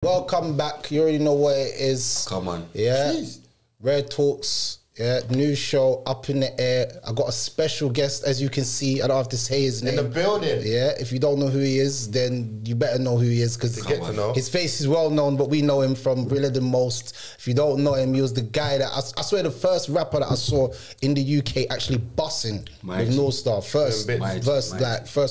Welcome back. You already know what it is. Come on. Yeah. Jeez. Rare Talks. Yeah. New show up in the air. I got a special guest, as you can see. I don't have to say his name. In the building. Yeah. If you don't know who he is, then you better know who he is because his face is well known, but we know him from Really the Most. If you don't know him, he was the guy that I swear the first rapper that I saw in the UK actually bussing with North Star. First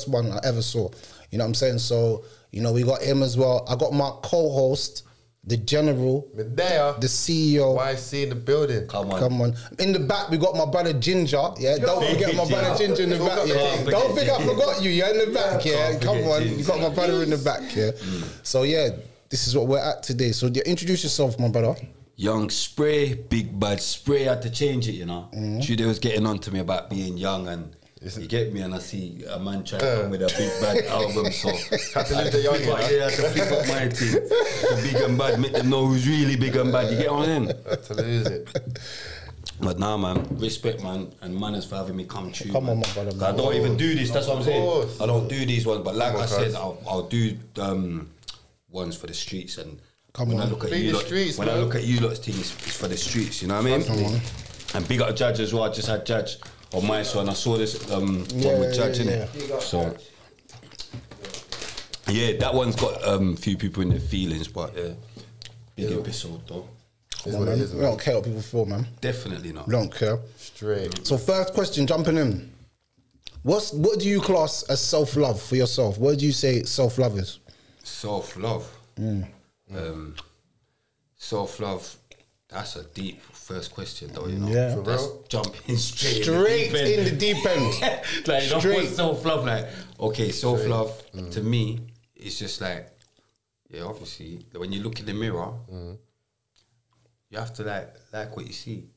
one I ever saw. You know what I'm saying? So, you know, we got him as well. I got my co-host, the general, Medea, the CEO. YC in the building. Come on. In the back, we got my brother Ginger. Yeah, don't forget my brother Ginger in the back. Yeah. Don't think I forgot you. You're in the back. Yeah, come on. You got my brother in the back. Yeah. So yeah, this is what we're at today. So introduce yourself, my brother. Young Spray, Big Bad Spray. I had to change it, you know. Jude was getting on to me about being young and. You get me, and I see a man trying to come with a Big Bad album, so had to leave the young one. Yeah, I had to pick up my team. The Big and Bad, make them know who's really big and bad. You get on in? Had to lose it. But nah, man, respect, man, and manners for having me come true. Come on, my brother. Man. I don't even do this. That's what I'm saying. I don't do these ones, but like I said, I'll do ones for the streets. And when I look at you, when I look at you lot's things, it's for the streets. You know what I mean? And big up Judge as well. I just had Judge on my show, and I saw this one with Judge in it. So yeah, that one's got few people in their feelings, but big episode though. We don't care what people feel, man. Definitely not. We don't care. Straight. So first question, jumping in. What do you class as self-love for yourself? What do you say self-love is? Self-love. Self-love. That's a deep first question, though, you know. Yeah. That's jumping straight in the deep end. Like, you know, what's self-love? Like, okay, self-love to me is just like, yeah, obviously, when you look in the mirror, you have to like what you see,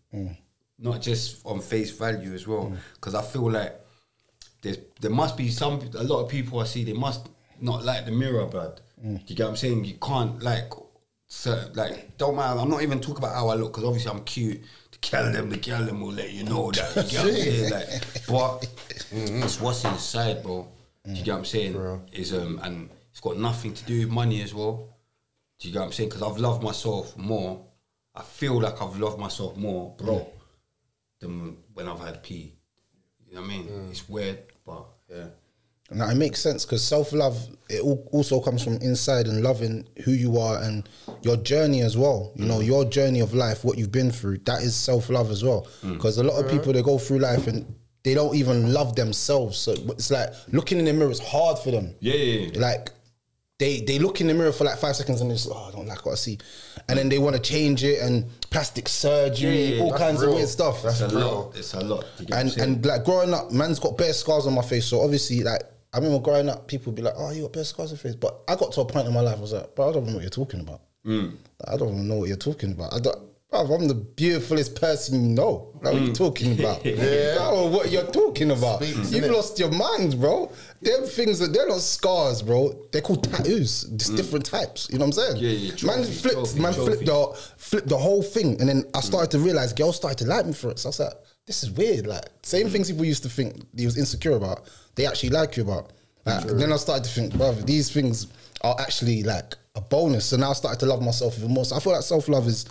not just on face value as well. Because I feel like there must be a lot of people I see, they must not like the mirror, blood. Do you get what I'm saying? You can't don't matter. I'm not even talking about how I look because obviously I'm cute. The girl them will let you know that. You get what I'm saying? Like, but it's what's inside, bro. Do you get what I'm saying? Bro. Is and it's got nothing to do with money as well. Do you get what I'm saying? Because I've loved myself more. I feel like I've loved myself more, bro, than when I've had P. You know what I mean? It's weird, but yeah. Now it makes sense because self-love, it also comes from inside and loving who you are and your journey as well. You know, your journey of life, what you've been through, that is self-love as well. Because a lot of people, they go through life and they don't even love themselves. So it's like looking in the mirror is hard for them. Yeah. Like they look in the mirror for like 5 seconds and they're just, oh, I don't like what I see. And then they want to change it and plastic surgery, all kinds of weird stuff. That's a lot. It's a lot. And like growing up, man's got bare scars on my face. So obviously like, I remember growing up, people would be like, oh, you got bare scars on your face. But I got to a point in my life, I was like, bro, I don't know what you're talking about. I don't even know what you're talking about. I'm the beautifulest person you know. Like, what are you talking about? I don't know what you're talking about. You've lost your mind, bro. Them things, they're not scars, bro. They're called tattoos. Just different types. You know what I'm saying? Yeah. Man flipped the whole thing. And then I started to realize girls started to like me for it. So I was like, this is weird. Like, same things people used to think he was insecure about, they actually like you about. Like, then I started to think, brother, these things are actually like a bonus. So now I started to love myself even more. So I feel like self-love is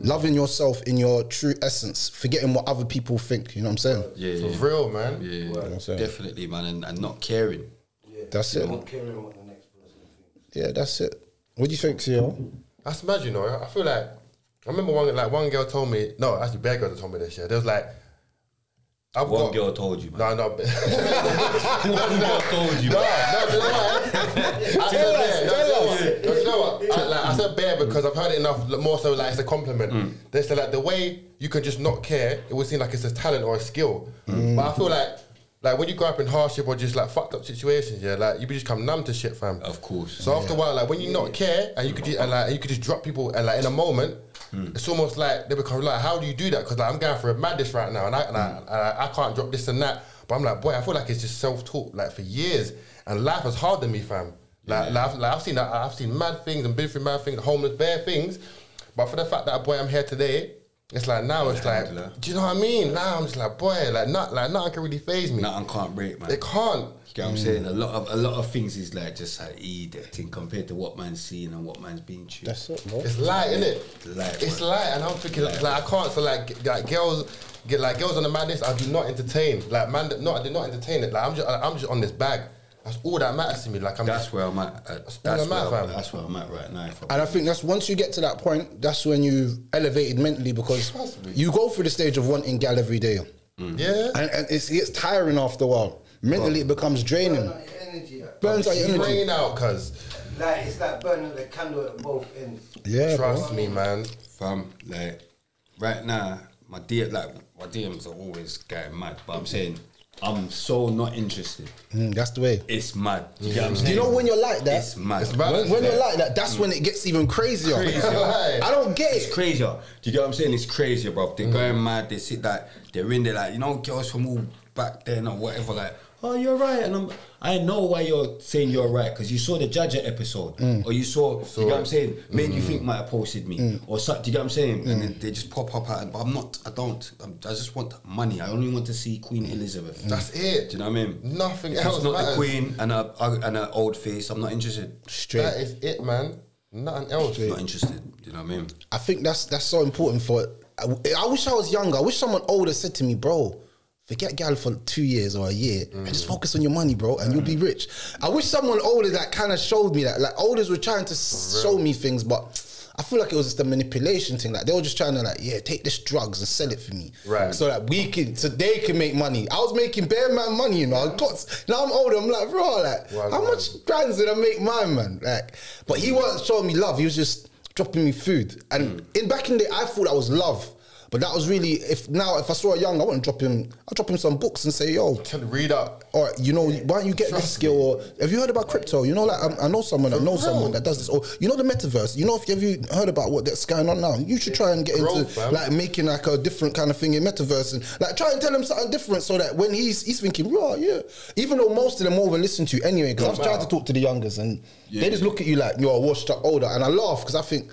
loving yourself in your true essence, forgetting what other people think. You know what I'm saying? Yeah. For real, man. Yeah, definitely, man. And not caring. Yeah. That's it. Not caring what the next person thinks. Yeah, that's it. What do you think, Theo? That's mad, you know. I feel like, I remember one girl told me, no, actually bare girls told me this shit. There was like, one girl told you, man. No. One girl told you, man. I said bear because I've heard it enough, more so like it's a compliment. They said like the way you can just not care, it would seem like it's a talent or a skill. But I feel like when you grow up in hardship or just like fucked up situations, like you just come numb to shit, fam. Of course. So after a while, like when you not care and you could just drop people and like in a moment, it's almost like they become like, how do you do that? Because like I'm going through a madness right now and I can't drop this and that. But I'm like, boy, I feel like it's just self-taught like for years, and life is hard than me, fam. I've seen mad things and been through mad things, homeless, bare things. But for the fact that boy, I'm here today, It's like now it's like, do you know what I mean? Now I'm just like, boy, like nothing can really faze me. Nothing can't break, man. It can't. You get what I'm saying? A lot of things is like just like that thing compared to what man's seeing and what man's being true. That's it, bro. It's light, innit? It's light, and I'm thinking like I can't. So like girls on the madness, I do not entertain. Like man, no, I do not entertain it. Like I'm just on this bag. That's all that matters to me. Like that's where I'm at. That's where I'm at right now. And I think that's once you get to that point, that's when you've elevated mentally because you go through the stage of wanting gal every day. Yeah, and it gets tiring after a while. Mentally, it becomes draining. Burns out your energy. Drain out, cuz. Like it's like burning the candle at both ends. Yeah, trust me, man. Fam, like right now, my DMs are always getting mad. But I'm saying I'm so not interested. That's the way. It's mad. You get what I'm saying? Do you know when you're like that? It's mad. When you're like that, that's when it gets even crazier. I don't get It's crazier. Do you get what I'm saying? It's crazier, bro. They're going mad. They sit that. They're in there like, you know, girls from all back then or whatever, like, oh, you're right. And I know why you're saying you're right, because you saw the Jaja episode, or you saw, you get what I'm saying, made you think might have posted me, or something, do you get what I'm saying? And then they just pop up at it, but I'm not, I just want money. I only want to see Queen Elizabeth. That's it. Do you know what I mean? Nothing if else it's not matters. the Queen and an old face, I'm not interested. Straight. That is it, man. Nothing else. Not interested. Do you know what I mean? I think that's so important for. I wish I was younger. I wish someone older said to me, bro, forget gal for 2 years or a year and just focus on your money, bro, and you'll be rich. I wish someone older that kind of showed me that. Like, olders were trying to show me things, but I feel like it was just a manipulation thing. Like, they were just trying to, like, yeah, take this drugs and sell it for me. Right. So that they can make money. I was making bare man money, you know. Now I'm older, I'm like, bro, like, how much grands did I make mine, man? Like, but he wasn't showing me love. He was just dropping me food. And back in the day, I thought that was love. But that was really, if I saw a young, I wouldn't drop him. I'd drop him some books and say, yo, read up. Or, you know, why don't you get this skill? Or have you heard about crypto? You know, like I know someone that knows someone that does this. Or you know the metaverse. You know, have you heard about what that's going on now? You should try and get into like making like a different kind of thing in metaverse and like try and tell him something different so that when he's thinking, right, yeah. Even though most of them over listen to you anyway, because I've tried to talk to the youngers and they just look at you like you're washed up older, and I laugh because I think,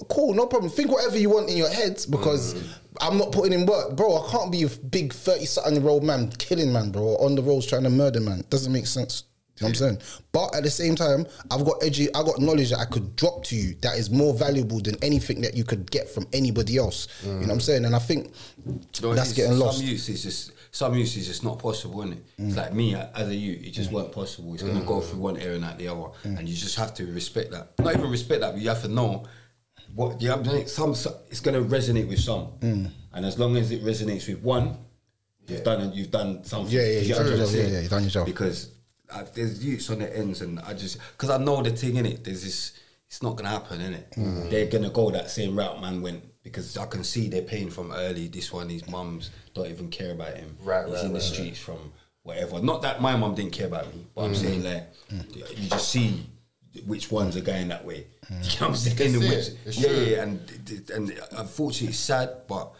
cool, no problem. Think whatever you want in your head because I'm not putting in work. Bro, I can't be a big 30-something-year-old man killing man, bro, on the roads trying to murder man. Doesn't make sense. You know what I'm saying? But at the same time, I've got knowledge that I could drop to you that is more valuable than anything that you could get from anybody else. You know what I'm saying? And I think that's getting lost. Some use is just not possible, isn't it? It's like me as a youth, it just weren't possible. It's gonna go through one area and out the other, and you just have to respect that. Not even respect that, but you have to know what you have to. It's gonna resonate with some, and as long as it resonates with one, you've done something. You've done your job. Because there's youths on the ends, and because I know the thing in it. There's this. It's not gonna happen, innit? They're gonna go that same route man went, because I can see they're paying from early. This one, his mums don't even care about him. He's in the streets from whatever. Not that my mum didn't care about me, but I'm saying like you just see which ones are going that way. You know what I'm saying? And unfortunately it's sad, but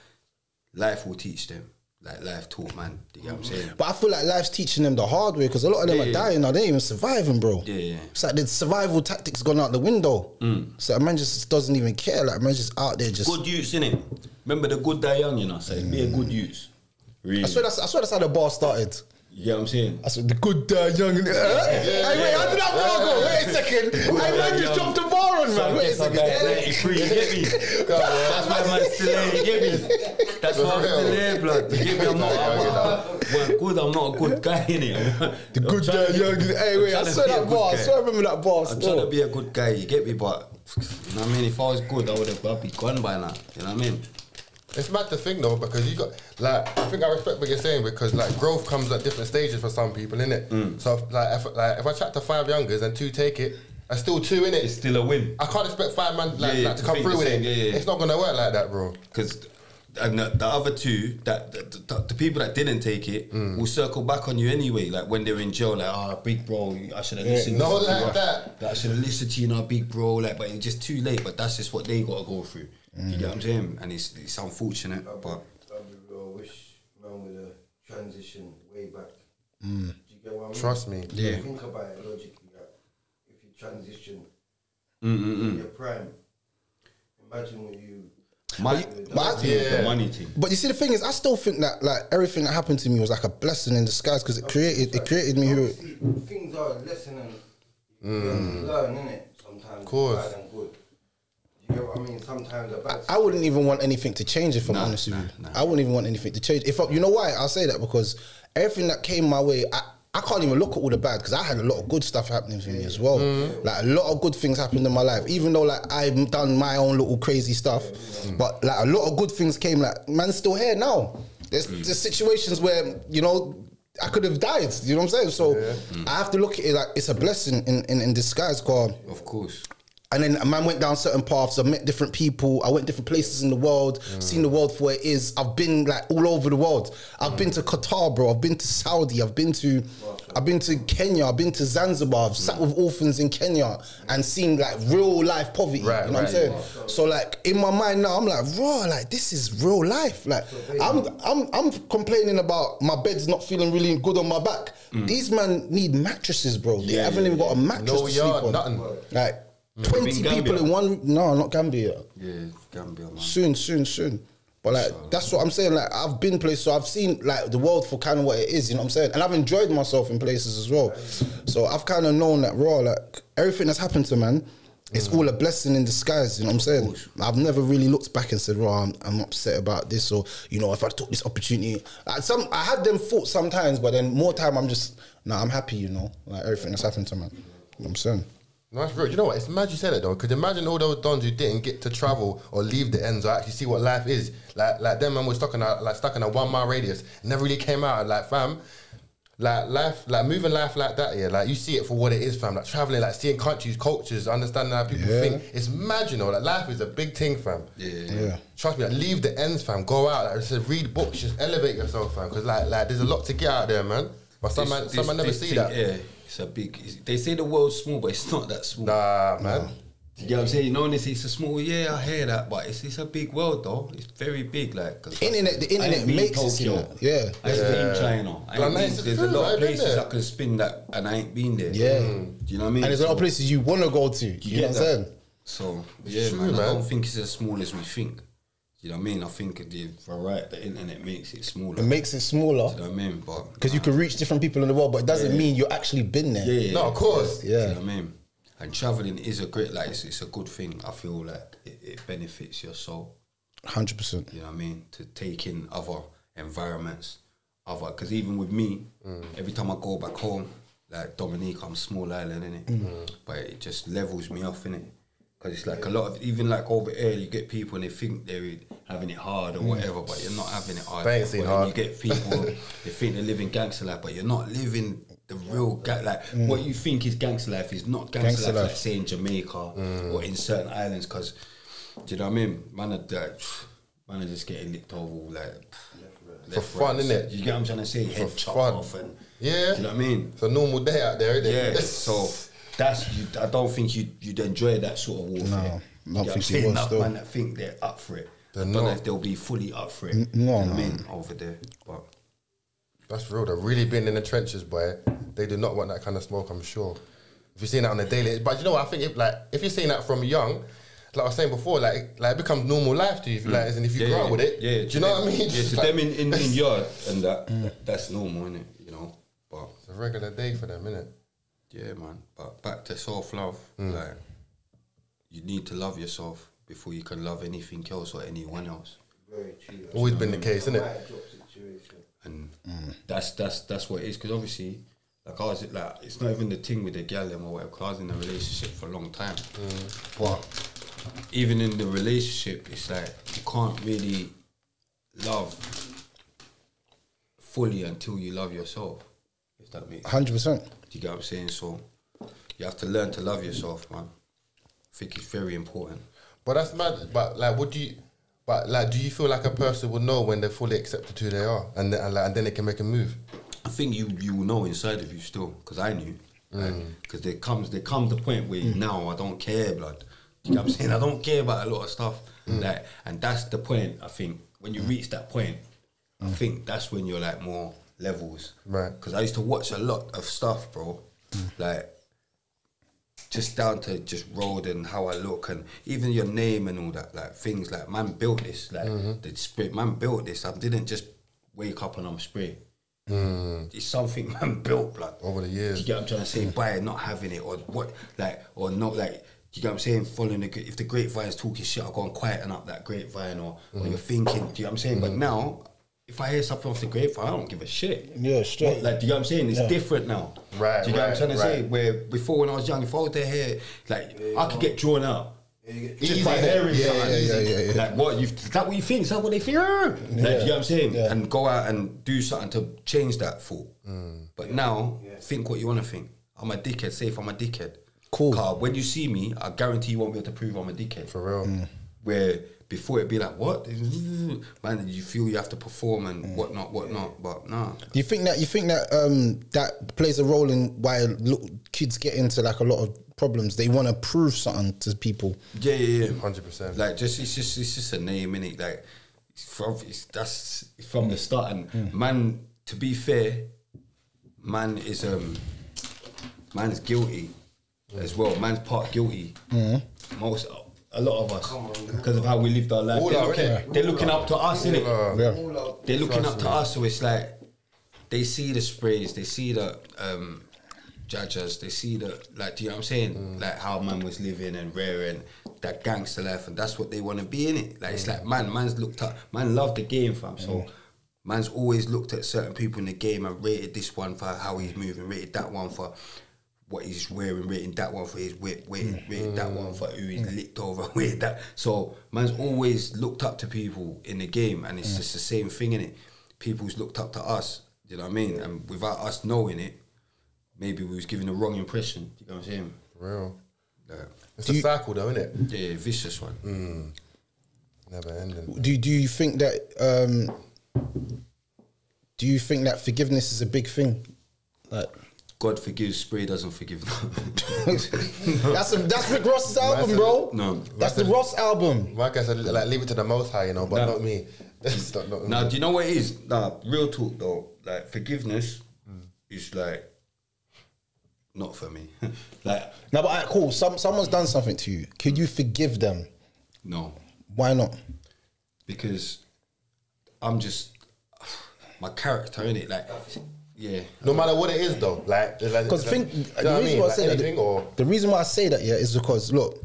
life will teach them. Like life taught man. You get what I'm saying? But I feel like life's teaching them the hard way because a lot of them are dying now. They ain't even surviving, bro. It's like the survival tactics gone out the window. So a man just doesn't even care. Like a man just out there just... Good youths, innit? Remember the good die young, you know? So be a good youth. Really. I swear that's how the bar started. You get what I'm saying? I said the good die young. Hey, wait, how did that bar go? Wait a second. I man just dropped the bar on, man. Wait a second. EP3, you get me? That's why man's still here, you get me? That's why I'm still here, blood. You get me? I'm not a good guy, innit? The good die young. Hey, wait, I swear that bar. I swear I remember that bar. I'm trying to be a good guy, you get me? But, you know what I mean? If I was good, I'd be gone by now. You know what I mean? It's mad to think though, because you got like, I think I respect what you're saying, because like growth comes at different stages for some people, innit? So if I chat to 5 youngers and 2 take it, and still 2 in it, it's still a win. I can't expect 5 man to come through with it. It's not gonna work like that, bro. Because the other 2, the people that didn't take it will circle back on you anyway. Like when they're in jail, like, big bro, I should have listened. No, like that. I should have listened to you, now, big bro. Like, but it's just too late. But that's just what they got to go through. You get what I'm saying? And it's unfortunate, but I wish man with a transition way back. Do you get what I mean? Trust me. Yeah. Think about it logically. Like, if you transition in your prime, imagine what you The money thing. But you see, the thing is, I still think that like everything that happened to me was like a blessing in disguise because it created me who. Things are a lesson and you have to learn, innit? Sometimes. Of course. Bad and good. You get what I mean? Sometimes the bad. I wouldn't even want anything to change if I'm honest with you. I wouldn't even want anything to change. You know why? I'll say that because everything that came my way, I can't even look at all the bad because I had a lot of good stuff happening for me as well. Like a lot of good things happened in my life, even though like I've done my own little crazy stuff. But like a lot of good things came. Like man's still here now. There's situations where I could have died. You know what I'm saying? So I have to look at it like it's a blessing in disguise. Cause of course. And then a man went down certain paths. I met different people. I went different places in the world, seen the world for what it is. I've been like all over the world. I've been to Qatar, bro. I've been to Saudi. I've been to Kenya. I've been to Zanzibar. I've sat with orphans in Kenya and seen like real life poverty. Right, you know what I'm saying? So like in my mind now, I'm like, raw, like this is real life. Like I'm complaining about my bed's not feeling really good on my back. These men need mattresses, bro. They haven't even got a mattress to sleep on. Nothing. Like 20 people in one. No, not Gambia. Yeah, Gambia, man. Soon. But like that's what I'm saying. Like I've been places, so I've seen like the world for kind of what it is. You know what I'm saying? And I've enjoyed myself in places as well. So I've kind of known that raw. Like everything that's happened to man, it's all a blessing in disguise. You know what I'm saying? I've never really looked back and said, "Raw, I'm upset about this," or if I took this opportunity. I had them thoughts sometimes, but then more time I'm just I'm happy. Like everything that's happened to man. You know what I'm saying? No, that's real. You know what? It's mad you said it though, because imagine all those dons who didn't get to travel or leave the ends or actually see what life is. Like them man was stuck in a 1 mile radius, never really came out. Like fam, like life, like moving life like that. Yeah, like you see it for what it is, fam. Like traveling, like seeing countries, cultures, understanding how people think. It's mad, Like life is a big thing, fam. Yeah. Trust me, like leave the ends, fam. Go out, like just read books, just elevate yourself, fam. Because like there's a lot to get out there, man. But some man never see that. Yeah. It's a big. They say the world's small, but it's not that small. Nah, man. You get what I'm saying? When they say it's a small, yeah, I hear that, but it's a big world though. It's very big, like the internet makes it. Yeah, I ain't been China. There's a lot of places I can spin that, and I ain't been there. Yeah, do you know what I mean? And there's a lot of places you want to go to. You know what I'm saying? So yeah, man. I don't think it's as small as we think. You know what I mean? I think the internet makes it smaller. It makes it smaller. You know what I mean? But because you can reach different people in the world, but it doesn't mean you're actually been there. Yeah. No, of course. Yeah. You know what I mean? And traveling is a great, like, it's a good thing. I feel like it benefits your soul. 100%. You know what I mean? To take in other environments, because even with me, every time I go back home, like Dominique, I'm small island, innit? But it just levels me off, innit? Because it's like a lot of, even like over here, you get people and they think they're having it hard or whatever, but you're not having it hard. They ain't seen hard. You get people, they think they're living gangster life, but you're not living the real what you think is gangster life is not gangster life, like say in Jamaica or in certain islands, because, do you know what I mean? Man are just getting licked over like for fun, innit? You get what I'm trying to say? Head chopped off and, yeah. do you know what I mean? It's a normal day out there, isn't it? Yeah, so I don't think you'd enjoy that sort of warfare. No, I don't think you would still. Man that think they're up for it. I don't know if they'll be fully up for it. No, you know what I mean, over there. But that's real. They're really been in the trenches, boy. They do not want that kind of smoke, I'm sure. If you're seeing that on a daily, but you know what? I think if you're seeing that from young, like I was saying before, like it becomes normal life to you. And if you grow up with it, do you know what I mean? Yeah, to them in yard and that's normal, innit? But it's a regular day for them, innit? Yeah, man. But back to self-love, like, you need to love yourself before you can love anything else or anyone else. Very true. Always been the case, isn't it? And that's what it is. Because obviously, like it's not even the thing with the gal or whatever. Cause I was in a relationship for a long time, but even in the relationship, it's like you can't really love fully until you love yourself. If that makes 100%. Do you get what I'm saying? So you have to learn to love yourself, man. I think it's very important. But that's mad. But like, do you feel like a person will know when they're fully accepted who they are, and then they can make a move? I think you will know inside of you still, because I knew. Because there comes the point where now I don't care, blood. You know what I'm saying? I don't care about a lot of stuff. Like, and that's the point. I think when you reach that point, I think that's when you're like more levels. Right. Because I used to watch a lot of stuff, bro. Like, just down to just road and how I look and even your name and all that, like things like man built this, like the spray, man built this. I didn't just wake up and I'm spray. It's something man built, blood. Over the years. Do you get what I'm trying to say? By not having it or what, like, or not like, do you get what I'm saying? Following if the grapevine's talking shit, I'll go and quieten up that grapevine or you're thinking, do you get what I'm saying? But now, if I hear something off the grapevine, I don't give a shit. Yeah, straight. Like, do you get what I'm saying? It's different now. Right, Do you get what I'm trying to say? right. Where before when I was young, if I was to hear, like, I could get drawn out. Just Easy, by hearing yeah, something. Like, what, is that what you think? Is that what they think? Like, do you know what I'm saying? Yeah. And go out and do something to change that thought. But now, think what you want to think. I'm a dickhead. Say if I'm a dickhead. Cool. Car, when you see me, I guarantee you won't be able to prove I'm a dickhead. For real. Where before it'd be like, what? Man, you feel you have to perform and whatnot. But nah. Do you think that that plays a role in why kids get into like a lot of problems? They want to prove something to people. Yeah. 100%. Like it's just a name, innit? Like that's from the start. And man, to be fair, man is man's guilty as well. Man's part guilty. A lot of us, because of how we lived our life. They're looking up to us, innit? They're looking up to us, so it's like they see the sprays, they see the judges, they see the, like, do you know what I'm saying? Like how man was living and rare and that gangster life, and that's what they want to be, innit? Like it's like man's looked up, man loved the game, fam. So man's always looked at certain people in the game and rated this one for how he's moving, rated that one for what he's wearing, rating that one for his whip, rating that one for who he's licked over, rated that. So man's always looked up to people in the game, and it's just the same thing, innit? People's looked up to us, you know what I mean? And without us knowing it, maybe we was giving the wrong impression, you know what I'm saying? For real. Like, It's a cycle though, isn't it? yeah, vicious one. Never ending. Do you think that forgiveness is a big thing? Like, God forgives, spray doesn't forgive. that's Rick Ross's album, bro. No. That's the Ross album. My guy said, like, leave it to the Most High, you know, but not me. That's not me. Now, do you know what it is? Nah, real talk though. Like forgiveness is like not for me. Like No, but alright, cool. Someone's done something to you. Could you forgive them? no, Why not? because I'm just my character in it. Like yeah, No matter what it is, though. Because the reason why I say that, the reason why I say that, is because look,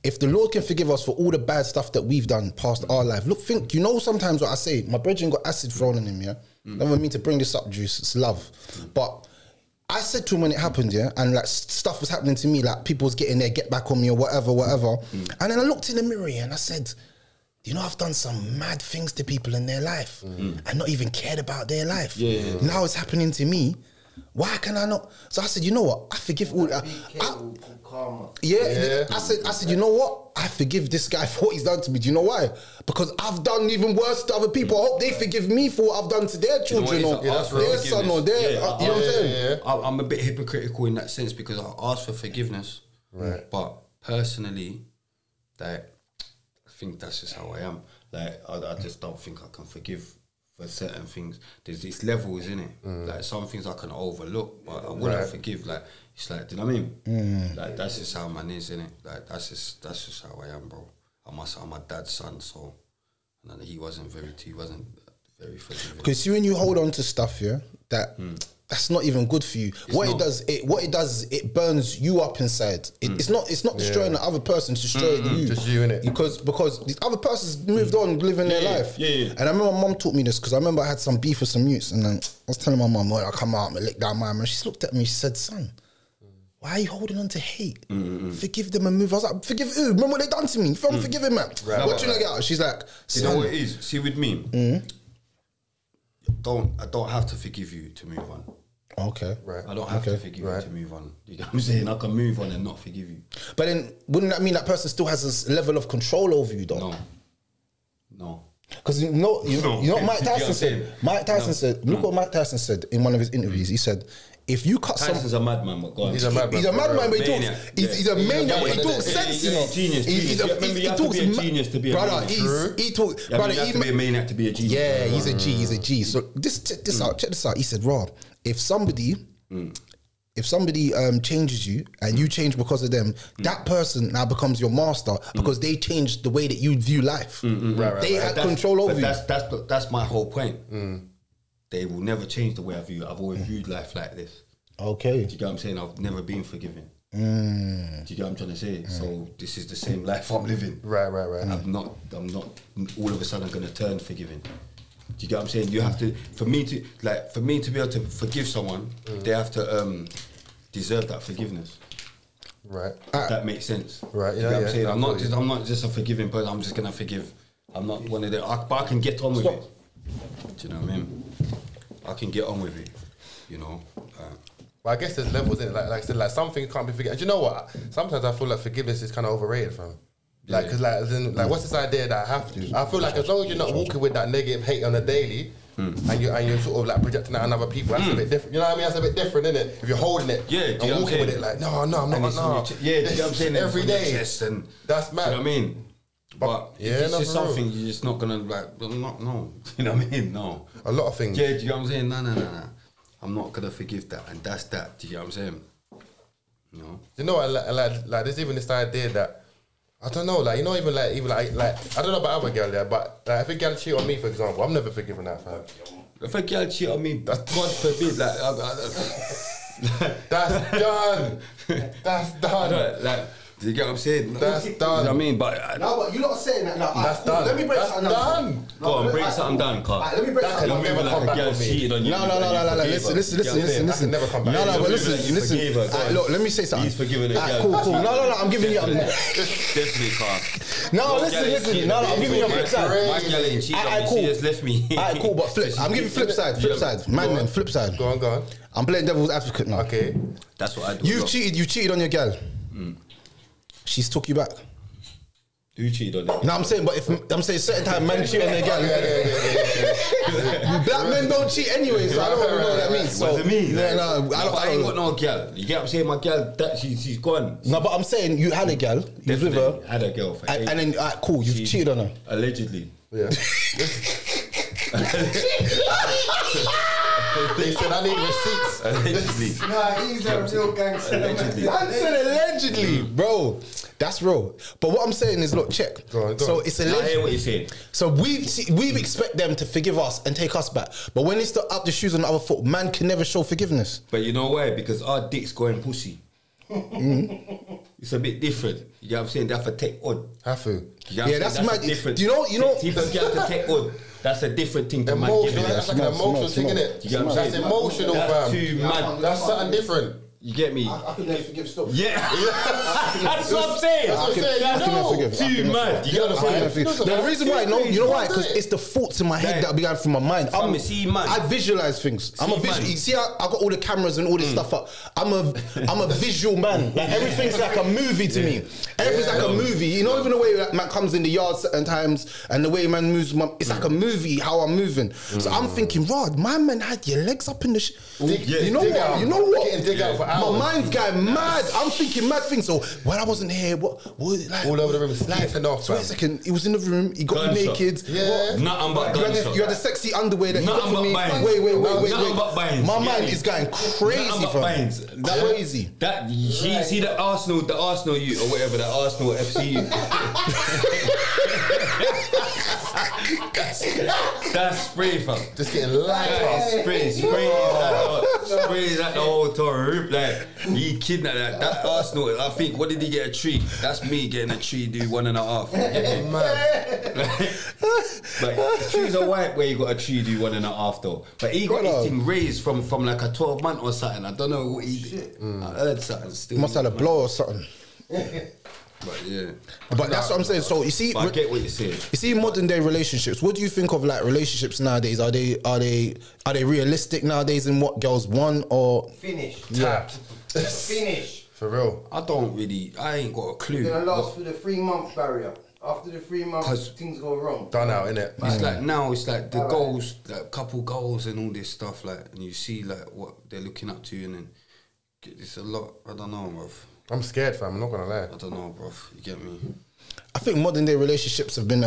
if the Lord can forgive us for all the bad stuff that we've done past our life, look, think, you know, sometimes what I say, my brethren got acid thrown on him, I don't mean to bring this up, Juice, it's love, but I said to him when it happened, and like stuff was happening to me, like people was getting their get back on me or whatever, and then I looked in the mirror and I said, you know, I've done some mad things to people in their life and not even cared about their life. Now it's happening to me. Why can I not? So I said, you know what? I forgive all. I said, you know what? I forgive this guy for what he's done to me. Do you know why? Because I've done even worse to other people. I hope they forgive me for what I've done to their children or their son or their. You know what I'm saying? I'm a bit hypocritical in that sense because I asked for forgiveness, right? But personally, like, I think that's just how I am. Like, I just don't think I can forgive for certain things. There's these levels in it. Like some things I can overlook, but I wouldn't forgive. Like it's like, do you know what I mean? Like that's just how man is, innit? Like that's just how I am, bro. I'm my dad's son, so and he wasn't very forgiving. Because when you hold on to stuff, that's not even good for you. What it does is it burns you up inside. It's not destroying the other person, it's destroying you. Just you, innit? Because this other person's moved on, living their life. And I remember my mum taught me this because I remember I had some beef with some youths, and then I was telling my mum, well, I come out and lick down my man. She looked at me, she said, son, why are you holding on to hate? Forgive them and move. I was like, forgive who? Remember what they done to me? If I'm forgiving, man. What you gonna get out? She's like, you know what it is? See, with me, I don't have to forgive you to move on. Okay. Right. I don't have to forgive you to move on. You know what I'm saying? I can move on and not forgive you. But then, wouldn't that mean that person still has a level of control over you, though? No. Because you know what Mike Tyson said? Mike Tyson said, look what Mike Tyson said in one of his interviews. He said, if you cut Tyson's a madman, but go on. He's a madman. He's a madman, but he talks. He's a maniac, but he talks sense, you know. Genius. You have to be a genius to be a brother. He talks. Brother, you have to be a maniac to be a genius. Yeah, he's a G. He's a G. So check this out. He said, "Rob, if somebody if somebody changes you and you change because of them, that person now becomes your master because they changed the way that you view life. They had control over you. That's my whole point. They will never change the way I view it. I've always viewed life like this. Okay. Do you get what I'm saying? I've never been forgiving. Do you get what I'm trying to say? So this is the same life I'm living. Right. I'm not all of a sudden going to turn forgiving. Do you get what I'm saying? You have to, for me to be able to forgive someone, they have to deserve that forgiveness. Right. If that makes sense. Right. You know what I'm saying? I'm not just a forgiving person. I'm just gonna forgive. I'm not one of them. But I can get on with it. Do you know what I mean? I can get on with it. You know. But I guess there's levels in it. Like I said, like some things can't be forgiven. And do you know what? Sometimes I feel like forgiveness is kind of overrated, fam. Like, cause like what's this idea that I have to? I feel like as long as you're not walking with that negative hate on a daily, and you're sort of like projecting that on other people, that's a bit different. You know what I mean? That's a bit different, isn't it? If you're holding it, and walking with it, like no, I'm not. No. Yeah, do you know what I'm saying? Every day, and that's mad. Do you know what I mean? But if it's just something you're just not gonna like. No. You know what I mean? No. A lot of things. Yeah, do you know what I'm saying? No. I'm not gonna forgive that, and that's that. Do you know what I'm saying? No. You know what? Like there's even this idea that. I don't know, like, you know, even like I don't know about other girl there, but like, if a girl cheat on me, for example, I'm never forgiving that, fam. If a girl cheat on me, God forbid, like, that's done. That's done. Like, do you get what I'm saying? That's done. You know what I mean? But no, but you're not saying that. No, that's done. Let me break something down. Go on, break something down, Carl. Let me break something down. Never come back on me. No. Listen. Never come back. No, but listen. Look, let me say something. He's forgiven a girl. Cool. No. I'm giving you. Definitely, Carl. No, listen. No, I'm giving you a flip side. My girl ain't cheated on me. She just left me. Alright, cool. But flip. I'm giving flip side. Man, then flip side. Go on. I'm playing devil's advocate now. Okay. That's what I do. You cheated on your girl. She's took you back. Who cheated on you? No, I'm saying, but if I'm saying certain time men cheat on their girl. Black men don't cheat anyway, so I don't really know what that means. What does it mean? I ain't got no girl. You get what I'm saying? My girl, she's gone. No, but I'm saying you had a girl. You was with her. Had a girl. For and then, cool, you've cheated on her. Allegedly. Yeah. They said I need receipts. Allegedly. Nah, he's a real gangster. Allegedly. I said allegedly, bro. That's real. But what I'm saying is, look, check. Go on. It's alleged. I hear what you're saying. So we expect them to forgive us and take us back. But when it's up the shoes on the other foot, man can never show forgiveness. But you know why? Because our dick's going pussy. It's a bit different. You know what I'm saying? They have to take odd. Have to. Yeah, that's mad. Different. Do you know? People have to take odd. That's a different thing to man Emotional. giving. That's like an emotional thing, innit? You know what I'm That's saying? emotional, That's fam. too mad. That's something different. You get me? I could never forgive stuff. Yeah. That's what I'm saying. That's what I'm saying. I can never forgive. Too mad. You get what I'm saying? The reason why, you know why? Because it's the thoughts in my head that be going through my mind. I visualize things. I'm a visual. You see, I got all the cameras and all this stuff up. I'm a visual man. Like everything's like a movie to me. Everything's like a movie. You know, even the way that man comes in the yard certain times and the way man moves, it's like a movie. How I'm moving. So I'm thinking, Rod, my man had your legs up in the. You know what? You know what? My mind's going mad. I'm thinking mad things. So when I wasn't here, what like all over the room, sleeping off. Wait a second. He was in the room. He got me naked. Yeah. Nothing but gunshot. You had the sexy underwear that you got for me. Wait. My mind is going crazy, fam. Crazy. That you see the Arsenal youth or whatever, the Arsenal FC youth. That's spray, fam. Just getting light up. Sprays at the whole tour. Like he kidnapped that Arsenal. I think, what did he get, a tree? That's me getting a tree, do 1.5. Like the trees are white where you got a tree, do 1.5 though. But he got his thing raised from like a 12-month or something. I don't know what he did. I heard something still. Must have a blow or something. But yeah, but that's what I'm saying. So you see, I get what you're saying. You see, modern day relationships. What do you think of like relationships nowadays? Are they realistic nowadays in what girls want or finish? Yeah, finish for real. I ain't got a clue. It's gonna last for the 3-month barrier. After the 3 months, things go wrong. Done out, innit? It's like now, it's like the goals, like couple goals and all this stuff. Like, and you see like what they're looking up to, and then it's a lot. I don't know, bruv. I'm scared, fam. I'm not gonna lie. I don't know, bro. You get me? I think modern day relationships have been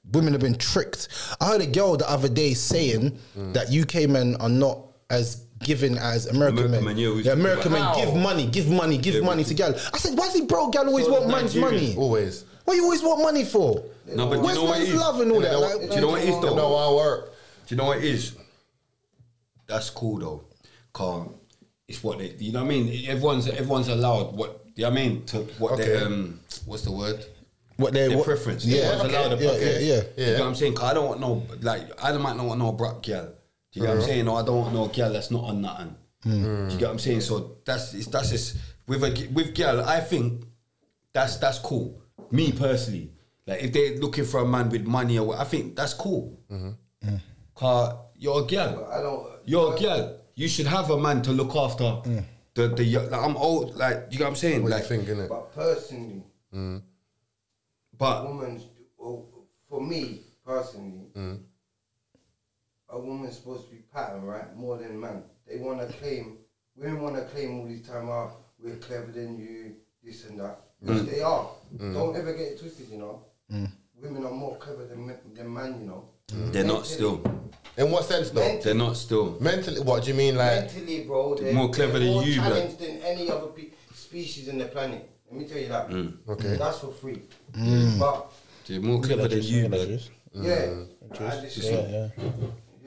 women have been tricked. I heard a girl the other day saying that UK men are not as giving as American men. Yeah, American men How? give money to gal. I said, why is he broke? Gal always So want does man's Nigeria. money. Always. What you always want money for? No, but do you Where's know what it man's is? love and all that? know- Like, Do you know what it is They though? know our work. Do you know what it is? That's cool though, cause it's what they. You know what I mean? Everyone's allowed what. You know what I mean? To what Okay. their what's the word? what Their what- preference. Yeah, Everyone's allowed a preference. yeah. You know what I'm saying? Cause I don't want no like I might not want no brat girl. Do you get what I'm saying? Or I don't want no girl that's not on nothing. Do you get what I'm saying? So that's just with girl. I think that's cool. Me personally, like if they're looking for a man with money or what, I think that's cool. Cause you're a girl. I don't. You're a girl. You should have a man to look after. The like I'm old. Like you get what I'm saying? What Like, you think, innit? But personally, but woman's for me personally, a woman's supposed to be pattern, right? More than man. They want to claim. Women want to claim all these time. Oh, we're clever than you. This and that. Which they are. Don't ever get it twisted. You know. Women are more clever than man. You know. they're not still. In what sense though? Mentally. They're not still. Mentally, what do you mean? Like, Mentally, bro, they're more clever than more you, blood. challenged than any other species in the planet. Let me tell you that. Okay. That's for free. But They're more clever than you, blood. yeah, I just Yeah.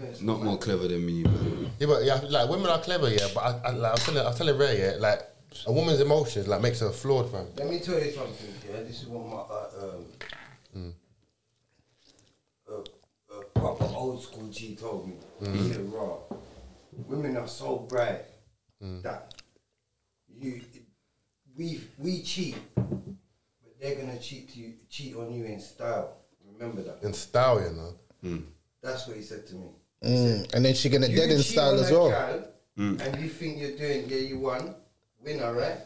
yes. Not more clever than me, blood. yeah, but yeah, like women are clever, yeah. But I'm telling Ray, yeah, like a woman's emotions like makes her flawed, fam. Let me tell you something. Yeah, this is what my a proper old school G told me. He said, "Raw, women are so bright that we cheat, but they're gonna cheat on you in style. Remember that." In style, you know. That's what he said to me. And then she gonna You dead in cheat style on as a well. gal, and you think you're doing, you won, winner, right?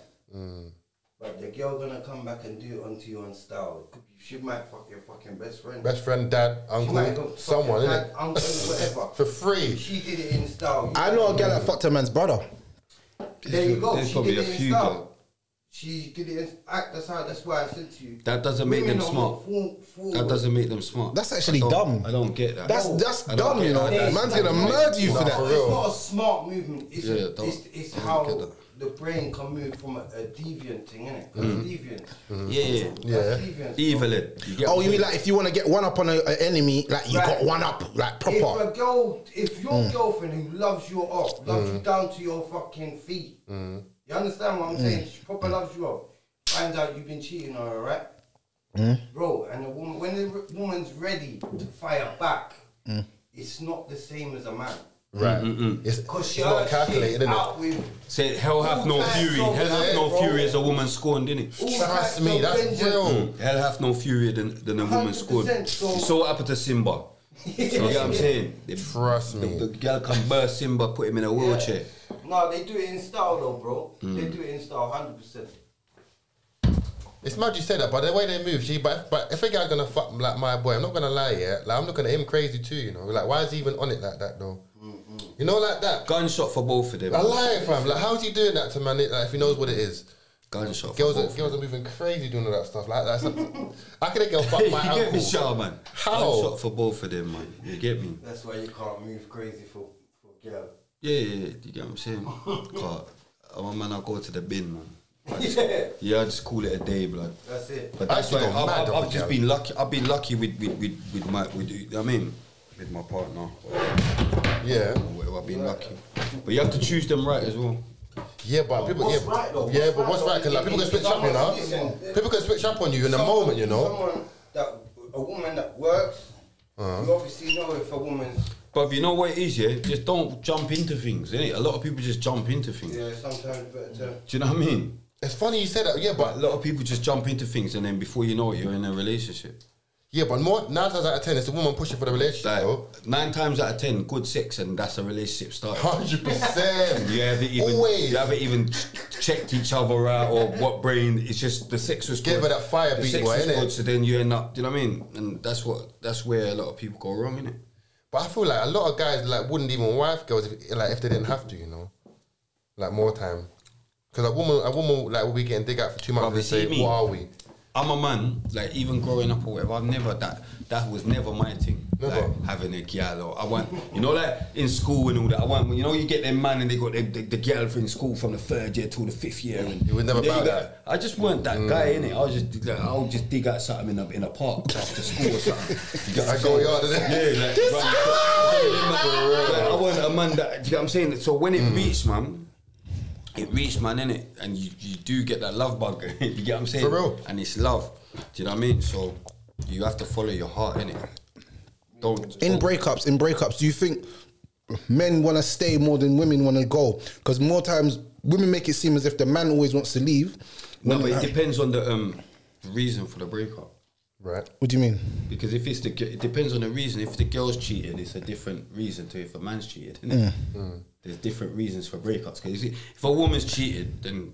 But the girl gonna come back and do it onto you on style. She might fuck your fucking best friend. Best friend, dad, She might uncle, go fuck someone, your innit? dad, uncle, whatever. For free. She did it in style. I know a girl that fucked her man's brother. There you go. There's She probably did a it in few, style. though. She did it in act. That's why I said to you. That doesn't make women them are smart. more forward. That doesn't make them smart. That's actually I don't- dumb. I don't get that. That's I don't dumb, get you know. that. Man's gonna murder you for It's that. not a smart movement. It's, Yeah, it's don't how get that. the brain can move from a deviant thing, innit? It's deviant. Yeah. That's deviant. Evil it. You get Oh, what you I'm mean like if you want to get one up on an enemy, like you got one up, like proper. If your girlfriend who loves you off, loves you down to your fucking feet, you understand what I'm saying? She proper loves you off. Finds out you've been cheating on her, right? Bro, and the woman, when the woman's ready to fire back, it's not the same as a man. Right. It's Because not calculated, out innit? with Say hell hath no all types fury. of Hell hath no bro. fury as a woman scorned, innit? all Trust types me, of that's vengeance. real. Hell hath no fury than a woman scorned. 100%, so- So what happened to Simba? You know what I'm saying? Trust me. The girl can burst Simba, put him in a wheelchair. No, they do it in style though, bro. They do it in style, 100%. It's mad you say that, but the way they move, but if a guy's gonna fuck like my boy, I'm not gonna lie, yeah. Like I'm looking at him crazy too, you know. Like why is he even on it like that though? You know, like that. Gunshot for both of them. I lie, fam. Like how's he doing that to man? Like if he knows what it is. Gunshot for Girls both. are moving crazy doing all that stuff. Like that's how can a girl fuck my You get me, uncle? Shah, man. How? Gunshot for both of them, man. You get me? That's why you can't move crazy for girl. Yeah. You get what I'm saying? God, I'm a man, I go to the bin, man. Yeah, I just call it a day, blood. that's it. But that's I why actually go mad I've over just girl. been lucky. I've been lucky with you know what I mean, with my partner. Yeah. Whatever, I've been lucky. But you have to choose them right as well. Yeah, but people, What's yeah, right, though? yeah, What's but what's right, right? Because like, people can switch up, you know. Listen, People can switch up on you in a moment, you know. A woman that works, you obviously know if a woman's But you know what it is, yeah? Just don't jump into things, innit? A lot of people just jump into things. sometimes better to. Do you know what I mean? It's funny you said that, yeah, But a but lot of people just jump into things and then before you know it, you're in a relationship. more 9 times out of 10, it's the woman pushing for the relationship, Like, though. 9 times out of 10, good sex and that's a relationship start. 100%. You haven't Always. even checked each other out or what brain. It's just the sex was good. Give her that fire the beat, sex boy, was innit? good, so then you end up. Do you know what I mean? And that's where a lot of people go wrong, innit? But I feel like a lot of guys like wouldn't even wife girls if they didn't have to, you know, like more time. Because a woman like will be getting dig out for 2 months Brother, and see say, me? "What are we?" I'm a man, like even growing up or whatever, I've never that was never my thing. Never. Like having a gal or I want, you know, like in school and all that. I want, you know, you get them man and they got the gal in school from the 3rd year till the 5th year. And You were never about that. I just weren't that guy, innit? I was just like, I'll just dig out something in a park after school or something. You get what I'm I go saying? yard, innit? Yeah, like I wasn't a man that. Do you get what I'm saying? So when it reached, man. It reached, man, innit? And you do get that love bug. You get what I'm saying? For real. And it's love. Do you know what I mean? So you have to follow your heart, innit? In breakups, do you think men want to stay more than women want to go? Because more times women make it seem as if the man always wants to leave. No, but it depends on the reason for the breakup. Right. What do you mean? Because if it's it depends on the reason. If the girl's cheated, it's a different reason to if a man's cheated, isn't it? There's different reasons for breakups. Because if a woman's cheated, then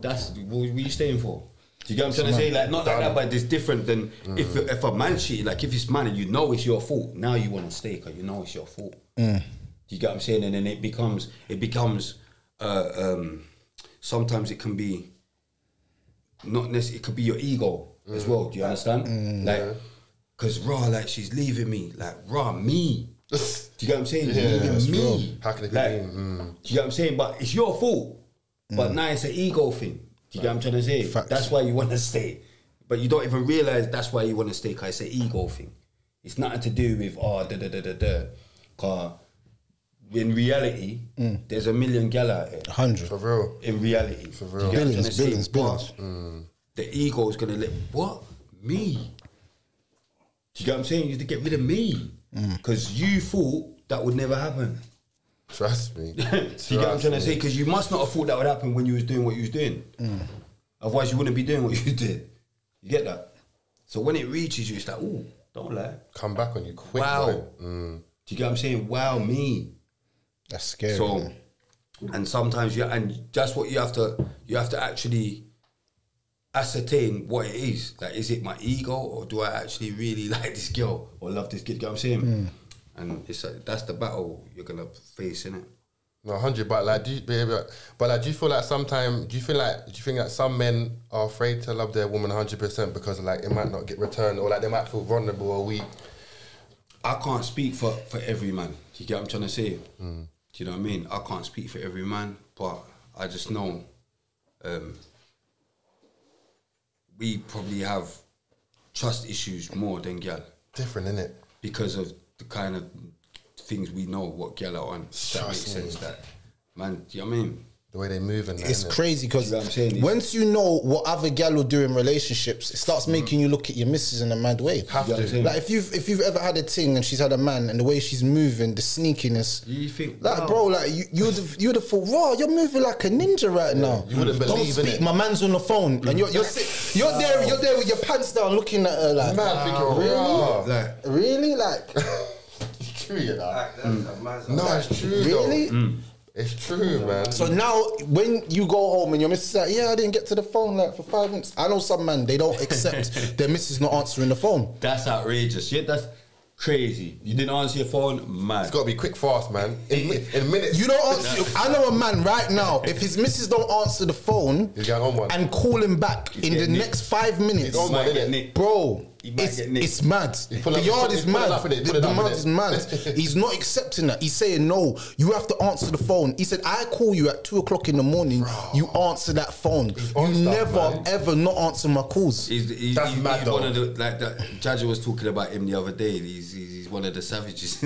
that's what are you staying for? Do you get what I'm trying to say? Like not like that, but it's different than if a man cheated. Like if it's man and you know it's your fault, now you want to stay because you know it's your fault. Do you get what I'm saying? And then it becomes sometimes it can be not necessarily. It could be your ego as well. Do you understand? Like, cause raw, like she's leaving me. Like raw, me. Do you get what I'm saying? You're leaving me. How can it be like, me? do you get what I'm saying? But it's your fault. But now it's an ego thing. Do you get what I'm trying to say? Facts. That's why you want to stay. But you don't even realize that's why you want to stay because it's an ego thing. It's nothing to do with Cause in reality, there's a million gal out here. 100. For real. In reality. For real. Do you get what I'm trying to say? Billions. But the ego is gonna let what? Me. Do you get what I'm saying? You have to get rid of me. Because you thought that would never happen. Trust me. Do you get what I'm trying to say? Because you must not have thought that would happen when you was doing what you was doing. Otherwise you wouldn't be doing what you did. You get that? So when it reaches you, it's like, ooh, don't lie. Come back on you quick. Wow. Boy. Do you get what I'm saying? Wow, me. That's scary. So, man. and sometimes and that's what you have to actually ascertain what it is. Like, is it my ego or do I actually really like this girl or love this kid? You get what I'm saying? And it's that's the battle you're gonna face, innit? No, 100. But like, do you feel like sometimes? Do you think that some men are afraid to love their woman 100% because like it might not get returned or like they might feel vulnerable or weak? I can't speak for every man. Do you get what I'm trying to say? Do you know what I mean? I can't speak for every man, but I just know we probably have trust issues more than gal. Different, innit? Because of the kind of things we know what gal are on. If that makes sense. That man, do you know what I mean? The way they move and that, It's innit? crazy because You know what I'm saying? once you know what other gal will do in relationships, it starts making you look at your missus in a mad way. Have You know what I'm to. saying? Like if you've ever had a ting and she's had a man and the way she's moving, the sneakiness, You think, like wow. bro, like you'd have thought, raw, you're moving like a ninja right now. You wouldn't Don't believe, speak. innit? My man's on the phone and you're there with your pants down, looking at her like, Man, thinking, really, raw. Like, really, like, It's true, you know. Like, that's a massive- No, it's true. really. Though. It's true, man. So now, when you go home and your missus is like, yeah, I didn't get to the phone like for 5 minutes. I know some man, they don't accept their missus not answering the phone. that's outrageous. Yeah, that's crazy. You didn't answer your phone, man. It's got to be quick, fast, man. In minutes. You don't answer. I know a man right now. If his missus don't answer the phone He's going on one. and call him back in the getting next 5 minutes, He's on Might one, get innit? nicked. bro, He might get nicked. it's mad. pull The up- yard he's is pulling mad. up, innit? The Pull it up, yard innit? is mad. He's not accepting that. He's saying no. You have to answer the phone. He said, I call you at 2 o'clock in the morning. You answer that phone. You on stuff, never man. ever not answer my calls. That's mad, he's though. one of the, like that. Jaja was talking about him the other day. He's one of the savages.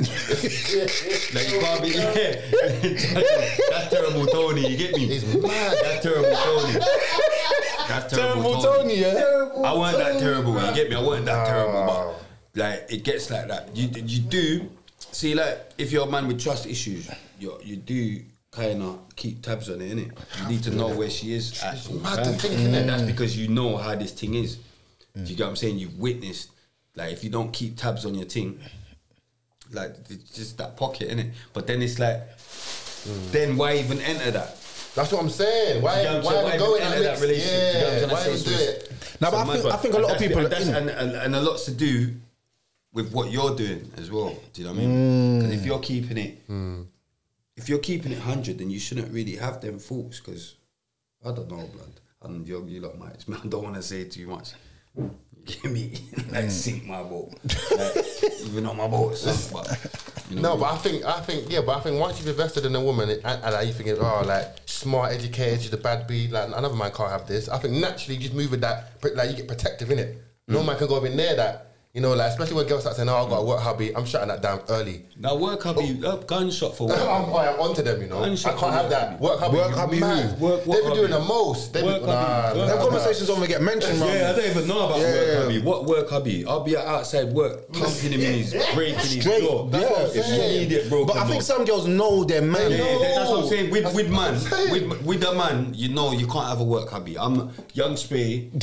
Like you can't be. Yeah. That's terrible, Tony. You get me? He's mad. That's terrible, Tony. That's Terrible Tony, yeah. I weren't that terrible. You get me? I weren't that terrible, but like it gets like that. You do see, like if you're a man with trust issues, you do kind of keep tabs on it, innit? You need to know where she is at all mad to times. think, innit? And that's because you know how this thing is. Do you get what I'm saying? You've witnessed. Like if you don't keep tabs on your thing, like it's just that pocket, innit? But then it's like, then why even enter that? That's what I'm saying. Why You know what I'm we saying? go in Why even enter that relationship? Do you know what I'm Why trying we to do say? it? No, but I think a lot of people are in. and a lot's to do with what you're doing as well. Do you know what I mean? Because if you're keeping it, 100, then you shouldn't really have them thoughts. Because I don't know, blood. and you lot might. I don't want to say too much. You get me? Like sink my boat, like, even on my boat. But you know, No, but I think once you've invested in a woman and like, you thinking, oh, like smart, educated, she's a bad bee, like another man can't have this. I think naturally you just move with that, like you get protective in it. No man can go in there that. You know, like, especially when girls start saying, oh, I've got a work hubby, I'm shutting that down early. now work hubby, gunshot for work. I'm onto them, you know. Gunshot I can't have that. Work hubby, Work hubby mad. who? They be doing the most. They be, Work hubby. Them conversations don't even get mentioned, man. Yeah, I don't even know about work hubby. What work hubby? I'll be outside work, pumping him in his, breaking his jaw. That's what I'm saying. If you need it broken, But I think some girls know their man. that's what I'm saying. With a man, you know you can't have a work hubby. I'm young spray. You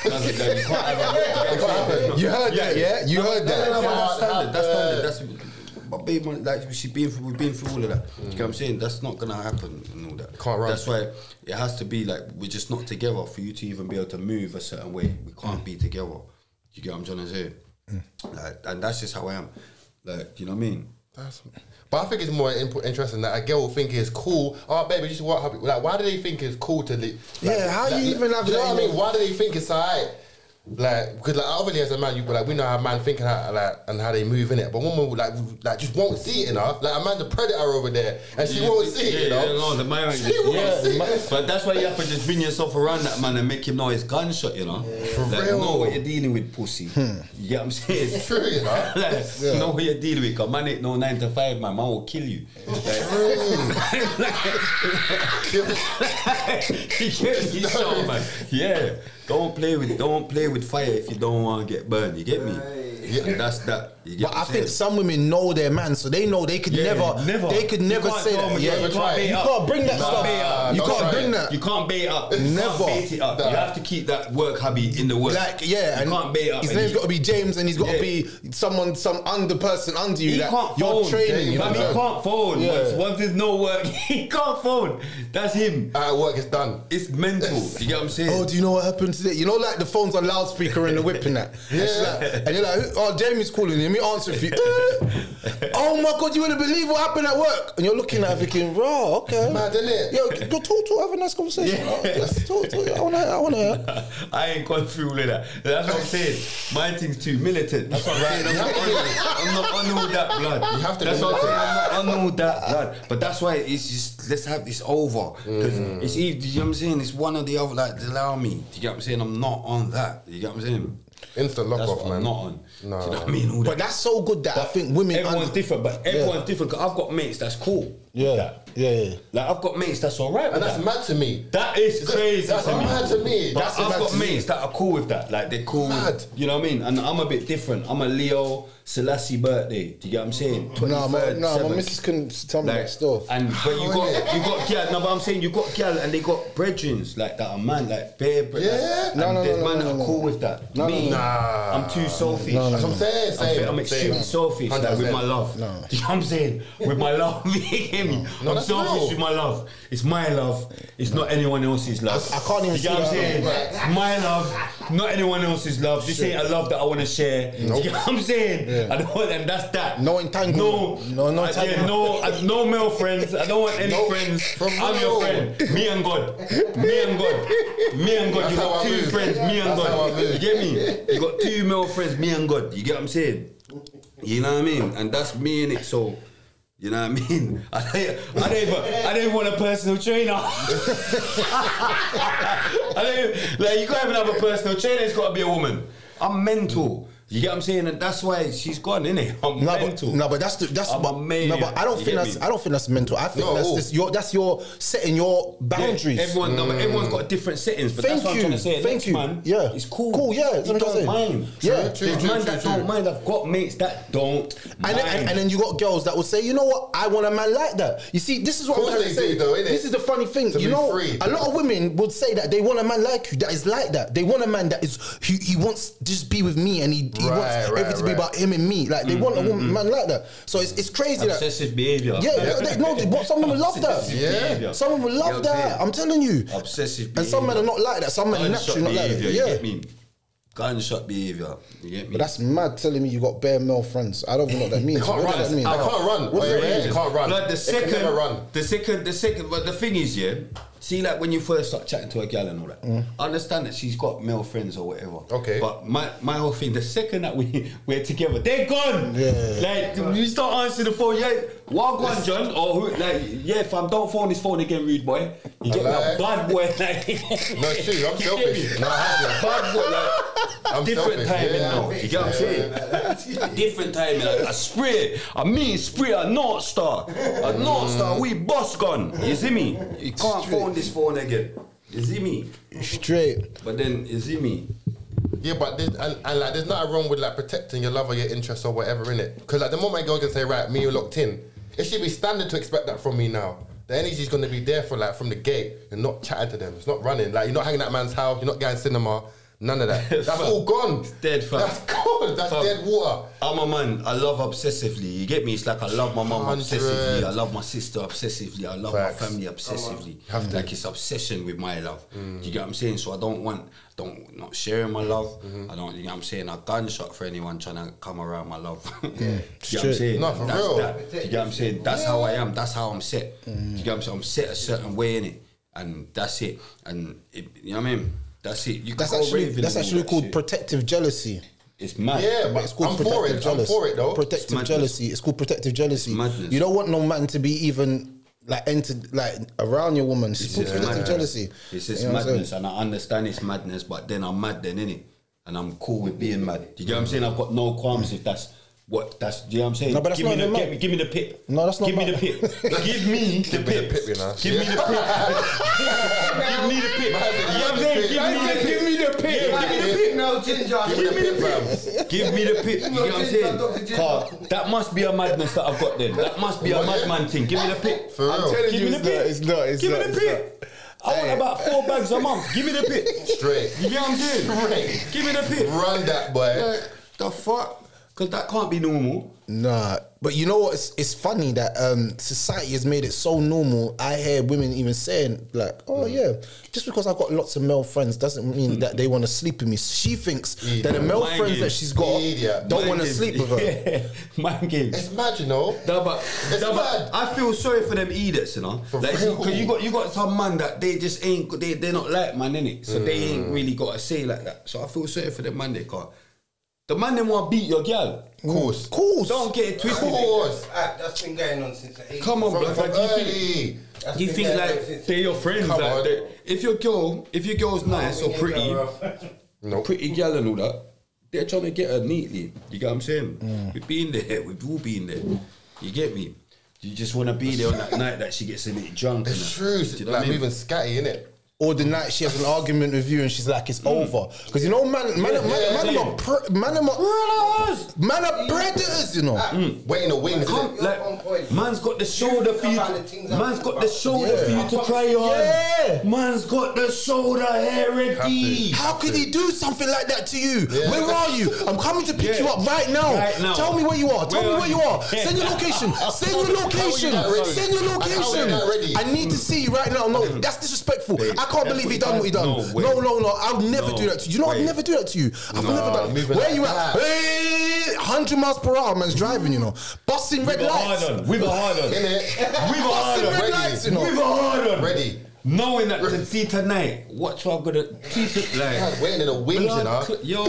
can't have a work hubby. You heard that, yeah? You heard that. That's standard. That's but babe, man, like we've been through all of that. You know what I'm saying? That's not gonna happen and all that. Can't run. That's why it has to be like we're just not together for you to even be able to move a certain way. We can't be together. You get what I'm trying to say? Like, and that's just how I am. Like, you know what I mean? But I think it's more interesting that a girl will think it's cool. Oh, baby, just work hubby. Like, why do they think it's cool to? How you even have do you know that? what I mean? Why do they think it's alright? Like, because like obviously as a man, you like we know how man thinking how like and how they move in it, but women will, like just won't see it enough. Like a man's a predator over there, and she won't see it. You know, no, the man, she won't see it. But that's why you have to just bring yourself around that man and make him know it's gunshot. You know, For like, real. know what you're dealing with, pussy. You get what I'm saying? It's true, you know. Like, know what you're dealing with. Cause man ain't no 9 to 5 man. Man will kill you. You get me, so, man. Yeah. Don't play with fire if you don't want to get burned. You get me? Yeah, and that's that. You get But I think some women know their man, so they know they could never say that. Yeah, you can't bring that stuff. You can't bring that. You can't bait up. Never. You can't bait it up. You have to keep that work hubby in the work. Like, you can't bait up. His name's got to be James, and he's got to be some under person under you. He that can't you're phone. training. He can't phone. Once there's no work, he can't phone. That's him. Work is done. It's mental. You get what I'm saying? Oh, do you know what happened today? You know, like the phone's on loudspeaker in the whip and that. And you're like, oh, Jamie's calling you. Let me answer for you. Oh my God, you wouldn't believe what happened at work. And you're looking at her thinking, raw, okay. Mad, isn't it? Yo, go talk, have a nice conversation. Let's talk. I wanna hear. I ain't gone through all of that. That's what I'm saying. My thing's too militant. That's what I'm saying. I'm not on all that blood. You have to. That's what I'm saying. I'm not on all that blood. But that's why it's just, let's have this over. Because it's either, you know what I'm saying? It's one or the other. Like, allow me. Do you get what I'm saying? I'm not on that. You get what I'm saying? Instant lock That's off, what man. I'm not on. No. Do you know what I mean? All But that's so good that I think women. Everyone's different, but everyone's different. Cause I've got mates that's cool. Yeah. Like I've got mates that's alright. And that's mad to me. That is crazy. That's mad to me. But I've got mates that are cool with that. Like they're cool. Mad. You know what I mean? And I'm a bit different. I'm a Leo Selassie birthday. Do you get what I'm saying? No, my 23rd, missus couldn't tell me that stuff. And but you got girl. No, but I'm saying you got girl and they got brethrens like that. A man like bare. Yeah. There's man that are cool with that. Me, I'm too selfish. That's what I'm saying. I'm extremely selfish like, with my love. Do you know what I'm saying? With my love, you hear me? I'm selfish with my love. It's my love. It's not anyone else's love. I can't even you see get what I'm saying? that. It's my love, not anyone else's love. This ain't a love that I want to share. Do you get what I'm saying? I don't want, and that's that. No entanglement. No entanglement. No male friends. I don't want any friends. I'm your friend. Me and God. Me and God. Me and God. You got 2 friends. Me and God. You get me? You got 2 male friends. Me and God. You get what I'm saying? You know what I mean? And that's me in it. So. You know what I mean? I don't even want a personal trainer. You can't even have a personal trainer. It's got to be a woman. I'm mental. You get what I'm saying? And that's why she's gone, innit? I'm mental. But but I don't think that's mental. I think that's your setting your boundaries. Yeah, everyone's got different settings, but that's what I'm trying to say. Next man, it's cool. Cool, yeah. He don't mind. There's men that don't mind. I've got mates that don't mind. And then you got girls that will say, you know what, I want a man like that. You see, this is what I'm trying to say. This is the funny thing. You know, a lot of women would say that they want a man like you that is like that. They want a man that is he wants to just be with me and he wants everything to be about him and me. Like they want a man like that. So it's crazy. Obsessive behaviour. Some women love that. Yeah. Some women love that. I'm telling you. Obsessive behaviour. And some men are not like that. Some men are naturally not like that. You get me? Gunshot behaviour. You get me? But that's mad telling me you got bare male friends. I don't even know what that means. What does that mean? I can't run. What does that mean? You can't run. Like the second. But the thing is, See, like when you first start chatting to a gal and all that, I understand that she's got male friends or whatever. Okay. But my whole thing, the second that we're together, they're gone. Yeah. Like you start answering the phone, yeah, what gone, John? Or who, like, yeah, fam, don't phone this phone again, rude boy. You get Like- a bad boy. Like, No, it's true. I'm selfish. No, I have to. bad boy. Like, I'm different selfish, timing yeah. now. You get what I'm saying? Different timing. I spray. I mean spray a North Star. A North Star. We boss gun. You see me? You can't phone this phone again. You see me? Straight. But then you see me? Yeah, but there's, and like, there's nothing wrong with like protecting your love or your interests or whatever in it. Because like the moment a girl can say, right, me, you're locked in, it should be standard to expect that from me now. The energy's gonna be there for like from the gate. You're not chatting to them. It's not running. Like you're not hanging at man's house. You're not going cinema. None of that. That's all gone. It's dead, fam. That's gone. That's Fam. dead water. I'm a man. I love obsessively. You get me? It's like I love my mum 100. obsessively. I love my sister obsessively. I love Facts. my family obsessively. Like it's obsession with my love. Do you get what I'm saying? So I don't not sharing my love. I don't. You know what I'm saying? A gunshot for anyone trying to come around my love. Do you get what I'm saying? No, for That's real. that. Do you get what I'm saying? That's how I am. That's how I'm set. Do you get what I'm saying? I'm set a certain way in it, and that's it. And you know what I mean? That's it. You That's can go actually raving that's and all actually that called shit. protective jealousy. It's mad. Yeah, but It's called I'm for protective it. jealousy. I'm for it though. Protective madness. jealousy. It's called protective jealousy. Madness. You don't want no man to be even like entered like around your woman. It's called just protective madness. jealousy. It's just You know what I'm saying? madness, and I understand it's madness, but then I'm mad then, innit? And I'm cool with being mad. Do you get what I'm saying? I've got no qualms if that's what that's. Do you know what I'm saying? No, but that's give not me even the, mad. give me the pit. No, that's not Give me mad. the pit. Give me the Give me the pit. pip, you know. Give me the pit. Give me the pit. You know what I'm saying? Give me the pit. Give me the pit. No ginger. Give me the pip, Give me the pit. You know what I'm saying? Car, that must be a madness that I've got then. That must be a madman thing. Give me the pit. For real. I'm telling Give you, me the pit. it's not. Give me the pit. I want about 4 bags a month. Give me the pit. Straight. You get what I'm saying? Straight. Give me the pit. Run that boy. Like, the fuck? Because that can't be normal. Nah, but you know what? It's funny that society has made it so normal. I hear women even saying like, "Oh yeah, just because I got lots of male friends doesn't mean that they want to sleep with me." She thinks that the male Mind friends games. that she's got Idiot. don't want to Mind sleep games. with her. Yeah, mind games. It's mad, you know. No, but, It's no, but mad. I feel sorry for them idiots, you know. Like, real. because you got some man that they just ain't they're not like man, innit? So they ain't really got to say like that. So I feel sorry for them man they can't. The man them want to beat your girl. Course. Don't get it twisted. Course. That's been going on since the 80s. Come on, From bro. Like, early. That's you been think going on like since- they're your friends? Come Like, on. if your girl's nice or pretty, Nope. pretty girl and all that, they're trying to get her neatly. You get what I'm saying? We've been there. We've all been there. You get me? You just want to be there on that night that she gets a bit drunk. It's and true. that. Do you know what Like I mean? moving scatty, innit? Or the night she has an argument with you and she's like, it's over. Because you know, man are predators, you know. Waiting the wings, Come, innit? like, on point. man's got the shoulder for you about to. the things that Man's we got got. the shoulder for you to cry on. Yeah. Man's got the shoulder hair ready. How could he do something like that to you? Yeah. Where are you? I'm coming to pick Yeah. you up right now. Right now. Tell me where you are. Tell Where me are where you you? are. Send your location. Send your location. that ready? Send your How are you location. that ready? I need to see you right now. No, that's disrespectful. Babe, I can't that's believe what he done what he done. No, wait. No. I'll never No. do that to you. You know, I'd Wait. never do that to you. I've never done. moving Where like you at? that. Hey, 100 miles per hour, man's driving. You know, busting red With a lights. hard on. With a hard on. Innit? With a hard Busting on. red Ready. lights, you know. With a hard on. Ready. Knowing that to see tonight, watch what I'm gonna teach it like. Guys waiting in the wings, you know. Yo.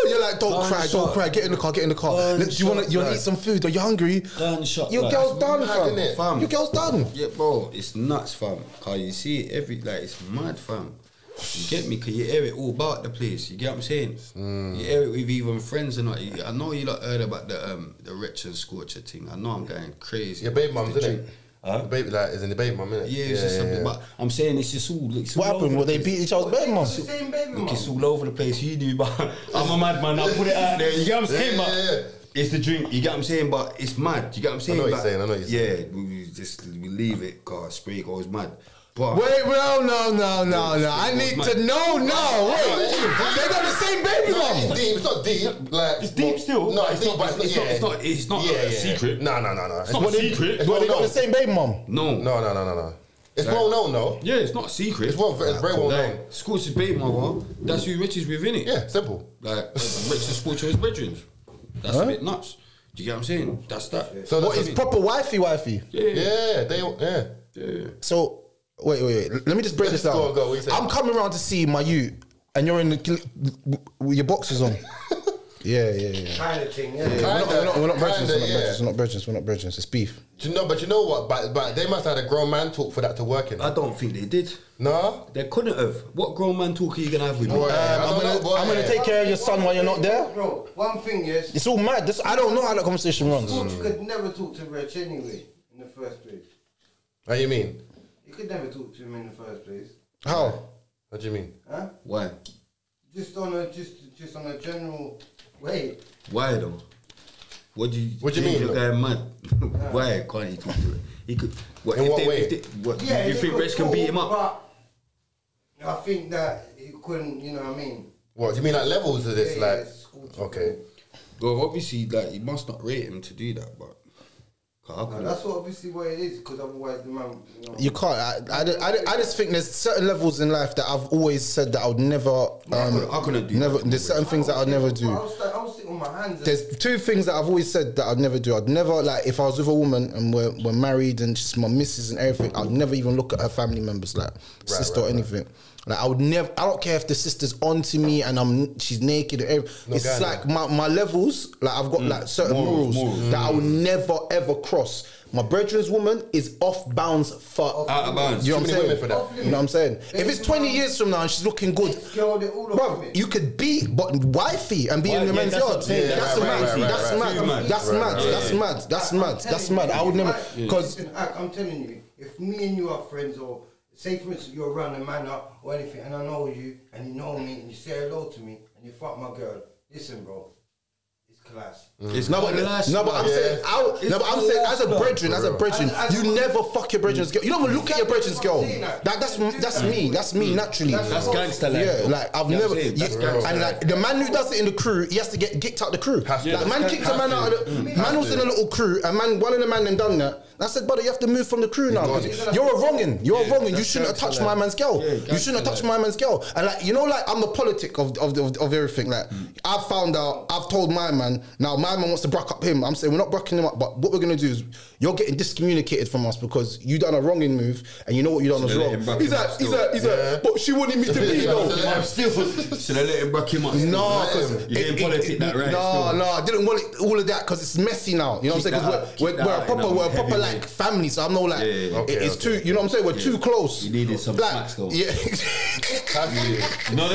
You're like, don't cry, Gunshot. Get in the car, Look, do you want to Gunshot, eat some food? Are you hungry? Gunshot, Your like. girl's done, mad, fam. innit? Fam. Your girl's done. Yeah, bro, it's nuts, fam. Cause you see it it's mad, fam. You get me? Cause you hear it all about the place. You get what I'm saying? You hear it with even friends and not. I know you lot heard about the Wretch and Scorcher thing. I know I'm going crazy. Your baby mum's, The innit? drink. Huh? The baby, like, is in the baby mum, innit? Yeah, it's just something. But I'm saying it's just all. It's What all happened? over Well, the they place. beat each other's baby mum. Same baby Look, mum. it's all over the place. He knew, but I'm a madman. I'll put it out there. You get what I'm saying? Yeah, But yeah. it's the drink. You get what I'm saying? But it's mad. You get what I'm saying? know what you're But saying, I know what you're Yeah, we leave it. Cause spray goes mad. But Wait, no. I need to know. No, wait. They got the same baby No, mum. it's deep. It's not deep. Like It's deep still. No, it's deep, but It's not a secret. No. It's not a secret. It's Well, well they got the known. same baby mum. No. No. It's well known, though. Yeah, it's not a secret. It's very well known. Like, Scorcher's baby mother, that's who Rich is with, innit? Yeah, simple. Like, Rich and Scorcher is brethren. That's a bit nuts. Do you get what I'm saying? That's that. So What is proper wifey? Yeah. Yeah. Yeah. So, Wait. Let me just break this down. Go, what you saying? I'm coming around to see my youth, and you're in the with your boxers on. Yeah. Kind of thing, yeah. We're not brethren. yeah. We're not brethren. It's beef. But you know what? But they must have had a grown man talk for that to work in. I don't think they did. No? They couldn't have. What grown man talk are you gonna have with me? I'm gonna take care of your son while you're not there. Bro, one thing, yes. It's all mad. I don't know how that conversation runs. You could never talk to Rich anyway, in the first place. What do you mean? You could never talk to him in the first place. How? What do you mean? Huh? Why? Just on a general way. Why though? What do you mean? Your guy mad. Why can't he talk to it? He could. What, In what way? Yeah, you think Rich can beat him up? But I think that he couldn't, you know what I mean? What, do you mean like levels of this? Yeah, Like, school to okay. Well, obviously, like you must not rate him to do that, but that's what obviously what it is, because otherwise the man, you know. You can't. I just think there's certain levels in life that I've always said that I would never. I couldn't do never. that. There's certain things that I'd never do. I'll sit on my hands. There's two things that I've always said that I'd never do. I'd never, like, if I was with a woman and we're married and she's my missus and everything, I'd never even look at her family members, like sister or anything. Like, I would never. I don't care if the sister's onto me and she's naked. Or everything. It's like my levels. Like, I've got like certain morals that I would never ever cross. My brethren's woman is off bounds for Out of bounds. You know what I'm saying? For that. You know what I'm saying? If it's 20 years from now and she's looking good, bro, you could beat but wifey and be in the men's yard. That's mad. I would never, because I'm telling you, if me and you are friends, or say for instance you're around a manor or anything, and I know you and you know me and you say hello to me and you fuck my girl, listen, bro. Class. I'm saying as a brethren, you never fuck your brethren's girl. You don't even look at your brethren's girl. That's me naturally. That's gangster life. Yeah, like I've never. And like the man who does it in the crew, he has to get kicked out the crew. Like man kicked a man out of the. Man was in a little crew, and one of the man then done that. I said, brother, you have to move from the crew now. You're a wrongin'. You shouldn't have touched my man's girl. You shouldn't have touched my man's girl. And like, you know, like I'm the politic of everything. Like I've found out. I've told my man. Now my man wants to bruck up him. I'm saying we're not brucking him up, but what we're gonna do is you're getting discommunicated from us because you done a wronging move and you know what you done was wrong. He's like, but she wanted me to be though. Should I let him bruck him up? No, because you didn't politic that right. No, I didn't want it, all of that because it's messy now. You know what I'm saying? Because we're a proper like family, so I'm no like it's too. You know what I'm saying? We're too close. You needed some smacks though. Yeah. No.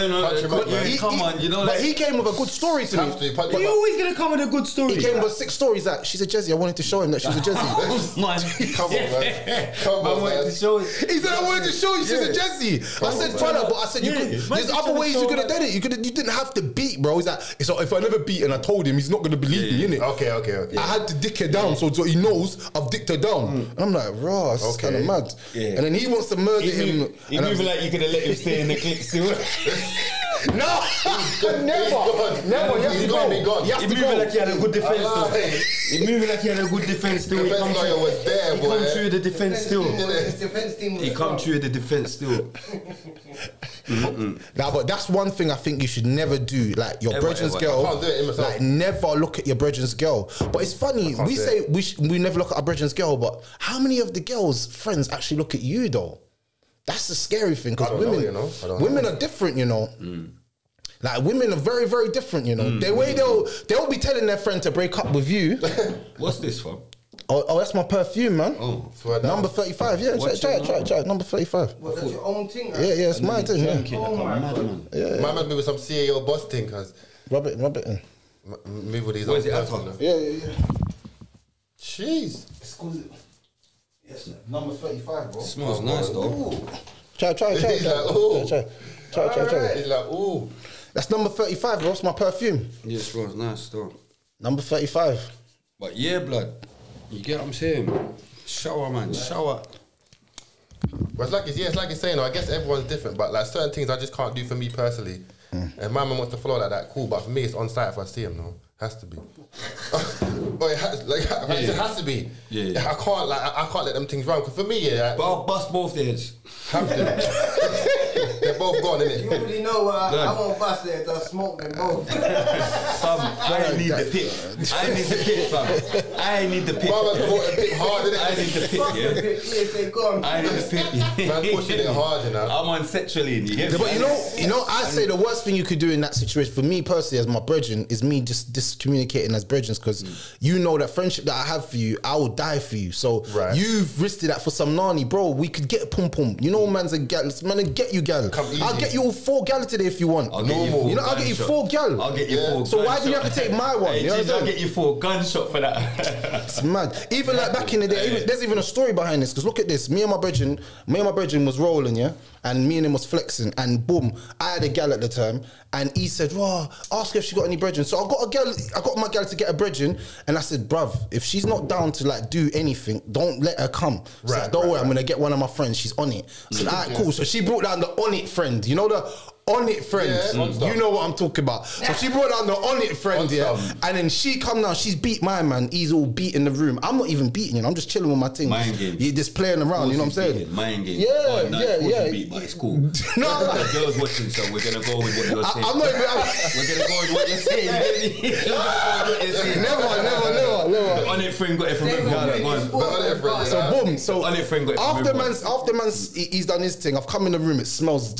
Come on, you know. But he came with a good story to me. You're always gonna come with a good story. He came with 6 stories that she's a Jezzy. I wanted to show him that she was a Jezzy. Come on, man. Come on, man. He said, I wanted to show you she's a Jezzy. I said, brother, but I said, there's other ways you could have done it. You didn't have to beat, bro. He's like, if I never beat and I told him, he's not going to believe me, innit? Okay. I had to dick her down so he knows I've dicked her down. And I'm like, raw, it's kind of mad. And then he wants to murder him. He moving like you could have let him stay in the clip still. No, never. He's gonna be gone. He moving like he had a good defense still. He moving like he had a good defense still. He come through the defense still. He come through the defense still. Nah, but that's one thing I think you should never do. Like your brethren's girl, I can't do it in myself. like never look at your brethren's girl. But it's funny, we say we never look at our brethren's girl, but how many of the girls' friends actually look at you though? That's the scary thing, because women are different, you know. Like women are very, very different, you know. They'll be telling their friend to break up with you. What's this for? Oh, that's my perfume, man. Oh, number 35. Yeah, try it. Number 35. What, that's your own thing? Yeah, it's my thing. Yeah. My man be with some CEO boss thing, cause rub it in. Move with these. Where's it at? Yeah. Jeez. Yes, number 35, bro. Smells nice though. Try. He's like, ooh. Try. He's like, ooh. That's number 35, bro. It's my perfume. Yeah, it smells nice though. Number 35. But yeah, blood. You get what I'm saying? Shower, man. Shower. But it's like it's saying, I guess everyone's different, but like certain things I just can't do for me personally. If my man wants to follow like that, cool. But for me, it's on site if I see him. No, has to be. But it has to be. Yeah. I can't let them things run. Cause for me, But I'll bust both their heads. Have to. They're both gone, innit? You already know I won't bust there. I'll smoke them both. I need the pick. I need the pick, fam. I need the pick. Mama's got a bit hard, innit? I need the pick, Fuck the yeah. pick. Yes, they gone. I need the pick. Man's pushing it hard, you know. I'm on sexually, you get me? But you know, I say the worst thing you could do in that situation for me personally, as my brethren, is me just discommunicating as brethren, because you know that friendship that I have for you, I will die for you. So you've risked that for some nani, bro. We could get a pum pum. You know, man's a gal. Man, get you gal. I'll get you all 4 gal today if you want. I'll get you 4 You know, I'll get you 4 gal. I'll get you 4. So why do you have to take my one? Hey, You know what I'm I'll saying? get you 4 gunshot for that. It's mad. Even like back in the day, there's even a story behind this. Because look at this. Me and my brethren was rolling, yeah, and me and him was flexing, and boom, I had a gal at the time, and he said, "Wow, ask her if she got any brethren." So I got my gal to get a brethren, and I said, "Bruv, if she's not down to like do anything, don't let her come." So like, don't worry, I'm gonna get one of my friends. She's on it. I said, "Alright, cool." So she brought down the on it friend. You know the on it friend. Yeah, you know what I'm talking about. So she brought down the on it friend, and then she come down. She's beat my man. He's all beat in the room. I'm not even beating you. I'm just chilling with my thing. Mind game. You're just playing around. You know what I'm saying? Mind game. Yeah. Beat, but it's cool. No, the girls watching, so we're gonna go with what you're saying. I'm not even. We're gonna go with what you're saying. Never. On it friend got it from everyone. So boom. So on it friend got it from after man's he's done his thing. I've come in the room. It smells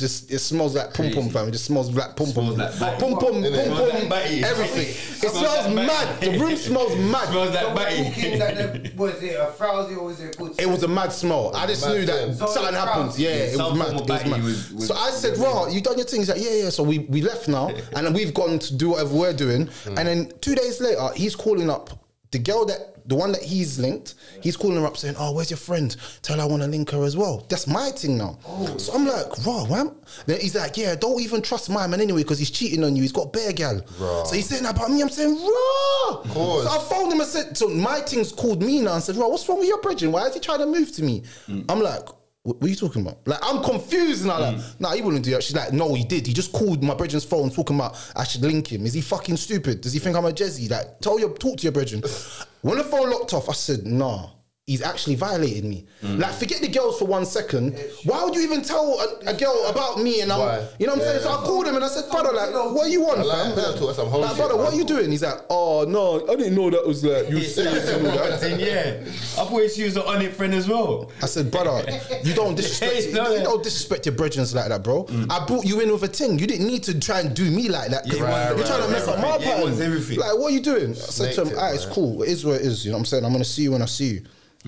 like pum pum, fam. It just smells like pum pum, pum pum, everything. It smells mad. The room smells mad. Smells like batty. Was it a frowsy or was it a good? It was a mad smell. I just knew that something happened. Yeah, it was mad. It was mad. So I said, "Raw, you done your thing?" He's like, "Yeah." So we left now, and then we've gone to do whatever we're doing. And then 2 days later, he's calling up the girl the one that he's linked. He's calling her up saying, "Oh, where's your friend? Tell her I want to link her as well." That's my thing now. So I'm like, "Raw, man." Then he's like, "Yeah, don't even trust my man anyway because he's cheating on you. He's got bare gal." So he's saying that about me. I'm saying, "Raw." So I phoned him and said, so my thing's called me now and said, "Raw, what's wrong with your brethren? Why is he trying to move to me?" I'm like, "What are you talking about?" Like, I'm confused now. Like, nah, he wouldn't do that. She's like, "No, he did. He just called my brethren's phone talking about I should link him. Is he fucking stupid? Does he think I'm a Jezzy? Like, talk to your brethren." When the phone locked off, I said, "Nah, he's actually violated me." Like, forget the girls for 1 second. Why would you even tell a girl about me? And you know what I'm saying? So I called him and I said, "Brother, like, what you want, fam? Like, brother, what are you doing?" He's like, "Oh no, I didn't know that was like you serious and all that." Yeah, I thought she was an on it friend as well. I said, "Brother, you don't disrespect. You don't disrespect your brethren like that, bro. I brought you in with a thing. You didn't need to try and do me like that. You're trying to mess up my pattern. Like, what are you doing?" I said to him, "Alright, it's cool. It is what it is. You know what I'm saying? I'm gonna see you when I see you."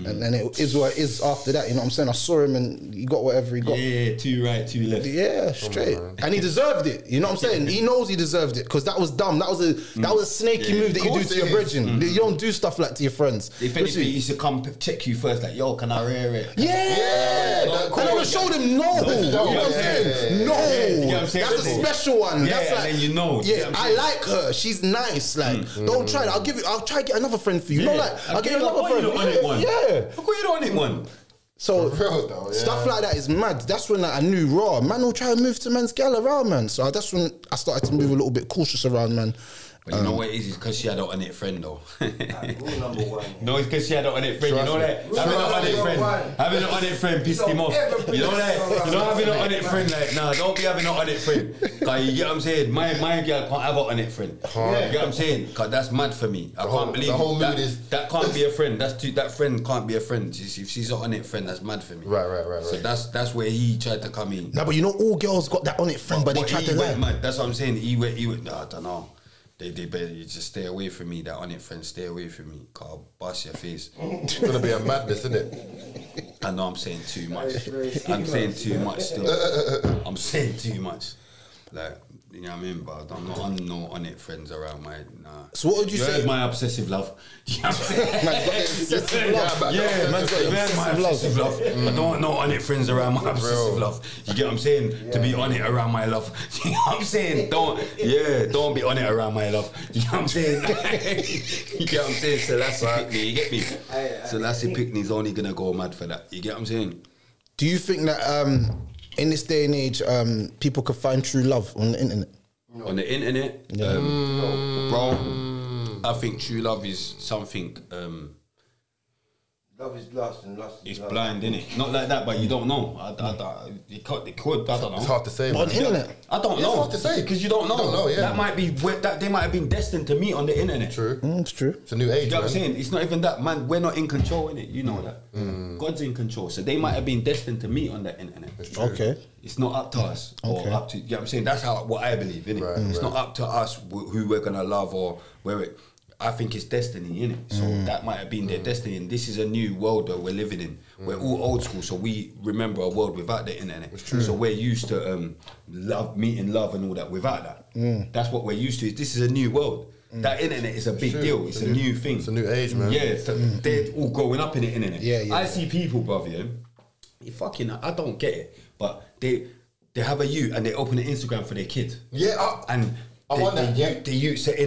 And then it is what it is after that, you know what I'm saying? I saw him and he got whatever he got. Yeah, 2 right, 2 left. Yeah, straight. And he deserved it, you know what I'm saying? He knows he deserved it because that was dumb. That was a snaky move that you do to your brethren. You don't do stuff like to your friends. If anything, he should come check you first, like, "Yo, can I rear it?" Yeah. And I would have showed him no. You know what I'm saying? No. That's a special one. Yeah, That's like, and then you know. Yeah, I like her. She's nice. Like, don't try it. I'll try to get another friend for you. Yeah. No, like, I'll get you another friend. Yeah. Yeah. Look what you don't need one. So though, stuff like that is mad. That's when I knew raw. Man will try to move to man's gal around, man. So that's when I started to move a little bit cautious around, man. But you know what it is? It's because she had an on it friend though. Rule number 1. No, it's because she had an on it friend. You know that? Having an on it friend pissed him off. You know that? You know, having an on it friend, like, nah, don't be having an on it friend. Cause you get what I'm saying? My girl can't have an on it friend. You get what I'm saying? Cause that's mad for me. I can't believe the whole mood is that can't be a friend. That friend can't be a friend. If she's an on it friend, that's mad for me. Right. So that's where he tried to come in. No, but you know, all girls got that on it friend, but they tried to lie. Mad. That's what I'm saying. He went. No, I don't know. They better just stay away from me. That on it friend, stay away from me. Cause I'll bust your face. It's gonna be a madness, isn't it? I know I'm saying too much. I'm saying too much still. I'm saying too much. Like, you know what I mean? But I'm not on no on it friends around my So what would you say? My obsessive love. You know what I'm saying? Man's got obsessive love. Yeah, man's got my obsessive love. I don't want no on it friends around my obsessive love. You get what I'm saying? To be on it around my love. You know what I'm saying? Don't be on it around my love. You know what I'm saying? You get what I'm saying? So that's a pick me. You get me? So that's a pick me's only gonna go mad for that. You get what I'm saying? Do you think that in this day and age, people could find true love on the internet? On the internet, bro, I think true love is something love is lust and lust is It's lust. blind, innit? Not like that, but you don't know. It could. I don't know. It's hard to say. But on the internet, I don't Yeah, know. it's hard to say. Because you don't know. You don't know, yeah. That might be that they might have been destined to meet on the internet. True. it's true. It's a new age, You know what I'm man. saying? It's not even that, man. We're not in control, innit? You know that. God's in control. So they might have been destined to meet on the internet. Okay. It's not up to us. Or Okay. up to, you know what I'm saying? That's what I believe, innit? Right, It's not up to us who we're going to love or where it. I think it's destiny, innit? So that might have been their destiny. And this is a new world that we're living in. We're all old school, so we remember a world without the internet. So we're used to meeting love and all that without that. That's what we're used to. This is a new world. That internet is a big deal. It's a new thing. It's a new age, man. Yeah, so they're all growing up in the internet. Yeah. I see people, brother, you fucking, I don't get it, but they have a youth and they open an Instagram for their kid. Yeah, And I want that, yeah. The youths got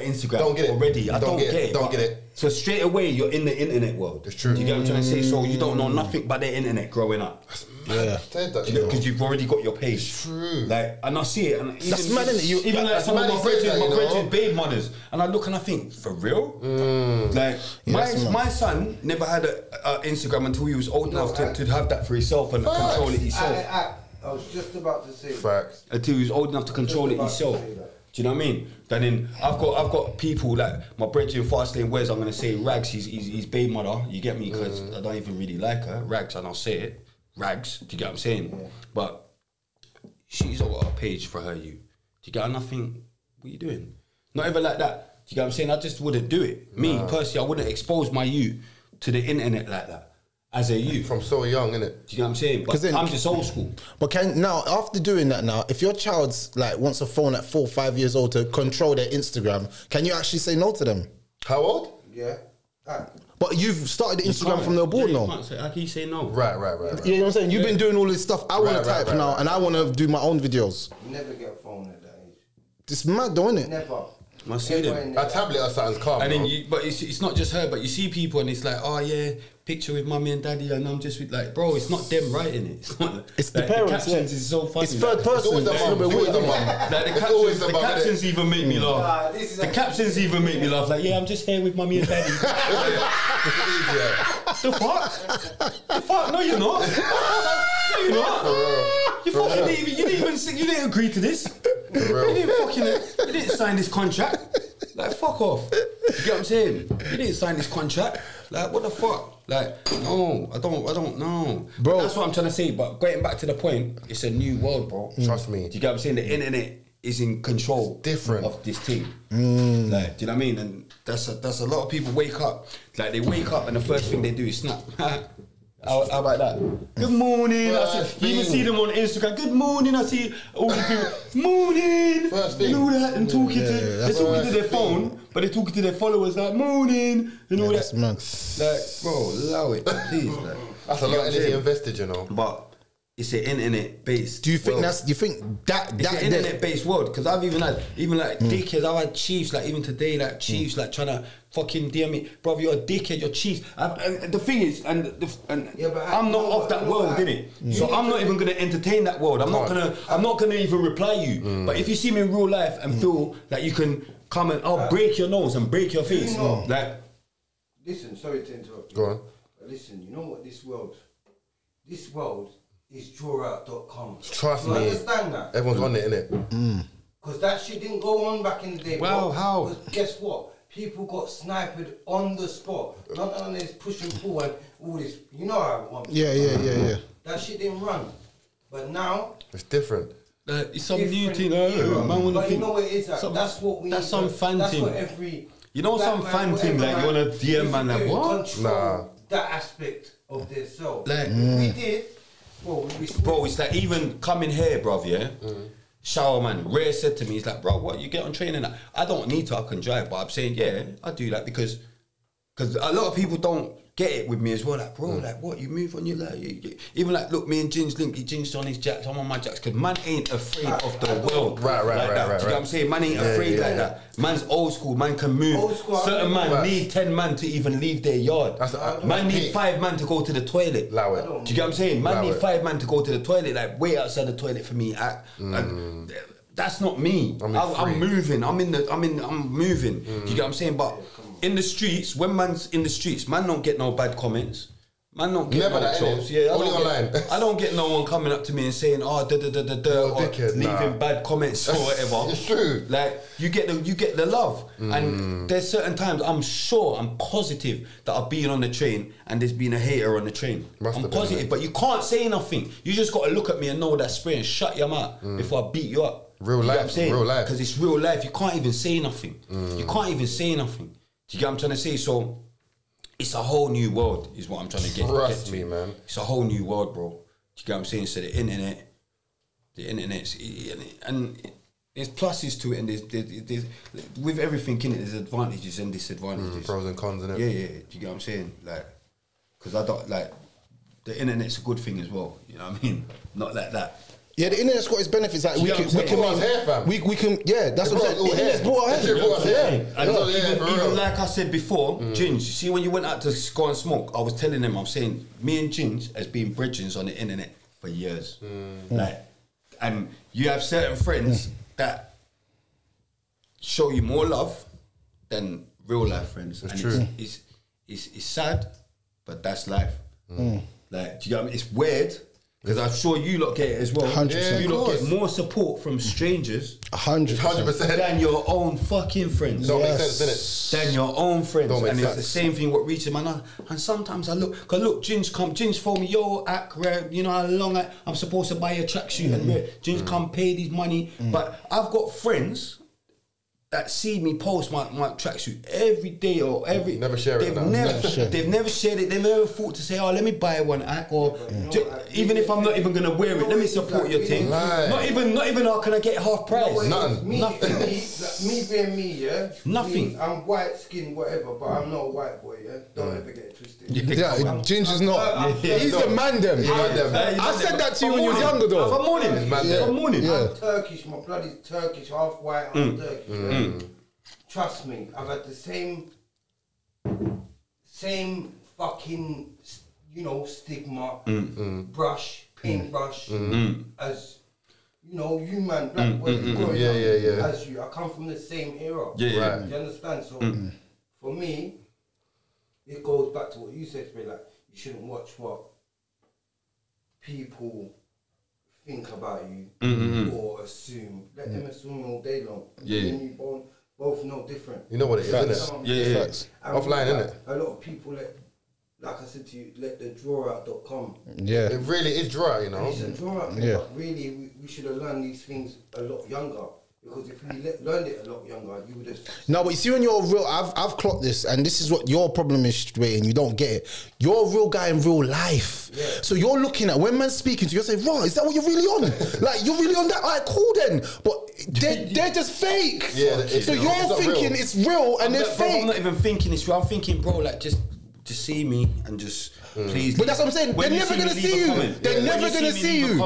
an Instagram Don't get it. already. I don't get it. Don't but- get it. So straight away, you're in the internet world. It's true. Do you get what I'm trying to say? So you don't know nothing but the internet growing up. Yeah. Said that, you know. Because you've already got your page. True. Like, and I see it. And That's mad, innit? You- even like that's some of mad my he said that, you know. brethren, babe mothers, and I look and I think, for real? Like, that's mad. my son never had a Instagram until he was old enough to have that for himself and control it himself. I was just about to say Facts. Until he was old enough to control it about to himself. say that. Do you know what I mean? Then I've got people like my brethren Fast Lane Wes. I'm gonna say Rags. He's babe mother. You get me? Because I don't even really like her. Rags, and I'll say it. Rags. Do you get what I'm saying? Yeah. But she's got a page for her. Do you get? And I think, what are you doing? Not even like that. Do you get what I'm saying? I just wouldn't do it. Me personally, I wouldn't expose my youth to the internet like that as a youth. From so young, innit? Do you know what I'm saying? But then- I'm just old school. But now after doing that, if your child's like wants a phone at 4 or 5 years old to control their Instagram, can you actually say no to them? How old? Yeah. But you've started the Instagram from the board now. How can you say no? Right. You know what I'm saying? You've been doing all this stuff. I want to Right, type now, and I want to do my own videos. You never get a phone at that age. It's mad, though, isn't it? Never. I see them. Never in A their- tablet or something's calm. And then bro. but it's not just her, but you see people and it's like, oh yeah, picture with mummy and daddy, and I'm just with like, bro, it's not them writing it. It's not. It's the like, parents. captions Yeah. is so funny. It's third like, person. always the It's a mum. little bit It's always weird. the mum. Like It's always the mum, innit? captions even make me laugh. Nah, this is The a- captions even make me laugh. Like, yeah, I'm just here with mummy and daddy. Yeah. The fuck? The fuck? No, you're not. No, you're not. You fucking you didn't agree to this. You didn't sign this contract. Like, fuck off. You get what I'm saying? You didn't sign this contract. Like, what the fuck? Like, no, I don't know. Bro. But that's what I'm trying to say. But getting back to the point, it's a new world, bro. Trust me. Do you get what I'm saying? The internet is in control different. of this thing. Like, do you know what I mean? And that's a lot of people wake up. Like, they wake up and the first thing they do is snap. How about that? Good morning. First You even thing. see them on Instagram. Good morning. I see all these people. Morning. First thing. And all that. And talking to they're that's talking to their first phone, but they're talking to their followers like morning and all That's that. mad. Like, bro, allow it, please. Like, That's a lot of energy invested, you know. but it's an internet based. Do you think world. do you think that It's an internet-based world because I've even had dickheads. I've had chiefs like even today, like chiefs like trying to fucking DM me, bro. You're a dickhead. You're chiefs. And the thing is, Yeah, but I'm not of that world, innit? So I'm not even gonna entertain that world. I'm not gonna even reply you. But if you see me in real life and feel like you can come and I'll break your nose and break your face, You know. like Listen, sorry to interrupt. Go on. But listen, you know what this world is drawout.com. Trust you me. understand that? Everyone's on it, innit? Because that shit didn't go on back in the day. Wow, bro. how? 'Cause guess what? People got sniped on the spot. None of this push and pull and all this. You know how I want. Yeah. That shit didn't run. But now, It's different. it's some new different thing. era. Man wanna But you think- know what it is? Like, some- that's what we that's need some to- fan that's thing. what every You know black some man, fan thing, whatever like, you man wanna DM needs man, to like, do, what? control Nah. that aspect of their soul. Like- we did. Bro, Bro, it's like even coming here, bruv, yeah? Shower man, Ray said to me, he's like, bro, what, you get on training? I don't need to, I can drive, but I'm saying, yeah, I do that because a lot of people don't get it with me as well. Like, bro, like, what, you move on your like, even like, look, me and Ginge link, he Ginge's on his jacks, I'm on my jacks, because man ain't afraid of the world. Right, like that. Do you know what I'm saying? Man ain't afraid like that. Man's old school, man can move. Old school, Certain man Right. need 10 man to even leave their yard. Man need 5 man to go to the toilet. Allow it. Do you get what I'm saying? Man Allow need it. 5 man to go to the toilet, like wait outside the toilet for me. That's not me. I'm I'm free. moving. I'm moving. Do you get what I'm saying? But in the streets, when man's in the streets, man don't get no bad comments. Man don't get Never no that, jobs. innit? Yeah, Only online. I don't get no one coming up to me and saying, "Oh, or dickhead, leaving bad comments or whatever." It's true. Like you get the love, and there's certain times I'm positive that I've been on the train and there's been a hater on the train. Must I'm have been, positive, innit? but you can't say nothing. You just got to look at me and know that spray and shut your mouth before I beat you up. Real You get life, what I'm saying? real life. Because it's real life. You can't even say nothing. You can't even say nothing. Do you get what I'm trying to say? So. It's a whole new world, is what I'm trying to get Trust to. me, man. It's a whole new world, bro. Do you get what I'm saying? So the internet's, and there's pluses to it, and there's with everything in it, there's advantages and disadvantages. Pros and cons, innit? Yeah. Do you get what I'm saying? Like, because I don't like the internet's a good thing as well. You know what I mean? Not like that. Yeah, the internet's got its benefits. Like we can, we can. Yeah, that's what I'm saying. The internet's brought us here. And even like I said before, Ginge, you see when you went out to go and smoke, I was telling them, I'm saying, me and Ginge has been bridgings on the internet for years. Like, and you have certain friends that show you more love than real life friends. It's and true. It's sad, but that's life. Like, do you get what I mean? It's weird. Because I'm sure you lot get it as well. 100%. You lot get more support from strangers 100%. than your own fucking friends. Don't make sense, innit? Than your own friends. Don't make And sense. it's the same thing what reaching man. And sometimes I look, because look, Ginge phone me, yo, you know how long I'm supposed to buy a tracksuit and Ginge come pay these money. But I've got friends that see me post my tracksuit every day or every. Never share it. They've never shared it. They've never thought to say, "Oh, let me buy one act," or even if I'm not even gonna wear it, let me support your thing. Lie. Not even. Oh, can I get half price? Nothing. Nothing. Me being me, yeah. Nothing. I'm white skinned, whatever, but I'm not a white boy, yeah. Don't ever get it twisted. Yeah, Ginger's not. He's the man them. I said that to you when you was younger though. From morning. I'm Turkish. My blood is Turkish, half white. I'm Turkish. Yeah? Trust me, I've had the same fucking, stigma, paintbrush, as you man, black boys growing up as you. I come from the same era. Yeah. You understand? So for me, it goes back to what you said, like you shouldn't watch what people think about you or assume. Let them assume all day long. You both know different. You know what it is, innit? Yeah. Offline, innit? A lot of people like I said to you, let the drawout.com. Yeah. It really is dry, you know? It's a drawout thing, but really we should have learned these things a lot younger. Because if we learned it a lot younger, you would have... No, but you see when you're real, I've clocked this, and this is what your problem is, straight, and you don't get it. You're a real guy in real life. Yeah. So you're looking at, when man's speaking to you, you're saying, right, is that what you're really on? Like, you're really on that? All right, cool then. But they're just fake. Yeah, so you're thinking it's real, and they're fake. I'm not even thinking it's real. I'm thinking, bro, like, just see me and just please. But that's what I'm saying. They're never gonna see you. They're never gonna see you. Leave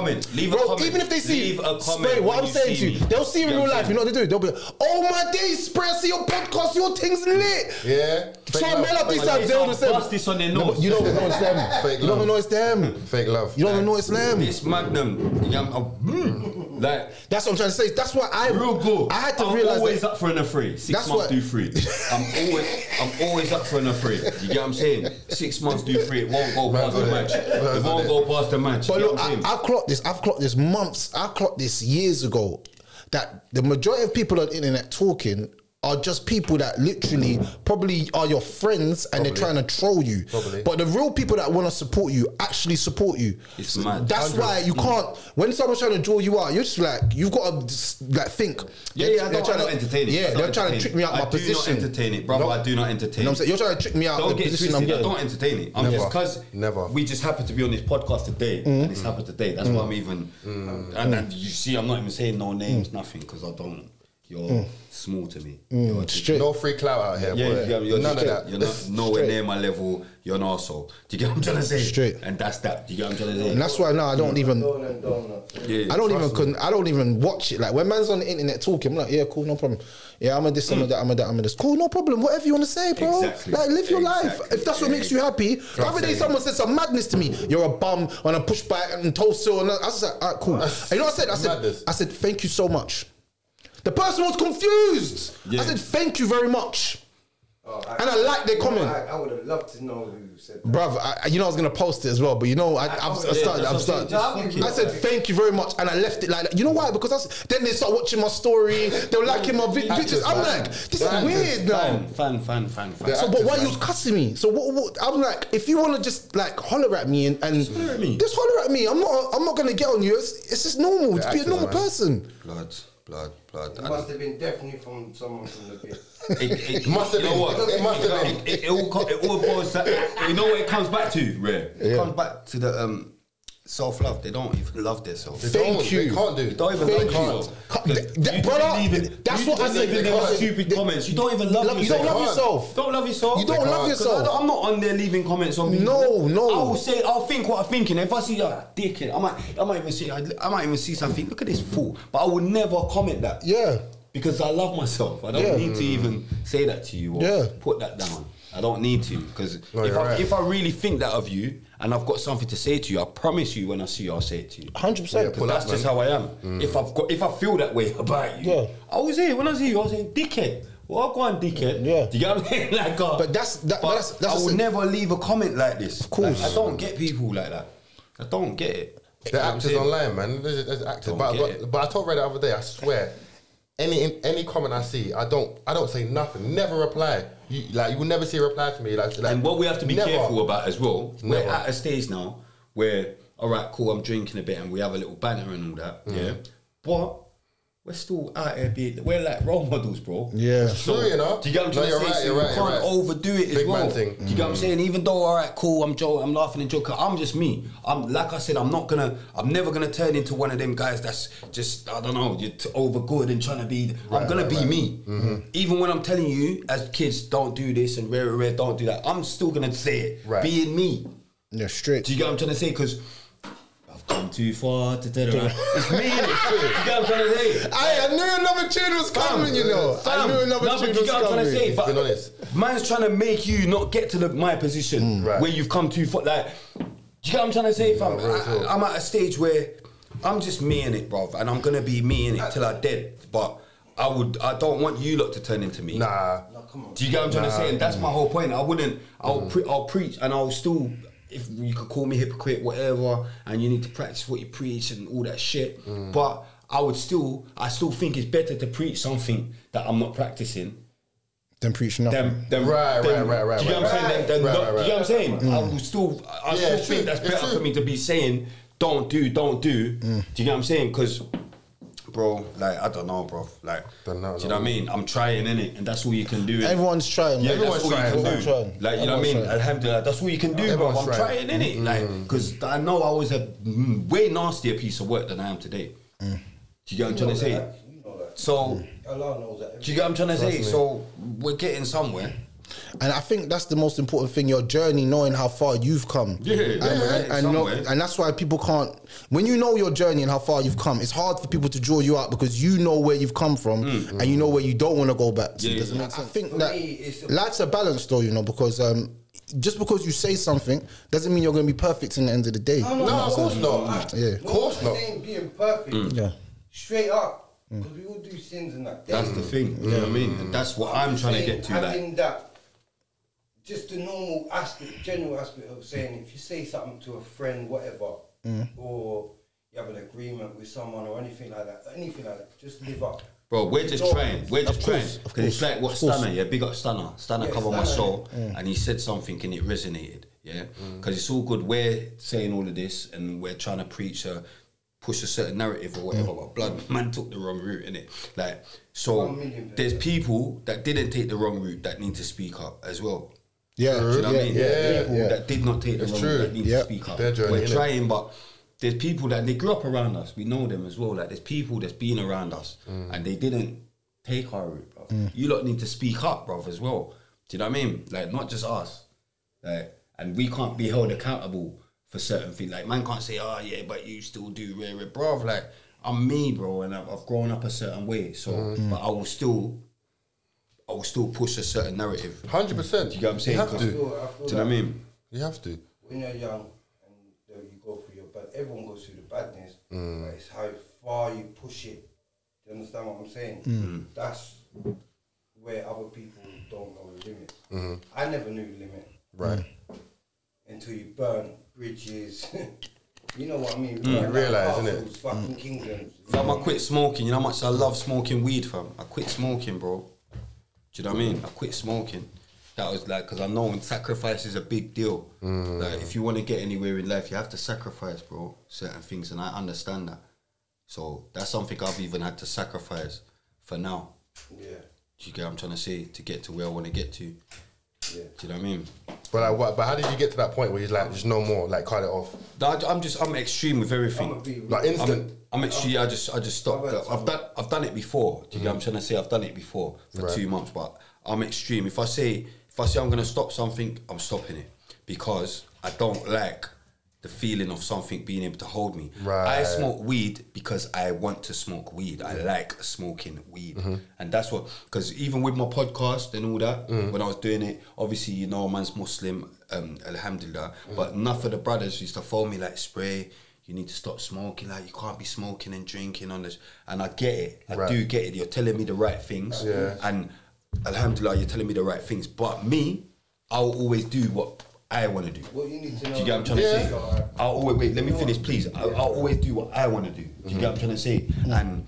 a comment. Even if they see leave a comment. Spray, what I'm saying to you, they'll see you in real life. You know what they do? They'll be like, oh my days, Spray, I see your podcast, your thing's lit. Yeah. So mail up these times, they'll just say, bust this on their nose. You don't even know it's them. Fake You don't even know it's them. Fake love. You don't even know it's them. This Magnum, like that's what I'm trying to say. That's why real good. I had to I'm realize always up for an free. 6 months do free. I'm always up for an free. You get what I'm saying? 6 months do free. It won't go past the match. It won't go past the match. But look, I've clocked this months. I clocked this years ago. That the majority of people on the internet talking are just people that literally probably are your friends and they're trying to troll you. But the real people that want to support you actually support you. It's mad. That's why you can't. When someone's trying to draw you out, you're just like, you've got to like think. Yeah, I don't entertain it. Yeah, they're trying to trick me out of my position. I do not entertain it, brother. I do not entertain it. You know what I'm saying? You're trying to trick me out of the position I'm getting. I don't entertain it. I'm just because we just happen to be on this podcast today, and it's happened today. That's why I'm even. And you see, I'm not even saying no names, nothing, because I don't. You're small to me. No free clout out here, boy. You're none of that. You're not nowhere near my level. You're an arsehole. Do you get what I'm trying to say? Straight. And that's that. Do you get what I'm trying to say? And that's why now I don't even. I don't even watch it. Like when man's on the internet talking, I'm like, yeah, cool, no problem. Yeah, I'm a this, I'm a that, I'm a that, I'm a this. Cool, no problem. Whatever you want to say, bro. Exactly. Like live your life. If that's what makes you happy. The other day someone said some madness to me. You're a bum on a push bike and toast still. And I was like, all right, cool. And you know what I said? I said, thank you so much. The person was confused. I said, thank you very much. And I like their comment. I would have loved to know who said that. Bruv, I was gonna post it as well, but you know, I've started. I said thank you very much, and I left it like that. You know why? Because then they start watching my story, they were liking my pictures. I'm like, this is weird now. Fan. So, but why you was cussing me? So what? I'm like, if you want to just like holler at me and just holler at me. I'm not gonna get on you. It's just normal. Just be a normal person. Blood. It must have been definitely from someone from the bit. It must have been. It must have been. It all boils down. You know what it comes back to, Rare? It comes back to the self-love. They don't even love themselves. Thank you. They can't do. They don't even love themselves. Brother, that's what I said. Stupid comments. You don't even love yourself. You don't love yourself. Don't love yourself. You don't love yourself. I'm not on there leaving comments on me. No. I'll think what I'm thinking. If I see a dickhead, I might even see something. Look at this fool. But I would never comment that. Yeah. Because I love myself. I don't need to even say that to you or put that down. I don't need to, because if I really think that of you and I've got something to say to you, I promise you when I see you, I'll say it to you. 100%. Because that's just how I am. If I feel that way about you, I was here. When I see you, I was saying, dickhead. Well, I'll go on, dickhead. Yeah. Do you get what I'm saying? Like, but that's I will never leave a comment like this. Of course. Like, I don't get people like that. I don't get it. The actors online, man. There's actors. But I told Ray the other day, I swear, any comment I see, I don't say nothing. Never reply. You will never see a reply to me. And what we have to be careful about as well, we're at a stage now where, all right, cool, I'm drinking a bit and we have a little banter and all that, yeah. But we're still out here we're like role models, bro. Yeah. So, you know. Do you get what I'm trying to say? So you can't overdo it as well. Do you get what I'm saying? Even though, all right, cool, I'm laughing and joking, I'm just me. Like I said, I'm never gonna turn into one of them guys that's just, I don't know, you're over good and trying to be, I'm gonna be me. Even when I'm telling you, as kids, don't do this and rare, don't do that, I'm still gonna say it, being me. Yeah, straight. Do you get what I'm trying to say? Because come too far to turn around. It's me, innit? You get what I'm trying to say? I knew another tune was coming, you know. I knew another tune was coming. You get what I'm trying to say? But man's trying to make you not get to my position where you've come too far. Like, do you get what I'm trying to say, fam? I'm at a stage where I'm just me in it, bruv, and I'm gonna be me in it till I'm dead. But I don't want you lot to turn into me. Nah. Do you get what I'm trying to say? And that's my whole point. I'll preach and I'll still, if you could call me hypocrite, whatever, and you need to practice what you preach and all that shit, but I still think it's better to preach something that I'm not practicing than preach nothing. Right. Do you get what I'm saying? Do you get what I'm saying? I still think that's better for me to be saying don't do. Do you get what I'm saying? Because, bro, like, I don't know, bro. Like, do you know what I mean? I'm trying, innit? And that's all you can do. Everyone's trying. Yeah, Everyone's trying. Like, you know what I mean? Alhamdulillah, that's all you can do, bro. I'm trying, innit? Like, because I know I was a way nastier piece of work than I am today. Do you get what I'm trying to say? You know that. So, Allah knows that. do you get what I'm trying to say? So, we're getting somewhere. And I think that's the most important thing, your journey, knowing how far you've come. And that's why people can't, when you know your journey and how far you've come, it's hard for people to draw you out because you know where you've come from and you know where you don't want to go back to. Doesn't make sense? I think that life's a balance though, you know, because just because you say something doesn't mean you're going to be perfect in the end of the day. No, of course not. Yeah, of course not. Saying being perfect. Yeah. Straight up. Because we all do sins and that. That's the thing. You know what I mean? And that's what I'm trying to get to. Having that, just the normal aspect, general aspect of saying, if you say something to a friend, whatever, or you have an agreement with someone or anything like that, just live up. Bro, we're just trying. Because it's like what Stunner, big up Stunner. Stunner come on my show and he said something and it resonated, yeah? Because it's all good, we're saying all of this and we're trying to push a certain narrative or whatever, but blood, man took the wrong route, innit? Like, so there's people that didn't take the wrong route that need to speak up as well. Yeah, do you know what I mean? Yeah, people that did not take the wrong route that need to speak up. We're trying, but there's people that they grew up around us. We know them as well. Like, there's people that's been around us and they didn't take our route, bro. You lot need to speak up, bro, as well. Do you know what I mean? Like, not just us. Like, and we can't be held accountable for certain things. Like, man can't say, oh yeah, but you still do rare, bro. Like, I'm me, bro, and I've grown up a certain way. So, but I will still push a certain narrative. 100%. Do you get what I'm saying? You have to. Do you know what I mean? You have to. When you're young and you go through your bad, everyone goes through the badness, but it's how far you push it. Do you understand what I'm saying? That's where other people don't know the limits. I never knew the limit. Right. Until you burn bridges. You know what I mean? You realise, innit? Fucking kingdoms. Fam, I quit smoking. You know how much I love smoking weed, fam? I quit smoking, bro. Do you know what I mean? I quit smoking. That was like, because I know sacrifice is a big deal. Like, if you want to get anywhere in life, you have to sacrifice, bro, certain things, and I understand that. So that's something I've even had to sacrifice for now. Yeah. Do you get what I'm trying to say? To get to where I want to get to. Yeah. Do you know what I mean? But like, what? But how did you get to that point where you're like, just no more, like cut it off? I'm extreme with everything. Like instant. I'm extreme. I just stopped. I've done it before. Do you get what I'm trying to say? I've done it before for 2 months, but I'm extreme. If I say I'm gonna stop something, I'm stopping it because I don't like the feeling of something being able to hold me. Right. I smoke weed because I want to smoke weed. I like smoking weed. And that's what, because even with my podcast and all that, when I was doing it, obviously, you know, man's Muslim, alhamdulillah, but enough of the brothers used to phone me like, Spray, you need to stop smoking, like you can't be smoking and drinking on this. And I get it, I do get it. You're telling me the right things. And alhamdulillah, you're telling me the right things. But me, I'll always do what I want to do. What you need to know. Do you get what I'm trying to say? I'll always, wait, let me finish, please. I'll always do what I want to do. Do you get what I'm trying to say? And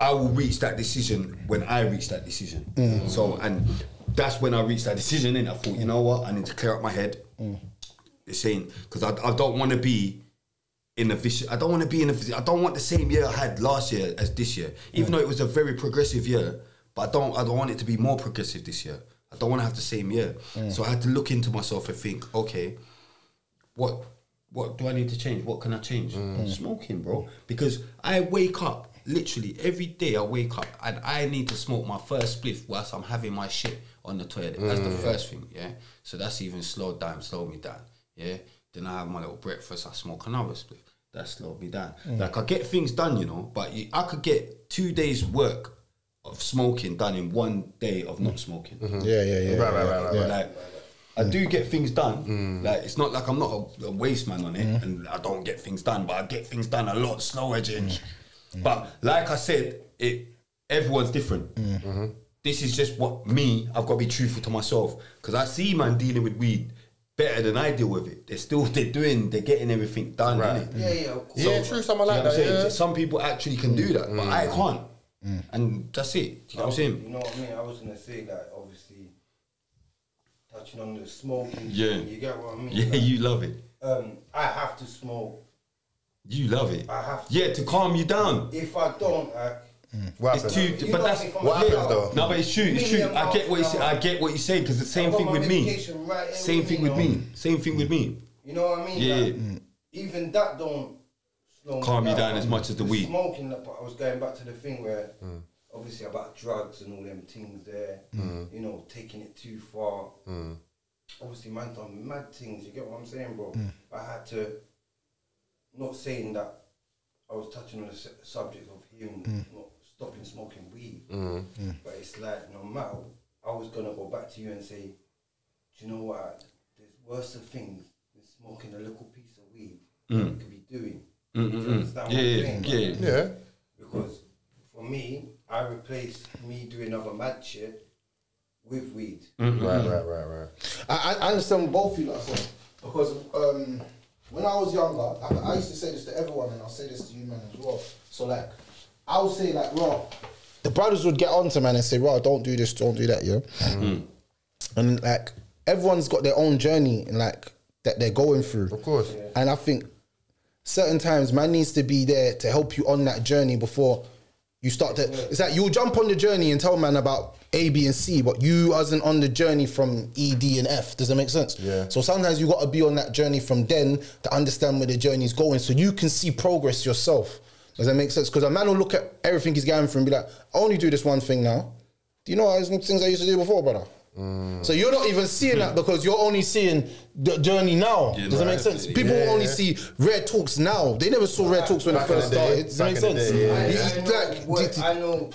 I will reach that decision when I reach that decision. So, and that's when I reached that decision, and I thought, you know what, I need to clear up my head. This ain't, because I don't want to be in a vicious, I don't want the same year I had last year as this year. Even though it was a very progressive year, but I don't want it to be more progressive this year. I don't want to have the same year. So I had to look into myself and think, okay, what do I need to change? What can I change? Smoking, bro. Because I wake up, literally every day I wake up and I need to smoke my first spliff whilst I'm having my shit on the toilet. That's the first thing, yeah? So that's even slowed me down, yeah? Then I have my little breakfast, I smoke another spliff. That slowed me down. Like, I get things done, you know, but I could get 2 days work of smoking done in 1 day of not smoking. Right. Like, I do get things done. Like, it's not like I'm not a waste man on it and I don't get things done, but I get things done a lot slower, Ginge. But like I said, everyone's different. This is just what I've got to be truthful to myself, because I see man dealing with weed better than I deal with it. They're getting everything done, innit? Yeah, of course. Yeah, true, someone like that. Yeah. Some people actually can do that, but I can't. And that's it. Do you know what I'm saying? You know what I mean? I was gonna say that, obviously, touching on the smoking. Yeah. Thing, you get what I mean? Yeah, like, you love it. I have to smoke. You love it. I have to. Yeah, to calm you down. If I don't, What It's happened? too. But that's What happens though? No, but it's true. It's true. I get what you say. I get what you say, because the same thing with me. Same thing with me. Same thing with me. You know what I mean? Yeah. Like, even that don't slow Calm me you down as much as the weed. Smoking, but I was going back to the thing where, obviously, about drugs and all them things there. You know, taking it too far. Obviously, man done mad things. You get what I'm saying, bro? I had to. Not saying that I was touching on the subject of him not stopping smoking weed, but it's like, no matter, I was gonna go back to you and say, do you know what? There's worse things than smoking a little piece of weed you could be doing. Do you understand what I'm saying? Yeah. Because for me, I replaced me doing other mad shit with weed. Right. I understand both of you, like, because when I was younger, I used to say this to everyone, and I'll say this to you, man, as well. So, like, I would say, like, raw, the brothers would get on to man and say, raw, don't do this, don't do that, yeah? And, like, everyone's got their own journey, and, like, that they're going through. Of course. Yeah. And I think certain times man needs to be there to help you on that journey before you start to. It's like you'll jump on the journey and tell man about A, B, and C, but you wasn't on the journey from E, D, and F. Does that make sense? Yeah. So sometimes you got to be on that journey from then to understand where the journey's going, so you can see progress yourself. Does that make sense? Because a man will look at everything he's going through and be like, I only do this one thing now. Do you know there's things I used to do before, brother? So you're not even seeing that because you're only seeing the journey now. Yeah, Does that make sense? People only see Rare Talks now. They never saw Rare Talks when it Back in first the day. started. Does that make Back in the sense? day, I know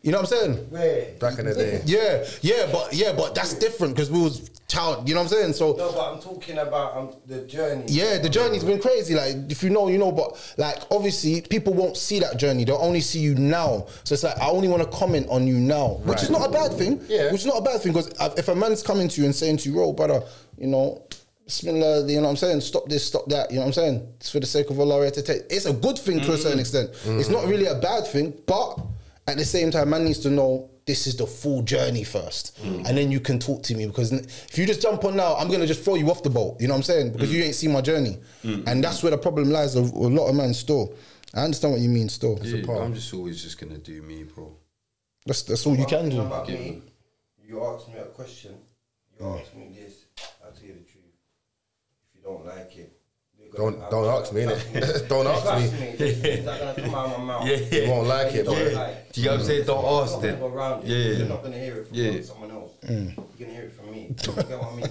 You know what I'm saying? where. Back in the day. Yeah, but that's different because we was child. You know what I'm saying? So No, but I'm talking about the journey. yeah, the journey's been crazy. Like, if you know, you know. But like, obviously, people won't see that journey. They'll only see you now. So it's like, I only want to comment on you now, which is not a bad thing. Yeah. Which is not a bad thing, because if a man's coming to you and saying to you, "Bro, brother, you know, Bismillah, you know what I'm saying? Stop this, stop that." You know what I'm saying? It's for the sake of Allah. It's a good thing to a certain extent. It's not really a bad thing, but at the same time, man needs to know this is the full journey first, and then you can talk to me. Because if you just jump on now, I'm gonna just throw you off the boat. You know what I'm saying? Because you ain't seen my journey, and that's where the problem lies. Of a lot of men still. I understand what you mean. Still, it's a Yeah, part. I'm just always just gonna do me, bro. That's all you can do. About me, you asked me a question. You asked me this. I'll tell you the truth. If you don't like it, Don't ask me, innit? Don't ask me. It's not gonna come out of my mouth. You won't like it, Don't bro. like. Do you know what I'm saying? Don't ask It's then. not gonna go around you. Yeah. You're not gonna hear it from someone else. You're gonna hear it from me. You get what I mean?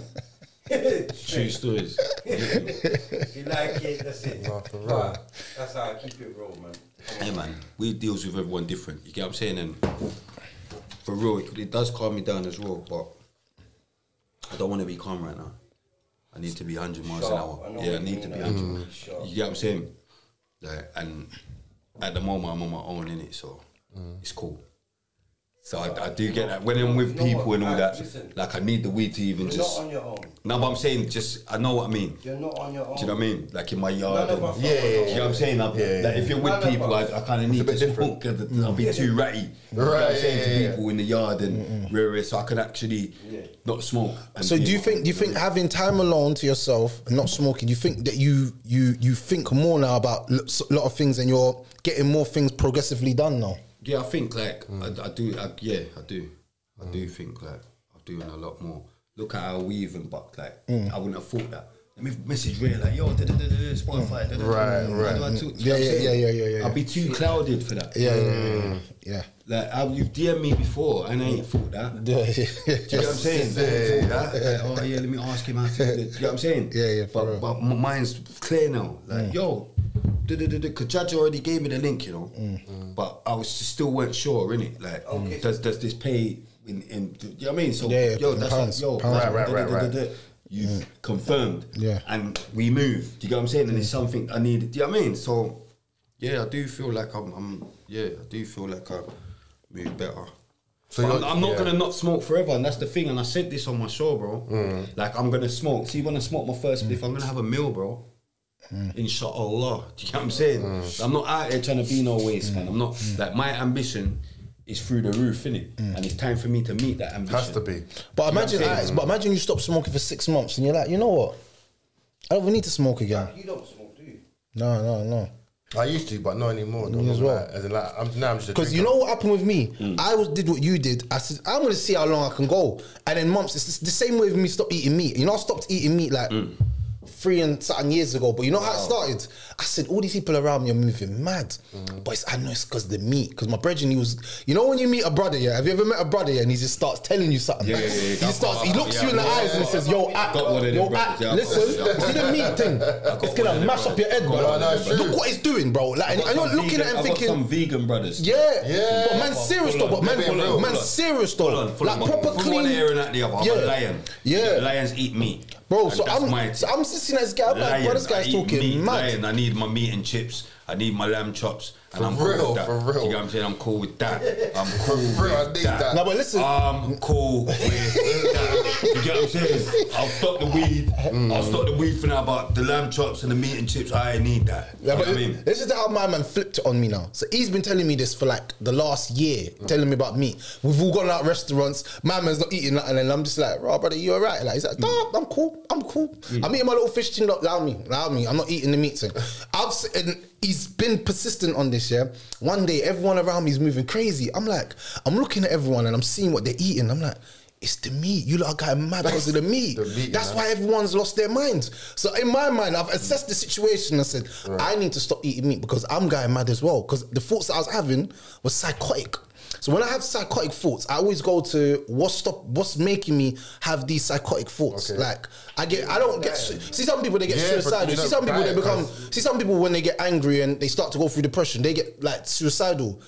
True stories. If you like it, that's it. No, for real. But that's how I keep it real, man. Hey man, we deals with everyone different. You get what I'm saying? And for real, it does calm me down as well. But I don't want to be calm right now. I need to be 100 miles an hour. Yeah, I need to be 100. You get what I'm saying? Like, and at the moment, I'm on my own in it, so it's cool. So I do get that when I'm with people and all that. Like, I need the weed to even You're just. not on your own. No, but I'm saying I know what I mean. You're not on your own. Do you know what I mean? Like in my yard. None of us And, are on our Do you know own. what I'm saying? Like if you're with None of people, us. I kind of need to smoke because I'll be too ratty. You know what I'm saying to people in the yard and rare, so I can actually not smoke. And So do you think having time alone to yourself and not smoking, do you think that you think more now about a lot of things and you're getting more things progressively done now? Yeah, I think like I do. I do think like I'm doing a lot more. Look at how we even bucked. Like I wouldn't have thought that. Let me message Ray like, yo, Spotify. Right. How do I talk? You know what I'm saying? I'll be too clouded for that. Yeah. Like you've DM'd me before and I ain't thought that. Do you know what I'm saying? Like, oh yeah, let me ask him how to do it. You know what I'm saying? Yeah, But my mind's clear now. Like, yo, because Judge already gave me the link, you know. But I was still weren't sure, innit? Like, does this pay in you know what I mean? So yo, that's pounds, like, yo, pounds. Right. You've confirmed. Yeah. And we move. Do you get what I'm saying? And it's something I need. Do you know what I mean? So yeah, I do feel like I move better. So But I'm not gonna not smoke forever, and that's the thing. And I said this on my show, bro. Like I'm gonna smoke. See, when I smoke my first spliff, I'm gonna have a meal, bro. Inshallah. Do you get what I'm saying? I'm not out here trying to be no waste, man. I'm not like my ambition is through the roof, innit? And it's time for me to meet that ambition. Has to be. But imagine you stop smoking for 6 months and you're like, you know what? I don't need to smoke again. You don't smoke, do you? No. I used to, but not anymore. Me as well. As in, like, now I'm just a Because you drinker. know what happened with me? I did what you did. I said, I'm going to see how long I can go. And in months, it's the same way with me stop eating meat. You know, I stopped eating meat like 3 and something years ago. But you know how it started? I said, all these people around me are moving mad. But I know it's because of the meat. Because my brethren, he was... You know when you meet a brother, yeah? Have you ever met a brother, yeah? And he just starts telling you something. Yeah. He looks you in the eyes and he says, yo, act. Listen, see the meat thing? It's going to mash up your head, bro. No, it's true. Look what it's doing, bro. Like, and you're looking at him I've got thinking... some vegan brothers. Yeah. But man's serious though. But man's serious though. Like proper From clean. one ear and at the other. I'm a lion. Yeah. Lions eat meat. Bro, And so that's I'm sitting at this guy, I'm like, bro, this guy's I eat talking meat, mad. Lion, I need my meat and chips. I need my lamb chops. And I'm real, cool with that. for real. Do you know what I'm saying? I'm cool with that. I'm cool real, I with need that. that. No, but listen. I'm cool with that. You get what I'm saying? I'll stop the weed. I'll stop the weed for now, but the lamb chops and the meat and chips, I need that. Yeah, You know but what I mean? this is how my man flipped it on me now. So he's been telling me this for like the last year, telling me about meat. We've all gone out restaurants. My man's not eating nothing, and I'm just like, bro, brother, you alright? Like he's like, nah, I'm cool. I'm eating my little fish thing. Allow me. I'm not eating the meat thing. And he's been persistent on this. Yeah. One day, everyone around me is moving crazy. I'm looking at everyone and I'm seeing what they're eating. I'm like, it's the meat. You lot are going mad because of the meat. That's why everyone's lost their minds. So in my mind, I've assessed the situation and said, I need to stop eating meat because I'm going mad as well. Because the thoughts that I was having was psychotic. So when I have psychotic thoughts, I always go to what's making me have these psychotic thoughts. Okay. Like I don't get. See some people they get Yeah, suicidal. but See some people they become. because- See some people when they get angry and they start to go through depression, they get like suicidal.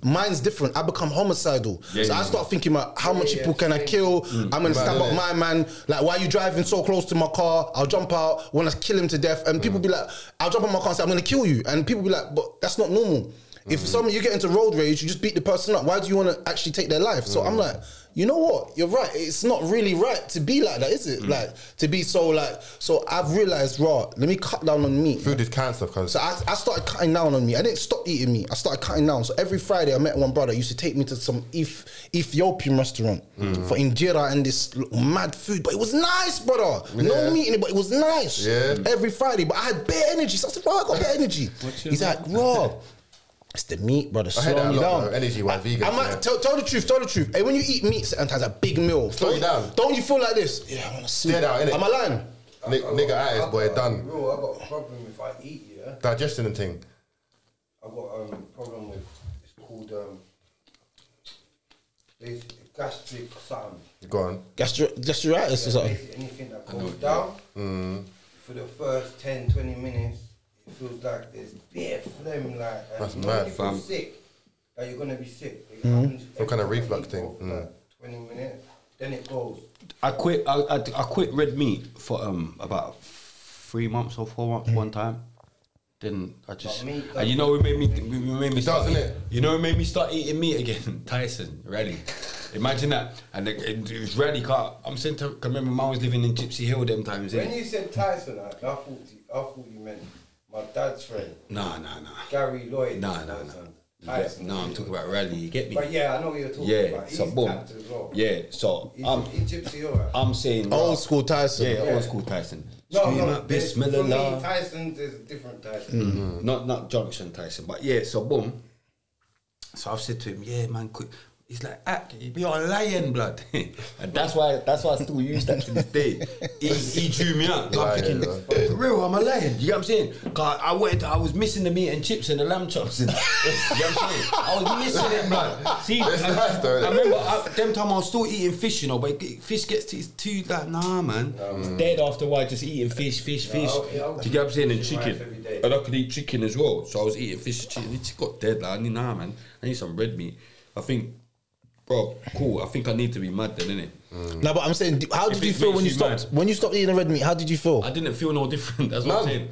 Mine's different. I become homicidal. So I start thinking about how much people can I kill. I'm gonna stab up my man. Like why are you driving so close to my car? I'll jump out. Want to kill him to death. And people be like, I'll jump on my car and say I'm gonna kill you. And people be like, but that's not normal. If you get into road rage, you just beat the person up. Why do you want to actually take their life? So I'm like, you know what? You're right. It's not really right to be like that, is it? Like to be so like. So I've realized, let me cut down on meat. Food is cancer, cause So I started cutting down on meat. I didn't stop eating meat. I started cutting down. So every Friday I met one brother. He used to take me to some Ethiopian restaurant for injera and this mad food. But it was nice, brother. No meat in it, but it was nice. Yeah. Every Friday. But I had bare energy. So I said, I got bare energy. He's like, it's the meat, brother. I heard that Slow a me lot, down. bro. Energy wise, vegan. I might tell the truth. Hey, when you eat meat, sometimes a big meal. Slow you down. Don't you feel like this? Yeah, I want to sleep. Stay down, innit? Am I lying? Nigga at his boy done. Bro, I got a problem if I eat, yeah. Digestion and thing. I got a problem with, it's called basically gastric something. Go on. Gastritis or something. Basically anything that goes down, for the first 10, 20 minutes, it feels like there's bare phlegm, like, and That's you know mad, when you feel fam. sick, like you're gonna be sick. It happens Some kind of every time I reflux eat, thing. bro, for like 20 minutes, then it goes. I quit red meat for about 3 months or 4 months one time. Then I just But meat and you know what made me start doesn't it? You know what made me start eating meat again? Tyson Rally. Imagine that. And it was Rally car. I'm saying to remember mum was living in Gypsy Hill them times. When innit? you said Tyson, I thought you meant my dad's friend, Nah. Gary Lloyd. Nah. Tyson. No, I'm talking about Rally. You get me? But yeah, I know what you're talking Yeah. about. He's So boom. tapped as well. Yeah. So He's in Gypsy Hill. Right? I'm saying Old school Tyson. Yeah, old school Tyson. No, Scream no, out, there's- for me, Bismillah. Tyson's is a different Tyson. Not Junction Tyson, but yeah. So boom. So I've said to him, yeah, man. He's like, you're a lion, blood, and that's why I still use that to this day. He drew me out. I'm thinking, for real, I'm a lion. You know what I'm saying? Cause I was missing the meat and chips and the lamb chops. And, you know what I'm saying? I was missing it, blood. See, That's nice, though, I remember them time I was still eating fish, you know, but fish gets too like, nah, man. It's dead after a while, just eating fish. Do you get what I'm saying? And chicken, and I could eat chicken as well. So I was eating fish and chicken. It just got dead. Like, nah, man. I need some red meat. I think. Bro, cool. I think I need to be mad then, innit? No, but I'm saying, how did If you it feel makes when you you stopped? mad. When you stopped eating the red meat, how did you feel? I didn't feel no different. That's what I'm saying.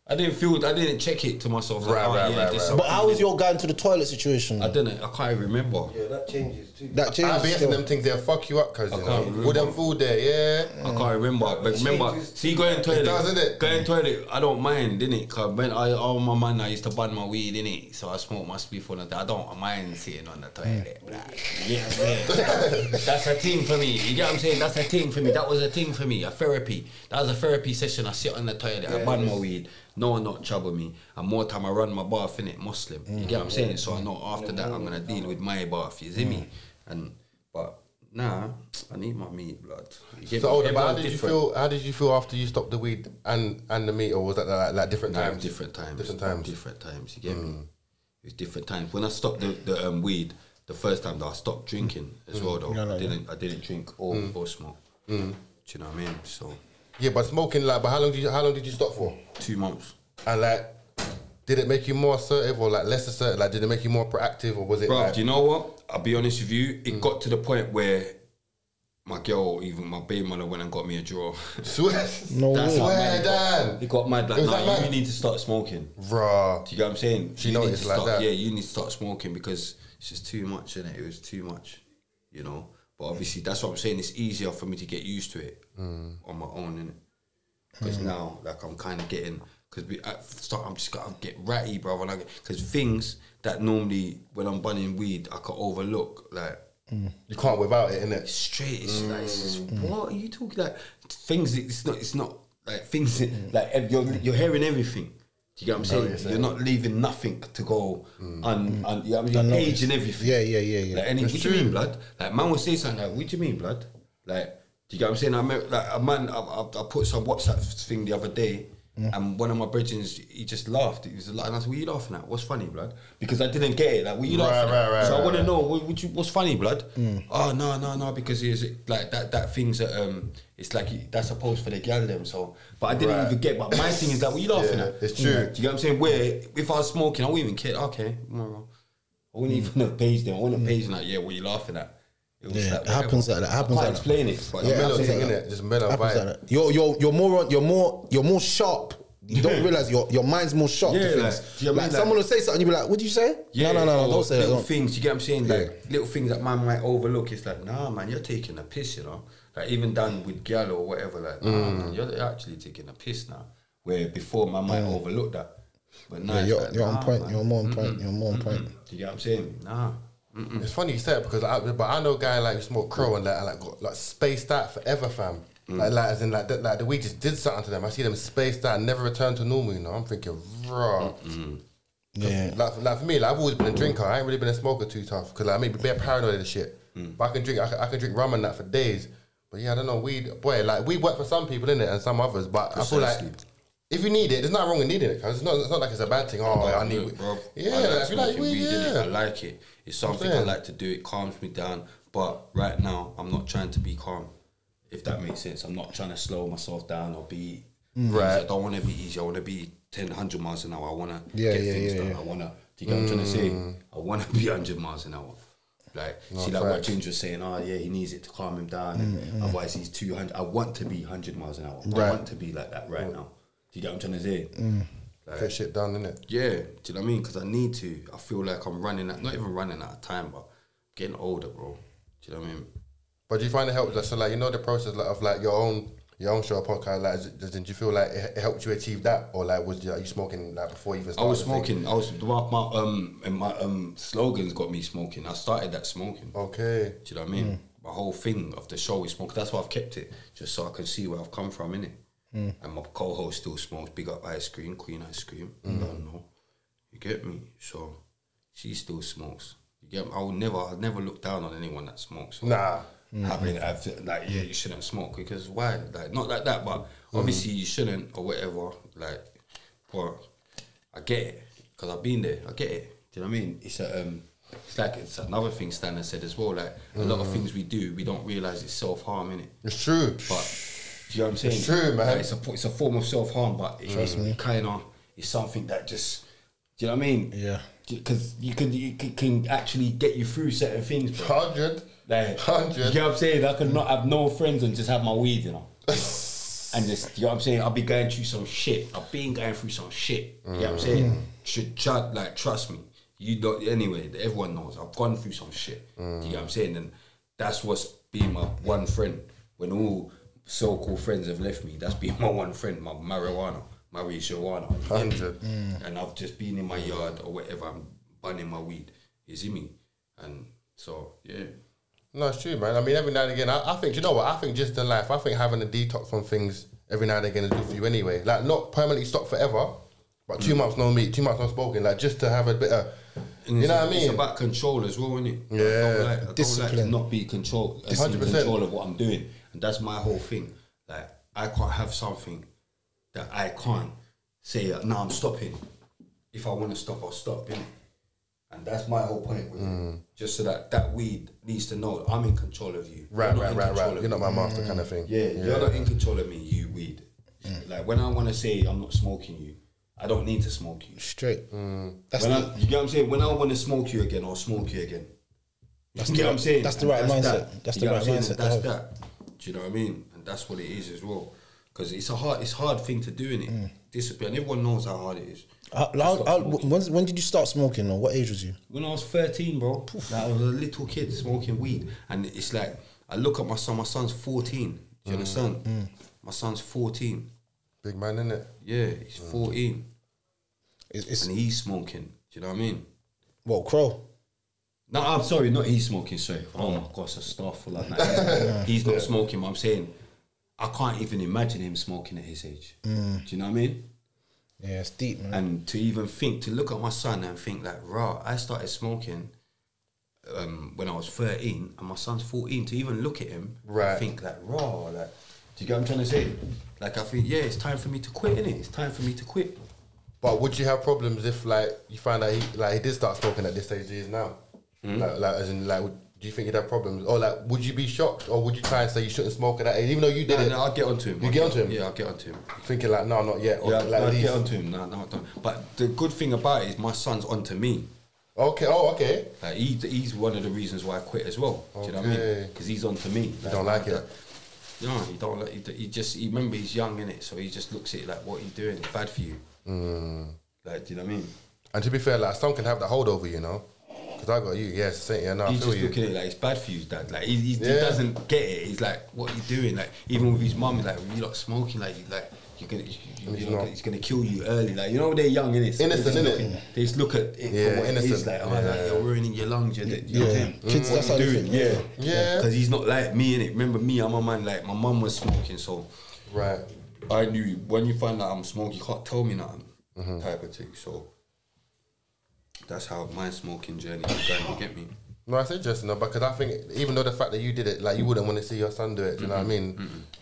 I didn't check it to myself. Like, Right. this But how was your going to the toilet situation? I didn't. I can't even remember. Yeah, that changes too. That changed. IBS still. and them things, they'll fuck you up, cause you can't know, remember. with them food there, yeah. I can't remember. But remember, changes. see, going toilet. does, innit? Going toilet, I don't mind, innit? Cause when all my man, I used to burn my weed, innit? So I smoke my spliff on the. I don't mind sitting on the toilet. Like, you get what I'm saying? That's a thing for me. You get what I'm saying? That's a thing for me. That was a thing for me. A therapy. That was a therapy session. I sit on the toilet. I burn my weed. No one not trouble me. And more time I run my bath, innit? Muslim. You get what I'm saying? So I know after that I'm gonna deal with my bath. You see me? But nah, I need my meat, blood. You get So, me? but how Everyone's did you different. feel? How did you feel after you stopped the weed and the meat, or was that like different Nah, times? different times. Different times. Different times. You get me? It was different times. When I stopped the weed, the first time that I stopped drinking as well, though. I didn't drink or smoke. Do you know what I mean? So Yeah, but smoking, like, but how long did you stop for? 2 months. And like, did it make you more assertive or like less assertive? Like, did it make you more proactive, or was it? Bro, like, do you know what? I'll be honest with you. It got to the point where my girl, even my baby mother, went and got me a draw. swear, No That's way. how mad swear it got. down, It got mad. Like, It was nah, that mad? you need to start smoking. bruh. Do you get what I'm saying? She You need noticed to like start, that. Yeah, you need to start smoking because it's just too much, innit? It was too much, you know. But obviously, that's what I'm saying. It's easier for me to get used to it on my own, innit? Because now, like, I'm kind of getting. Because I'm just gotta get ratty, bro. Because things that normally when I'm bunning weed, I could overlook, like. You can't without it, innit? Straight, it's like, what are you talking like? Things, it's not like things like you're hearing everything. Do you get what I'm saying? You're not leaving nothing to go and you're paging everything. Yeah. Like, what do you mean, blood? Like, man will say something like, what do you mean, blood? Like, do you get what I'm saying? I met, like, a man, I put some WhatsApp thing the other day, And one of my brethren, he just laughed. He was like, and I said, "What are you laughing at? What's funny, blood?" Because I didn't get it. Like, what are you laughing at? So I want to know what's funny, blood. Oh no, because it's like that thing's it's like that's supposed for the gal them. So, but I didn't even get. But my thing is like, what are you laughing at? It's true. Do you get what I'm saying? Where if I was smoking, I wouldn't even care. Okay, I wouldn't even have paged them. I wouldn't have paged them like, yeah, what are you laughing at? It was Yeah, like, it happens like that. I can't explain it. But Yeah, Mellow happens thing, like innit? that. Just mellow Happens vibe. like that. You're more sharp. You don't realize your mind's more sharp to Yeah, things. like, do you know what I mean? someone will say something, you be like, "What did you say?" Yeah, No, or don't say that. little Don't. things, you get what I'm saying? Like little things that man might overlook. It's like, nah, man, you're taking a piss, you know. Like even done with gal or whatever. Like, nah, man, you're actually taking a piss now. Where before man might overlook that, but now Yeah, it's you're like, on point. man. You're more on point. You're more on point. Do you get what I'm saying? Nah. It's funny you say it because but I know a guy like who smoke crow and like got like spaced out forever, fam. Like as in like the weed just did something to them. I see them spaced out and never returned to normal. You know, I'm thinking, raw. Yeah. Like for me, like I've always been a drinker. I ain't really been a smoker too tough because like I may be bare paranoid of the shit. But I can drink rum and that for days. But yeah, I don't know, weed, boy, like weed work for some people, innit, and some others. But I feel like if you need it, there's nothing wrong with needing it. Cause it's not like it's a bad thing. Oh, I need it, bro. Yeah, I like, if you like smoking weed, innit? yeah. I like it. It's something I like to do. It calms me down. But right now, I'm not trying to be calm. If that makes sense, I'm not trying to slow myself down or be easy. I don't want to be easy. I want to be 10, 100 miles an hour. I want to get things done. I want to. Do you get what I'm trying to say? I want to be 100 miles an hour. Like, see, like what Ginger's saying, oh yeah, he needs it to calm him down, and otherwise he's 200. I want to be 100 miles an hour. I want to be like that right now. Do you get what I'm trying to say? Like, Get shit done, innit? yeah, do you know what I mean? Because I need to. I feel like I'm running out, not even running out of time, but getting older, bro. Do you know what I mean? But do you find it helps? Like, so like, you know, the process like, of like your own show podcast, like, did you feel like it helped you achieve that, or like was you smoking like before you even started? I was smoking. I was my slogans got me smoking. I started that smoking. Okay. Do you know what I mean? My whole thing of the show is smoking. That's why I've kept it, just so I can see where I've come from, innit? And my co-host still smokes. Big up Ice Cream, Queen Ice Cream. I don't know. You get me? So she still smokes. You get me? I'll never look down on anyone that smokes. So Nah. Like, yeah, you shouldn't smoke because why? Like, not like that, but obviously you shouldn't or whatever. Like, but I get it because I've been there. I get it. Do you know what I mean? It's another thing Stan said as well. Like a lot of things we do, we don't realize it's self-harm, innit? It's true. But do you know what I'm saying? It's true, man. Like, it's a form of self-harm, but it kind of is something that just, do you know what I mean? Yeah. Because you can actually get you through certain things, bro. 100. Like, 100. you know what I'm saying? I could not have no friends and just have my weed, you know. And just, you know what I'm saying? I'll be going through some shit. I've been going through some shit. You know what I'm saying? Should trust me. You don't, anyway, everyone knows. I've gone through some shit. Do you know what I'm saying? And that's what's been my one friend. When all so-called friends have left me, that's been my one friend, my marijuana. 100. And I've just been in my yard or whatever, I'm burning my weed. You see me? And so, yeah. No, it's true, man. I mean, every now and again, I think, you know what? I think just in life, I think having a detox from things every now and again is good for you anyway. Like, not permanently stop forever, but 2 months no meat, 2 months no smoking, like, just to have a bit of, you know what I mean? It's about control as well, isn't it? Yeah. I don't like to not be control, in 100%. control of what I'm doing. And that's my whole thing. Like, I can't have something that I can't say, no, I'm stopping. If I want to stop, I'll stop, innit? And that's my whole point with it. Just so that weed needs to know I'm in control of you. Right. You're not my master kind of thing. Yeah, you're not in control of me, you weed. Like, when I want to say I'm not smoking you, I don't need to smoke you. Straight. You get what I'm saying? When I want to smoke you again, I'll smoke you again. You get what I'm saying? That's the right mindset. That's the right mindset. That's that. Do you know what I mean? And that's what it is as well. Because it's a hard thing to do, innit? Discipline. And everyone knows how hard it is. When did you start smoking, or what age was you? When I was 13, bro. Like, I was a little kid smoking weed. And it's like, I look at my son's 14. Do you understand? My son's 14. Big man, innit? Yeah, he's 14. And he's smoking. Do you know what I mean? What, Crow? No, I'm sorry, not he's smoking, sorry. Oh my gosh, a staff full of that. He's not smoking, but I'm saying, I can't even imagine him smoking at his age. Do you know what I mean? Yeah, it's deep, man. And to even think, to look at my son and think like, rah, I started smoking when I was 13 and my son's 14, to even look at him and think like, rah, like, do you get what I'm trying to say? Like I think, yeah, it's time for me to quit, innit? It's time for me to quit. But would you have problems if like you find out he did start smoking at this stage he is now? Like as in like, do you think you'd have problems, or like would you be shocked, or would you try and say you shouldn't smoke at that age, even though you did it? No, I'll get onto him. You get onto him? Yeah, I'll get onto him. Thinking like, no, not yet. Or Yeah, like I'll get onto him. No, I don't. But the good thing about it is my son's onto me. Okay. Oh, okay. Like he's one of the reasons why I quit as well. Do you know what I mean? Because he's onto me. You don't like it? No, he don't like. He remember he's young, innit? So he just looks at it like, what are you doing? It's bad for you. Like, do you know what I mean? And to be fair, like some can have that hold over you, know. Because I got you, yes, same. Yeah, no, I He's feel just you. looking at it like it's bad for you, dad. Like he doesn't get it. He's like, what are you doing? Like even with his mum, he's like, you lot smoking, like he's gonna kill you early. Like, you know, they're young, innit? So Innocent, they innit? They just look at it for what innocent. it is. Like, like, you're ruining your lungs. You know what I'm Kids, that's how they think. Yeah. Because he's not like me, innit? Remember me, I'm a man. Like my mum was smoking, so Right. I knew when you find out I'm smoking, you can't tell me nothing. Type of thing. So that's how my smoking journey is going. You get me? No, it's interesting though, because I think even though the fact that you did it, like you wouldn't want to see your son do it. Do you know what I mean?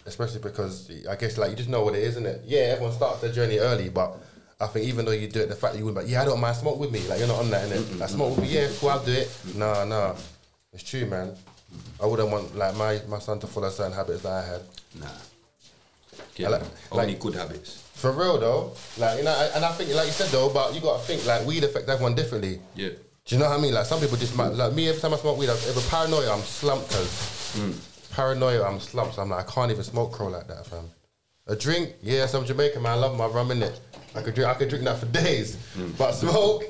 Especially because I guess like you just know what it is, isn't it? Yeah, everyone starts their journey early, but I think even though you do it, the fact that you wouldn't, like, yeah, I don't mind, smoke with me. Like you're not on that, innit? Like smoke with me, yeah, cool, I'll do it. No, it's true, man. I wouldn't want like my son to follow certain habits that I had. Nah. Like only good habits. For real though, like, you know, and I think like you said though, but you gotta think like weed affects everyone differently. Yeah. Do you know what I mean? Like some people just might, like me, every time I smoke weed, if a paranoia, I'm slumped, cause paranoia, I'm slumped. So I'm like, I can't even smoke crow like that, fam. A drink, yeah, some Jamaican man, I love my rum in it. I could drink that for days. But smoke,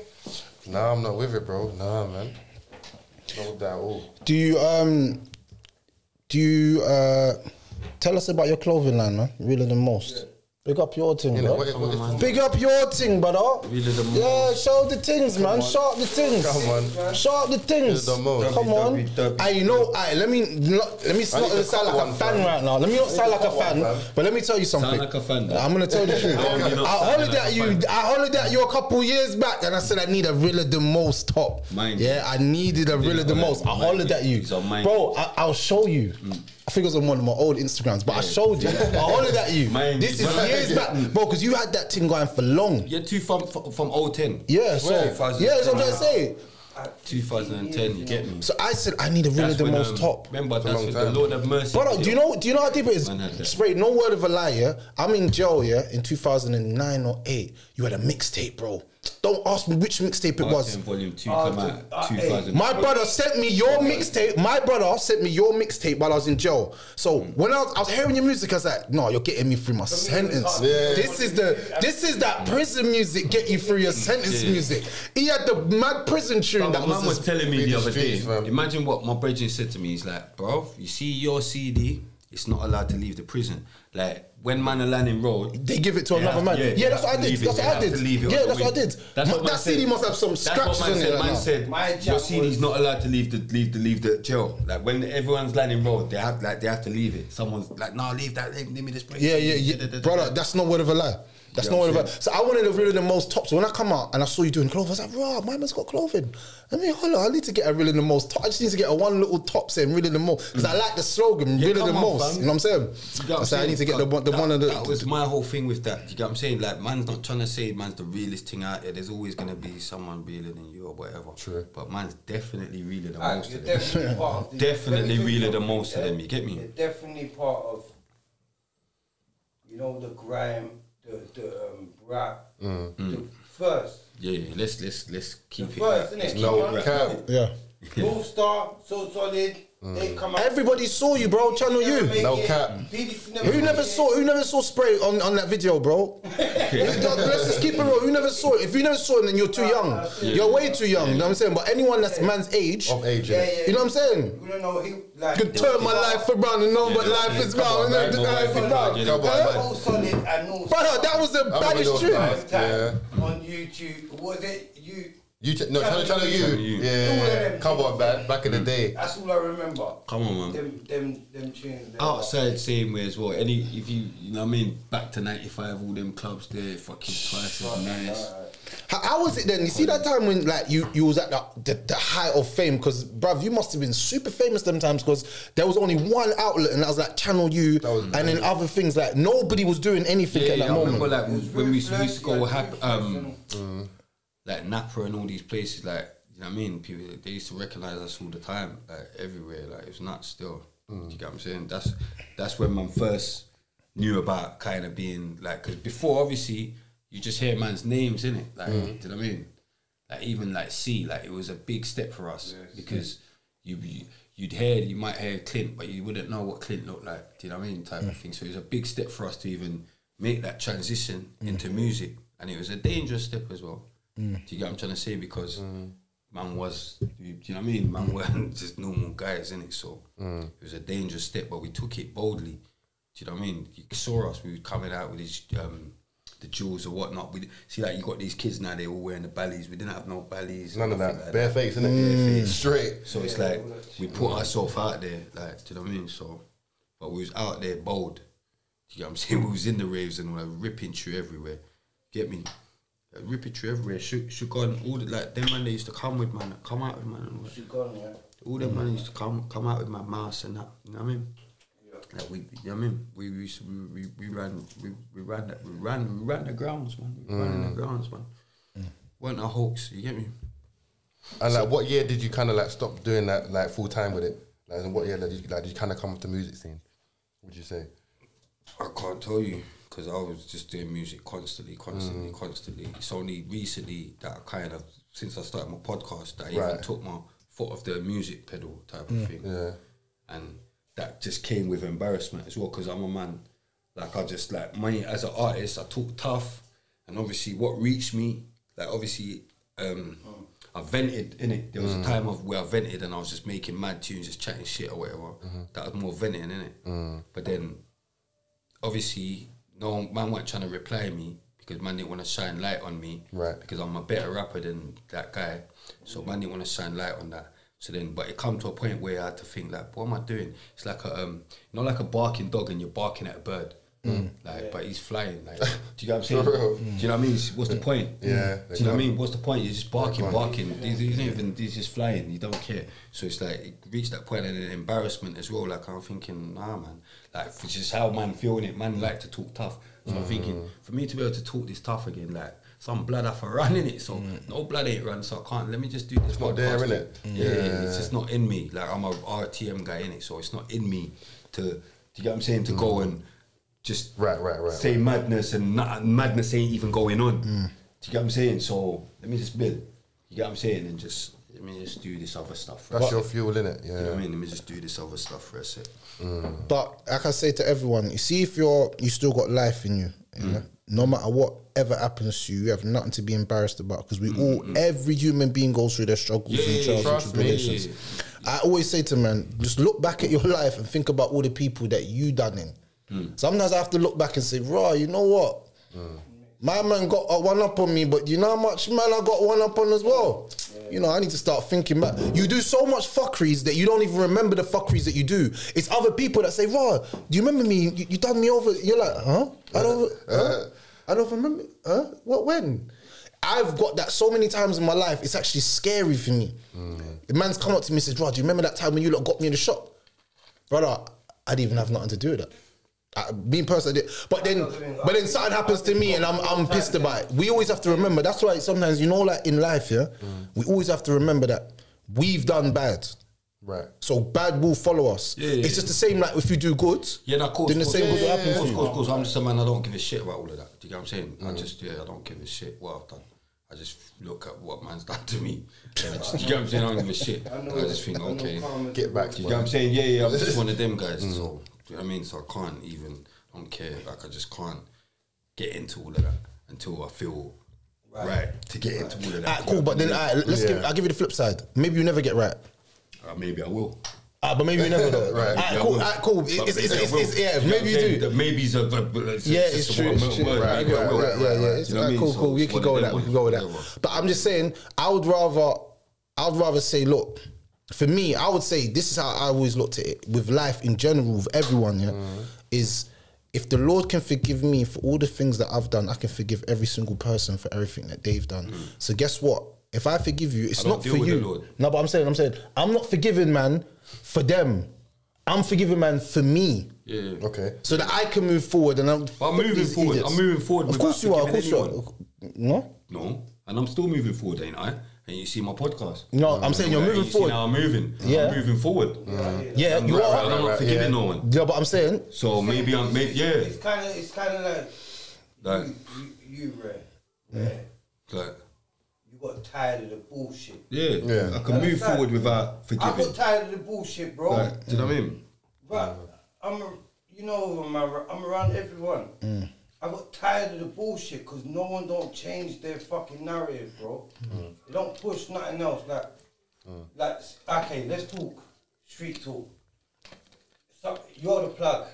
nah, I'm not with it, bro. Nah, man. Not with that at all. Do you tell us about your clothing line, man? Realer than most. Big up your thing, You bro. know, what is Big up your thing, brother. Realer than Yeah, most. show the things, man. Show up the things. Come on. Show up the things. Realer than most. Come on. Dubby. Hey, you know, let me not sound like a fan right now. Let me not sound like a fan, but let me tell you something. Sound like a fan, though. I'm gonna tell you the truth. You're not I sounding hollered like at a you. fan. I hollered at you a couple years back, and I said I need a Realer than most top. Mind Yeah, I needed a Realer than most. I hollered at you, So mind bro. I'll show you. I think it was on one of my old Instagrams, but I showed you. I hollered at you. Mind This you. is years back, bro, because you had that thing going for long. Yeah, from 010. Yeah, so yeah, that's what I'm trying to say. 2010, you get me? So I said I need a Realer than most top. Remember, that's long with time. the Lord have mercy. Brother, do you know how deep it is? Man had that. Spray, no word of a lie, yeah? I'm in jail, yeah, in 2009 or 8. You had a mixtape, bro. Don't ask me which mixtape it was. Volume 2 come out 2000. My brother sent me your mixtape. My brother sent me your mixtape while I was in jail. So when I was hearing your music, I was like, no, you're getting me through my sentence. Yeah. This is that prison music, get you through your sentence music. He had the mad prison tune that That man was was. telling me Feed the the other day. streets, fam. Imagine what my brethren said to me. He's like, bro, you see your CD, it's not allowed to leave the prison. Like when man are landing road, They give it to they another have- man. they Yeah, that's have what I to did. leave it. That's They what I have to did. leave it Yeah, on the that's what I wing. did. That's what man That CD said. must have some That's what scratches man on said. it. Man now. said My your job CD's was- not allowed to leave the jail. Like when everyone's landing road, they have to leave it. Someone's like, no, leave that. Leave me this break. Yeah. Brother, that's not word of a lie. That's Yeah, not word I'm of a lie. So I wanted a Realer than most top. So when I come out and I saw you doing clothing, I was like, bro, my man's got clothing. Let me holler. I need to get a Realer than most top. I just need to get a one little top saying Realer than most. Because I like the slogan, Yeah, Realer come than on, most. fam. You know what I'm saying? You get what I I'm said I saying? need to get the one of the. That was my whole thing with that. You get what I'm saying? Like, man's not trying to say man's the realest thing out there. There's always gonna be someone realer than you or whatever. True. But man's definitely realer than Alright, most you're of them. definitely part of the, Definitely let me tell realer you than most of something, them, you get me? You're definitely part of, you know, the grime, the rap, the first. Yeah. Let's keep The it. first, let's innit? keep No it cap. Yeah. North Star, So Solid, they come out. Everybody saw you, bro. Channel Never you. make No it. cap. BBC Who never saw Spray on that video, bro? Let's just keep it real. Who never saw it? If you never saw it, then you're too young. You're way too young. You know what I'm saying? But anyone that's man's age, Of age, Yeah, yeah. yeah. you know what I'm saying? We don't know, he like. Could turn my life around and know what life is about. And then the life is about. Come on, Huh? So Solid and North Brother, that was the remember baddest those tune. times. Yeah. on YouTube. Was it you? Channel you. All of Yeah. them Come on, tunes, man. Back in the day. That's all I remember. Come on, man. Them tunes. Outside, same way as well. If you know what I mean, back to 95, all them clubs there, fucking prices nice. How was it then? You see that time when like you was at the height of fame? Because bruv, you must have been super famous them times because there was only one outlet and that was like Channel U, and then other things like nobody was doing anything at that moment. I remember like when we used to go like Napa and all these places, like you know what I mean. People they used to recognize us all the time, like everywhere. Like it was nuts still. You get what I'm saying? That's when man first knew about kind of being like, because before obviously. You just hear man's names, innit? Like, do you know what I mean? Like even like C, like it was a big step for us because you might hear Clint, but you wouldn't know what Clint looked like. Do you know what I mean? Type of thing. So it was a big step for us to even make that transition into music, and it was a dangerous step as well. Do you get what I'm trying to say? Because man was, do you know what I mean? Man weren't just normal guys, innit? So it was a dangerous step, but we took it boldly. Do you know what I mean? You saw us. We were coming out with these. The jewels or whatnot. We see like you got these kids now. They all wearing the ballies. We didn't have no ballies. None of that. Like Bare face, innit? Bare face. Straight. So it's like we put ourselves out there. Like, do you know what I mean? So, but we was out there bold. Do you get what I'm saying? We was in the raves and we were ripping through everywhere. Get me? Ripping through everywhere. Shook on all the like them man. They used to come with man. Come out with man. Shook on, yeah. All them man used to come out with my mouse and that. You know what I mean? Like you know what I mean? We ran the grounds, man. We ran in the grounds, man. Weren't a hoax, you get me? And like, what year did you kind of like stop doing that like full time with it? Like, in what year did you kind of come off the music scene? What would you say? I can't tell you because I was just doing music constantly. It's only recently that I kind of, since I started my podcast, that I even took my foot off the music pedal type of thing. Yeah, and. That just came with embarrassment as well because I'm a man. Like I just like money as an artist. I talk tough, and obviously what reached me, like obviously I vented in it. There was a time of where I vented and I was just making mad tunes, just chatting shit or whatever. That was more venting in it. But then obviously no man weren't trying to reply me because man didn't want to shine light on me. Right. Because I'm a better rapper than that guy, so man didn't want to shine light on that. So then, but it come to a point where I had to think like, what am I doing? It's like a, not like a barking dog and you're barking at a bird. But he's flying. Like, do you get what I'm saying? Do you know what I mean? What's the point? Yeah. Do you know what I mean? What's the point? You're just barking. He's just flying. You don't care. So it's like, it reached that point and an embarrassment as well. Like, I'm thinking, nah, man. Like, it's just how man feeling it. Man like to talk tough. So I'm thinking, for me to be able to talk this tough again, like, some blood have to run in it, so no blood ain't run, so I can't. Let me just do this. It's not there, innit? Yeah, it's just not in me. Like I'm a RTM guy in it, so it's not in me to. Do you get what I'm saying? To go and just say madness and madness ain't even going on. Do you get what I'm saying? So let me just build. You get what I'm saying? And just let me just do this other stuff. That's your fuel, innit? Yeah. You know what I mean? Let me just do this other stuff for a sec. But like I say to everyone, you see if you still got life in you. Yeah? No matter whatever happens to you, you have nothing to be embarrassed about because we every human being goes through their struggles and trials and tribulations. I always say to man, just look back at your life and think about all the people that you done in. Sometimes I have to look back and say, raw, you know what? My man got a one up on me, but you know how much man I got one up on as well? You know, I need to start thinking back. You do so much fuckeries that you don't even remember the fuckeries that you do. It's other people that say, raw, do you remember me? You done me over. You're like, huh? I don't remember. Huh? What, when? I've got that so many times in my life, it's actually scary for me. The man's come up to me and says, "Rod, do you remember that time when you lot got me in the shop?" Brother, I didn't even have nothing to do with that. Me personally, but then something happens to me and I'm pissed about it. We always have to remember, that's why sometimes, you know, like in life, we always have to remember that we've done bad. Right. So bad will follow us. It's just the same like if you do good, then the same good will happen to you. Of course. I'm just a man, I don't give a shit about all of that. Do you get what I'm saying? I don't give a shit what I've done. I just look at what man's done to me. Do you get what I'm saying? I don't give a shit. I just think, okay, get back. Do you get what I'm saying? Yeah, I'm just one of them guys. So, do you know what I mean? So I can't even, I don't care. Like I just can't get into all of that until I feel right to get into all of that. Alright, cool. But then I'll give you the flip side. Maybe you never get right. Maybe I will. But maybe you never though. Right. Cool. Maybe you do. The maybes are. It's true. Cool. We can go with that. But I'm just saying, I would rather say, look, for me, I would say this is how I always looked at it with life in general, with everyone. Is if the Lord can forgive me for all the things that I've done, I can forgive every single person for everything that they've done. So guess what? If I forgive you, it's not for you. No, but I'm saying, I'm not forgiving, man, for them. I'm forgiving, man, for me. Yeah. Okay. So that I can move forward, and I'm moving forward. Idiots. I'm moving forward. Of course you are. Of course you are. No. No, and I'm still moving forward, ain't I? And you see my podcast. No, I'm saying you're moving forward. See now I'm moving. Yeah. I'm moving forward. Yeah, you are. I'm not forgiving no one. Yeah, but I'm saying. So maybe I'm. Yeah. It's kind of like you, Ray. Like. You got tired of the bullshit. Yeah. I can move forward without forgiving. I got tired of the bullshit, bro. Like, do you know what I mean? But I'm around everyone. I got tired of the bullshit because no one don't change their fucking narrative, bro. They don't push nothing else. Like, okay, let's talk street talk. So, you're the plug.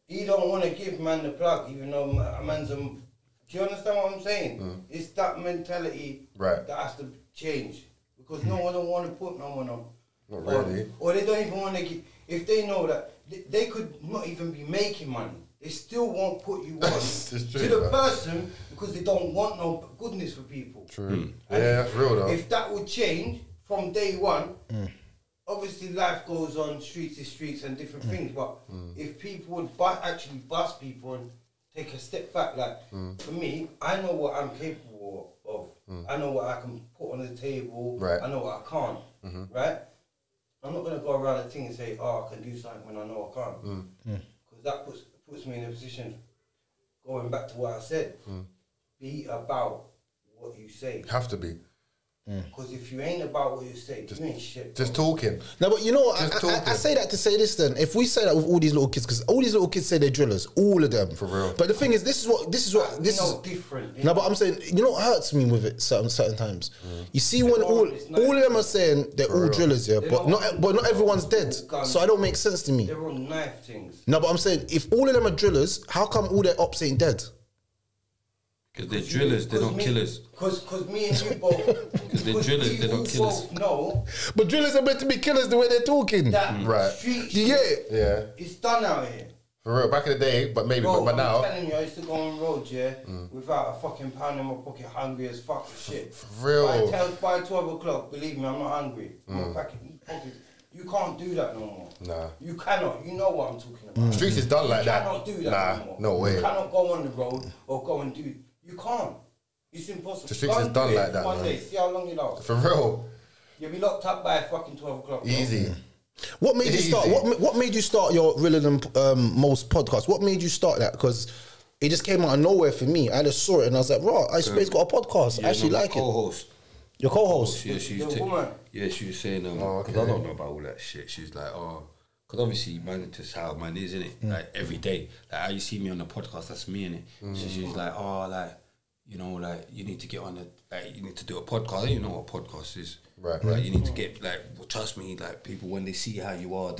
He don't want to give man the plug, even though man's a. Do you understand what I'm saying? It's that mentality that has to change because no one don't want to put no one on. Not really. Or they don't even want to give. If they know that they could not even be making money, they still won't put you on to the person because they don't want no goodness for people. True. Yeah, that's real though. If that would change from day one, obviously life goes on, streets is streets and different things. But if people would actually bust people and take a step back, like for me, I know what I'm capable of. I know what I can put on the table. Right. I know what I can't. Right. I'm not gonna go around the thing and say, "Oh, I can do something" when I know I can't, because that puts me in a position. Going back to what I said, be about what you say. Have to be. Because if you ain't about what you say, you ain't shit. Just talking. No, but you know what? I say that to say this then. If we say that with all these little kids, because all these little kids say they're drillers, all of them. For real. But the thing is, this is different. No, but I'm saying, you know what hurts me with it certain times? You see when all of them are saying they're all drillers, yeah, but not everyone's dead. So it don't make sense to me. They're all knife things. No, but I'm saying, if all of them are drillers, how come all their ops ain't dead? Because they're drillers, they're not killers. Because me and you both. Because they're drillers, they're not killers. Both know. But drillers are meant to be killers the way they're talking. That street shit, it's done out here. For real, back in the day, but maybe, but now. I'm telling you, I used to go on roads, without a fucking pound in my pocket, hungry as fuck shit. For real. By 12 o'clock, believe me, I'm not hungry. I'm back in pocket. You can't do that no more. Nah. You cannot. You know what I'm talking about. Streets is done like that. You cannot do that no more. No way. You cannot go on the road or go and do. You can't. It's impossible. The streets is done like that, one man. day, see how long you last. For real. You'll be locked up by fucking 12 o'clock. Easy. What made you start? What made you start your Realer Than Most podcast? What made you start that? Because it just came out of nowhere for me. I just saw it and I was like, "Right, I Spade's got a podcast. I actually like it." Co-host. Your co-host. Yeah, she was saying, because I don't know about all that shit. She's like, because obviously, man, it's just how man is, innit? Like every day, like how you see me on the podcast, that's me, innit? So she's like, like, you know, like you need to get on you need to do a podcast. I don't even know what a podcast is. Right. Like you need to get trust me, like people when they see how you are,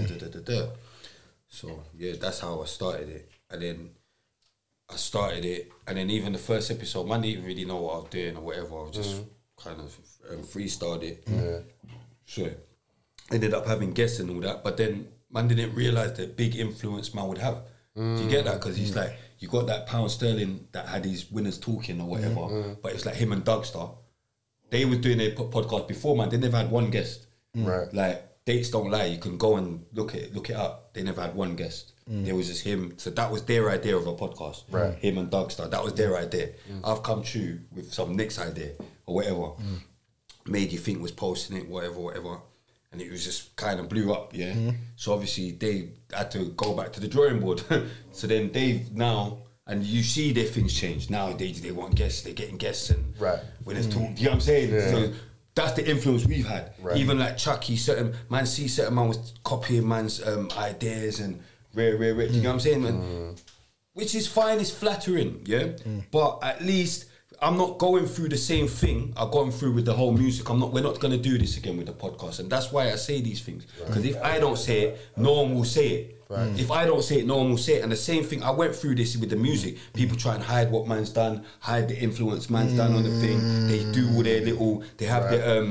So yeah, that's how I started it, and then even the first episode, man didn't really know what I was doing or whatever. I was just kind of freestyled it. So ended up having guests and all that, but then man didn't realise the big influence man would have. Do you get that? Because he's like, you got that pound sterling that had his winners talking or whatever, but it's like him and Dougstar. They were doing their podcast before, man. They never had one guest. Right. Like, dates don't lie. You can go and look it up. They never had one guest. There was just him. So that was their idea of a podcast. Right. Him and Dougstar. That was their idea. I've come true with some Nick's idea or whatever. Made you think was posting it, whatever. And it was just kind of blew up, yeah? So obviously they had to go back to the drawing board. So then they've now... And you see their things change. Now they want guests, they're getting guests and when it's talk, you know what I'm saying? Yeah. So that's the influence we've had. Right. Even like Chucky, certain man was copying man's ideas and rare, you know what I'm saying? And, which is fine, it's flattering, yeah? But at least I'm not going through the same thing I've gone through with the whole music. We're not gonna do this again with the podcast. And that's why I say these things. Because if I don't say it, no one will say it. If I don't say it, no one will say it. And the same thing, I went through this with the music. People try and hide what man's done, hide the influence man's done on the thing. They do all their little, they have their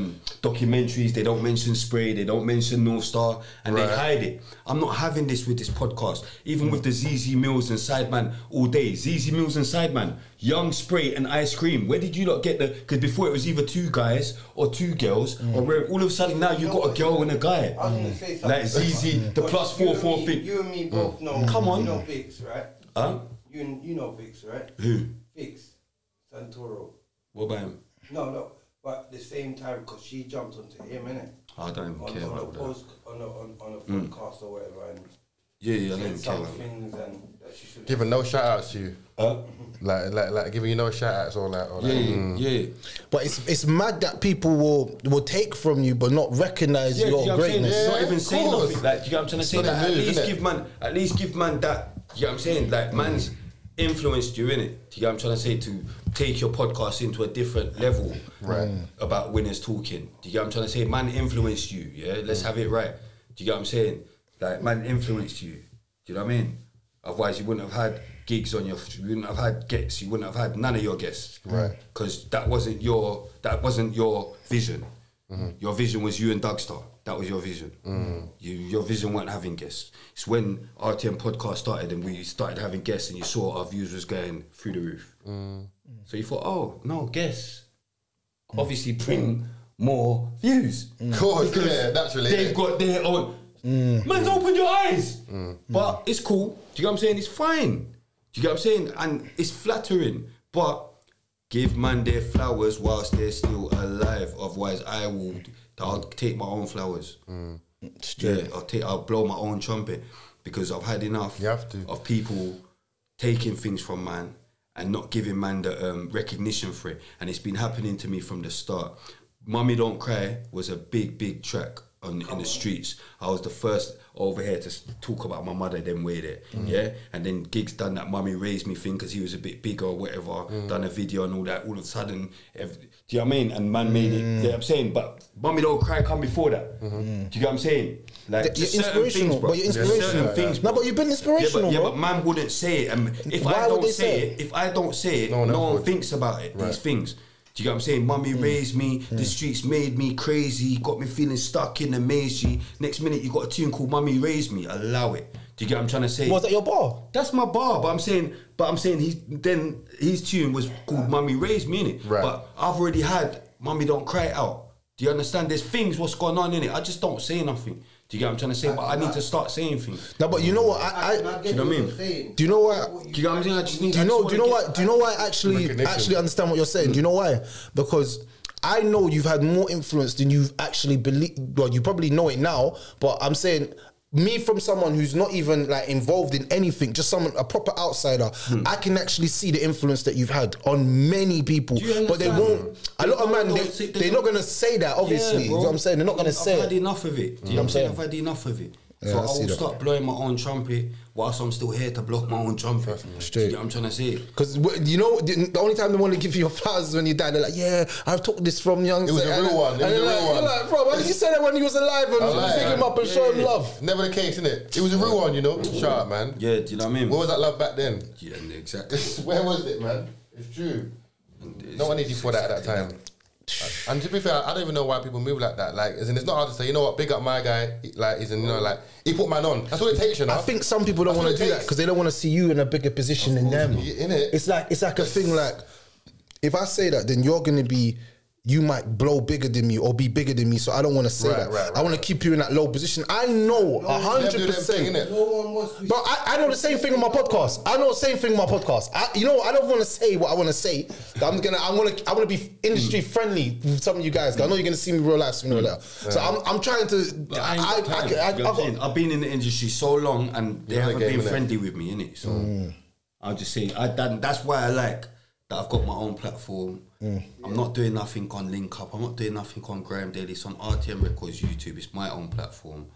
documentaries, they don't mention Spray, they don't mention North Star, and they hide it. I'm not having this with this podcast. Even with the ZZ Mills and Sideman all day. ZZ Mills and Sideman, Young Spray and Ice Cream. Where did you not get the, because before it was either 2 guys or 2 girls, or where all of a sudden now you got a girl and a guy. I was gonna say something. Like ZZ, the plus 4 thing. You and me both know. Come on. You know Vix, right? Huh? You know Vix, right? Who? Vix Santoro. What about him? No. But at the same time, because she jumped onto him, innit? I don't even care on a about that. post, on a podcast or whatever, and Yeah, I don't said even care some about that. things and that she should. Giving no shout outs to you. Like giving you no shout outs or like. Yeah. But it's mad that people will take from you but not recognise Yeah, your you know what I'm saying? greatness. It's not Yeah, even of saying course. nothing. Like, you know what I'm trying to say? not Like, a move, at least give man that. You know what I'm saying? Like, man's influenced you in it. You know what I'm trying to say? To take your podcast into a different level, Right. About winners talking. Do you get what I'm trying to say? Man influenced you. Yeah, let's have it right. Do you get what I'm saying? Like, man influenced you. Do you know what I mean? Otherwise, you wouldn't have had gigs on you wouldn't have had guests. You wouldn't have had none of your guests, Right? Because that wasn't your vision. Your vision was you and Dougstar. That was your vision. Your vision weren't having guests. It's when RTM podcast started and we started having guests and you saw our views was going through the roof. So you thought, oh no, guests obviously bring more views. Of course, yeah, naturally. They've got their own. Man's open your eyes. But it's cool. Do you get what I'm saying? It's fine. Do you get what I'm saying? And it's flattering. But give man their flowers whilst they're still alive. Otherwise, I'll take my own flowers. Yeah, I'll blow my own trumpet because I've had enough You have to. of people taking things from man and not giving man the recognition for it. And it's been happening to me from the start. Mummy Don't Cry was a big track in the streets. I was the first over here to talk about my mother them way there, yeah? And then Giggs done that Mummy Raised Me thing because he was a bit bigger or whatever, done a video and all that. All of a sudden, do you know what I mean? And man made it, you know what I'm saying? But Mummy Don't Cry come before that. Do you get what I'm saying? Like, You're just certain inspirational, things, bro. but you're inspirational. Certain things, No, bro. but you've been inspirational, yeah, bro. but man wouldn't say it. And if Why I would don't they say say it, if I don't say it, no else one would. thinks about it, these things. Do you get what I'm saying? Mummy raised me, the streets made me crazy, got me feeling stuck in the maze, G. Next minute you got a tune called Mummy Raised Me, allow it. Do you get what I'm trying to say? Was that your bar? That's my bar, but I'm saying his tune was called Mummy Raised Me, innit? Right. But I've already had Mummy Don't Cry out. Do you understand? There's things what's going on in it. I just don't say nothing. Do you get what I'm trying to say? But I need to start saying things. No, but you know what? do you know what I mean? Do you know what? Do you get what I'm saying? I just need. Do you know what? Do you know why? I actually Recognition. understand what you're saying. Do you know why? Because I know you've had more influence than you've actually believed. Well, you probably know it now, but I'm saying, me from someone who's not even like involved in anything, just someone, a proper outsider, I can actually see the influence that you've had on many people. But they won't. A lot of man, they're not gonna say that. Obviously, you know what I'm saying? They're not gonna say I've it. had enough of it. Do you know what I'm saying? I've had enough of it. Yeah, So I I see will that. start blowing my own trumpet whilst I'm still here to blow my own trumpet. Straight. Do you get what I'm trying to say? Because you know, the only time they want to give you your flowers is when you die. They're like, yeah, I've took this from young. It was a real one. It was a real one. You're like, bro, why did you say that when he was alive and pick him up and show him love? Never the case, innit? It was a real one, you know. Shout out, man. Yeah, do you know what I mean? Where was that love back then? Yeah, exactly. Where was it, man? It's true. No one needed you for that at that time. And to be fair, I don't even know why people move like that. Like, as in, it's not hard to say, you know what, big up my guy. Like, he's in, you know, like, he put man on. That's what it takes, you know. I think some people don't That's want what to it do that takes. because they don't want to see you in a bigger position than them. Innit? It's like a thing. Like, if I say that, then you're gonna be. You might blow bigger than me or be bigger than me, so I don't want to say that. Right, I want to keep you in that low position. I know 100%. No one wants to. But I know the same thing on my podcast. I know the same thing on my podcast. You know, I don't want to say what I want to say. I want to be industry friendly with some of you guys. 'Cause I know you're gonna see me real life sooner or later. So I'm trying to. I've been in the industry so long and they haven't been innit? friendly with me, innit? So I'll just say that's why I like that I've got my own platform. I'm not doing nothing on Link Up. I'm not doing nothing on Graham Daily. It's on RTM Records YouTube. It's my own platform,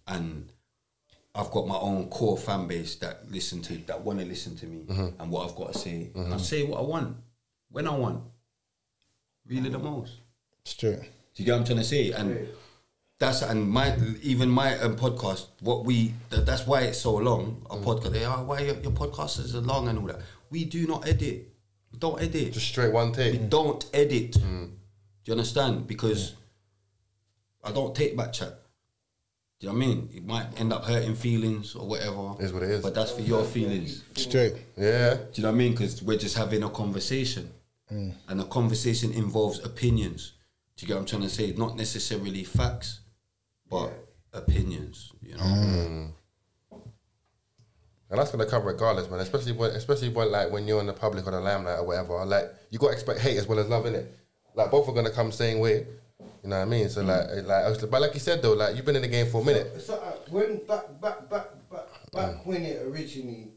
and I've got my own core fan base that want to listen to me and what I've got to say. And I say what I want when I want. Really the most. Straight. Do you get what I'm trying to say? And That's and my podcast. That's why it's so long. A podcast. They are why your podcast is long and all that. We do not edit. We don't edit. Just straight one take. We don't edit. Do you understand? Because I don't take back chat. Do you know what I mean? It might end up hurting feelings or whatever. It is what it is. But that's for your feelings. Straight. Yeah. Do you know what I mean? Because we're just having a conversation. And a conversation involves opinions. Do you get what I'm trying to say? Not necessarily facts, but opinions, you know? And that's gonna come regardless, man. Especially when like when you're in the public or the limelight or whatever. Like you gotta expect hate as well as love, innit? Like both are gonna come same way. You know what I mean? So but like you said though, like you've been in the game for a minute. So when back when it originally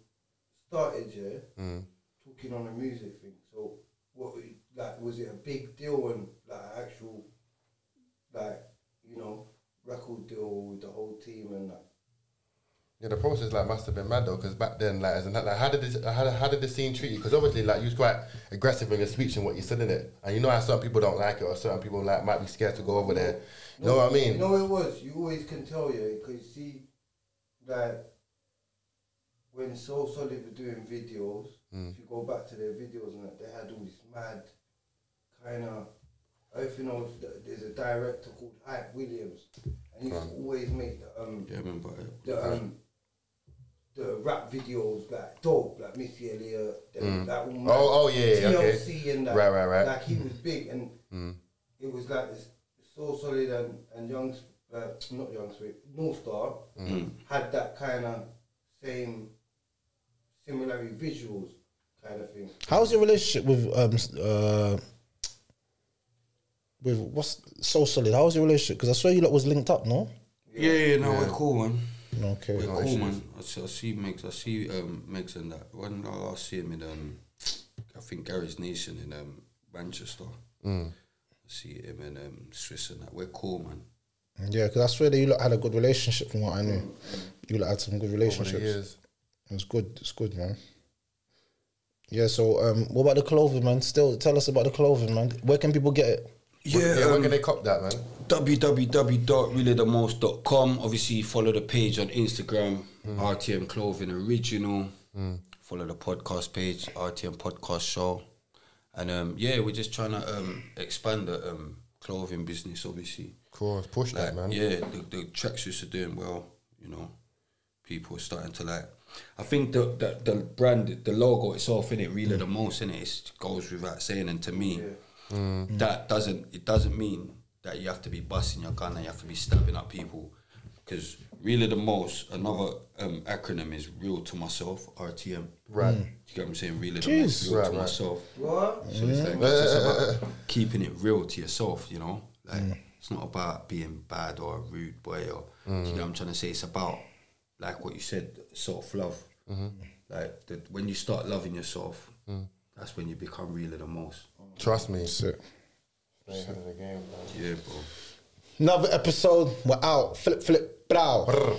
started, talking on the music thing. So what like was it a big deal and like actual record deal with the whole team and that? Yeah, the process like must have been mad though, because back then like how did the scene treat you? Because obviously like you was quite aggressive in your speech and what you said in it, and you know how some people don't like it or certain people like might be scared to go over there. You know what I mean? No, it was. You always can tell, because you see, like when So Solid were doing videos, if you go back to their videos and that, they had all this mad kind of. I don't know if there's a director called Hype Williams, and he used to always make the rap videos like dope, like Missy Elliott, that all TLC and that. Right. Like he was big, and it was like this So Solid and North Star had that kind of same similarity visuals kind of thing. How's your relationship with what's So Solid? How's your relationship? Because I swear you lot was linked up, no? No, we're cool, man. Okay, We're cool, man. I see Megs and that. When I last see him in I think Gary's Nation in Manchester. I see him in Swiss and that. We're cool, man. Yeah, because I swear that you lot had a good relationship from what I knew. You lot had some good relationships. It's good, man. Yeah, so what about the clothing, man? Still, tell us about the clothing, man. Where can people get it? Where can they cop that, man? www.reallythemost.com. Obviously, follow the page on Instagram, RTM Clothing Original. Follow the podcast page, RTM Podcast Show. And we're just trying to expand the clothing business, obviously. Of course, push that, man. Yeah, the tracksuits are doing well, you know. People are starting to like. I think the brand, the logo itself, innit, really the most, innit, it goes without saying. And to me, that doesn't mean that you have to be busting your gun and you have to be stabbing up people, because really the most, another acronym is real to myself, RTM. Right. You get what I'm saying? Really the most real to myself. What? So it's like it's just about keeping it real to yourself, you know? Like it's not about being bad or a rude boy or do you know what I'm trying to say? It's about, like what you said, self-love. Like when you start loving yourself, that's when you become really the most. Trust me. Sick. Yeah, bro. Another episode. We're out. Flip, blow.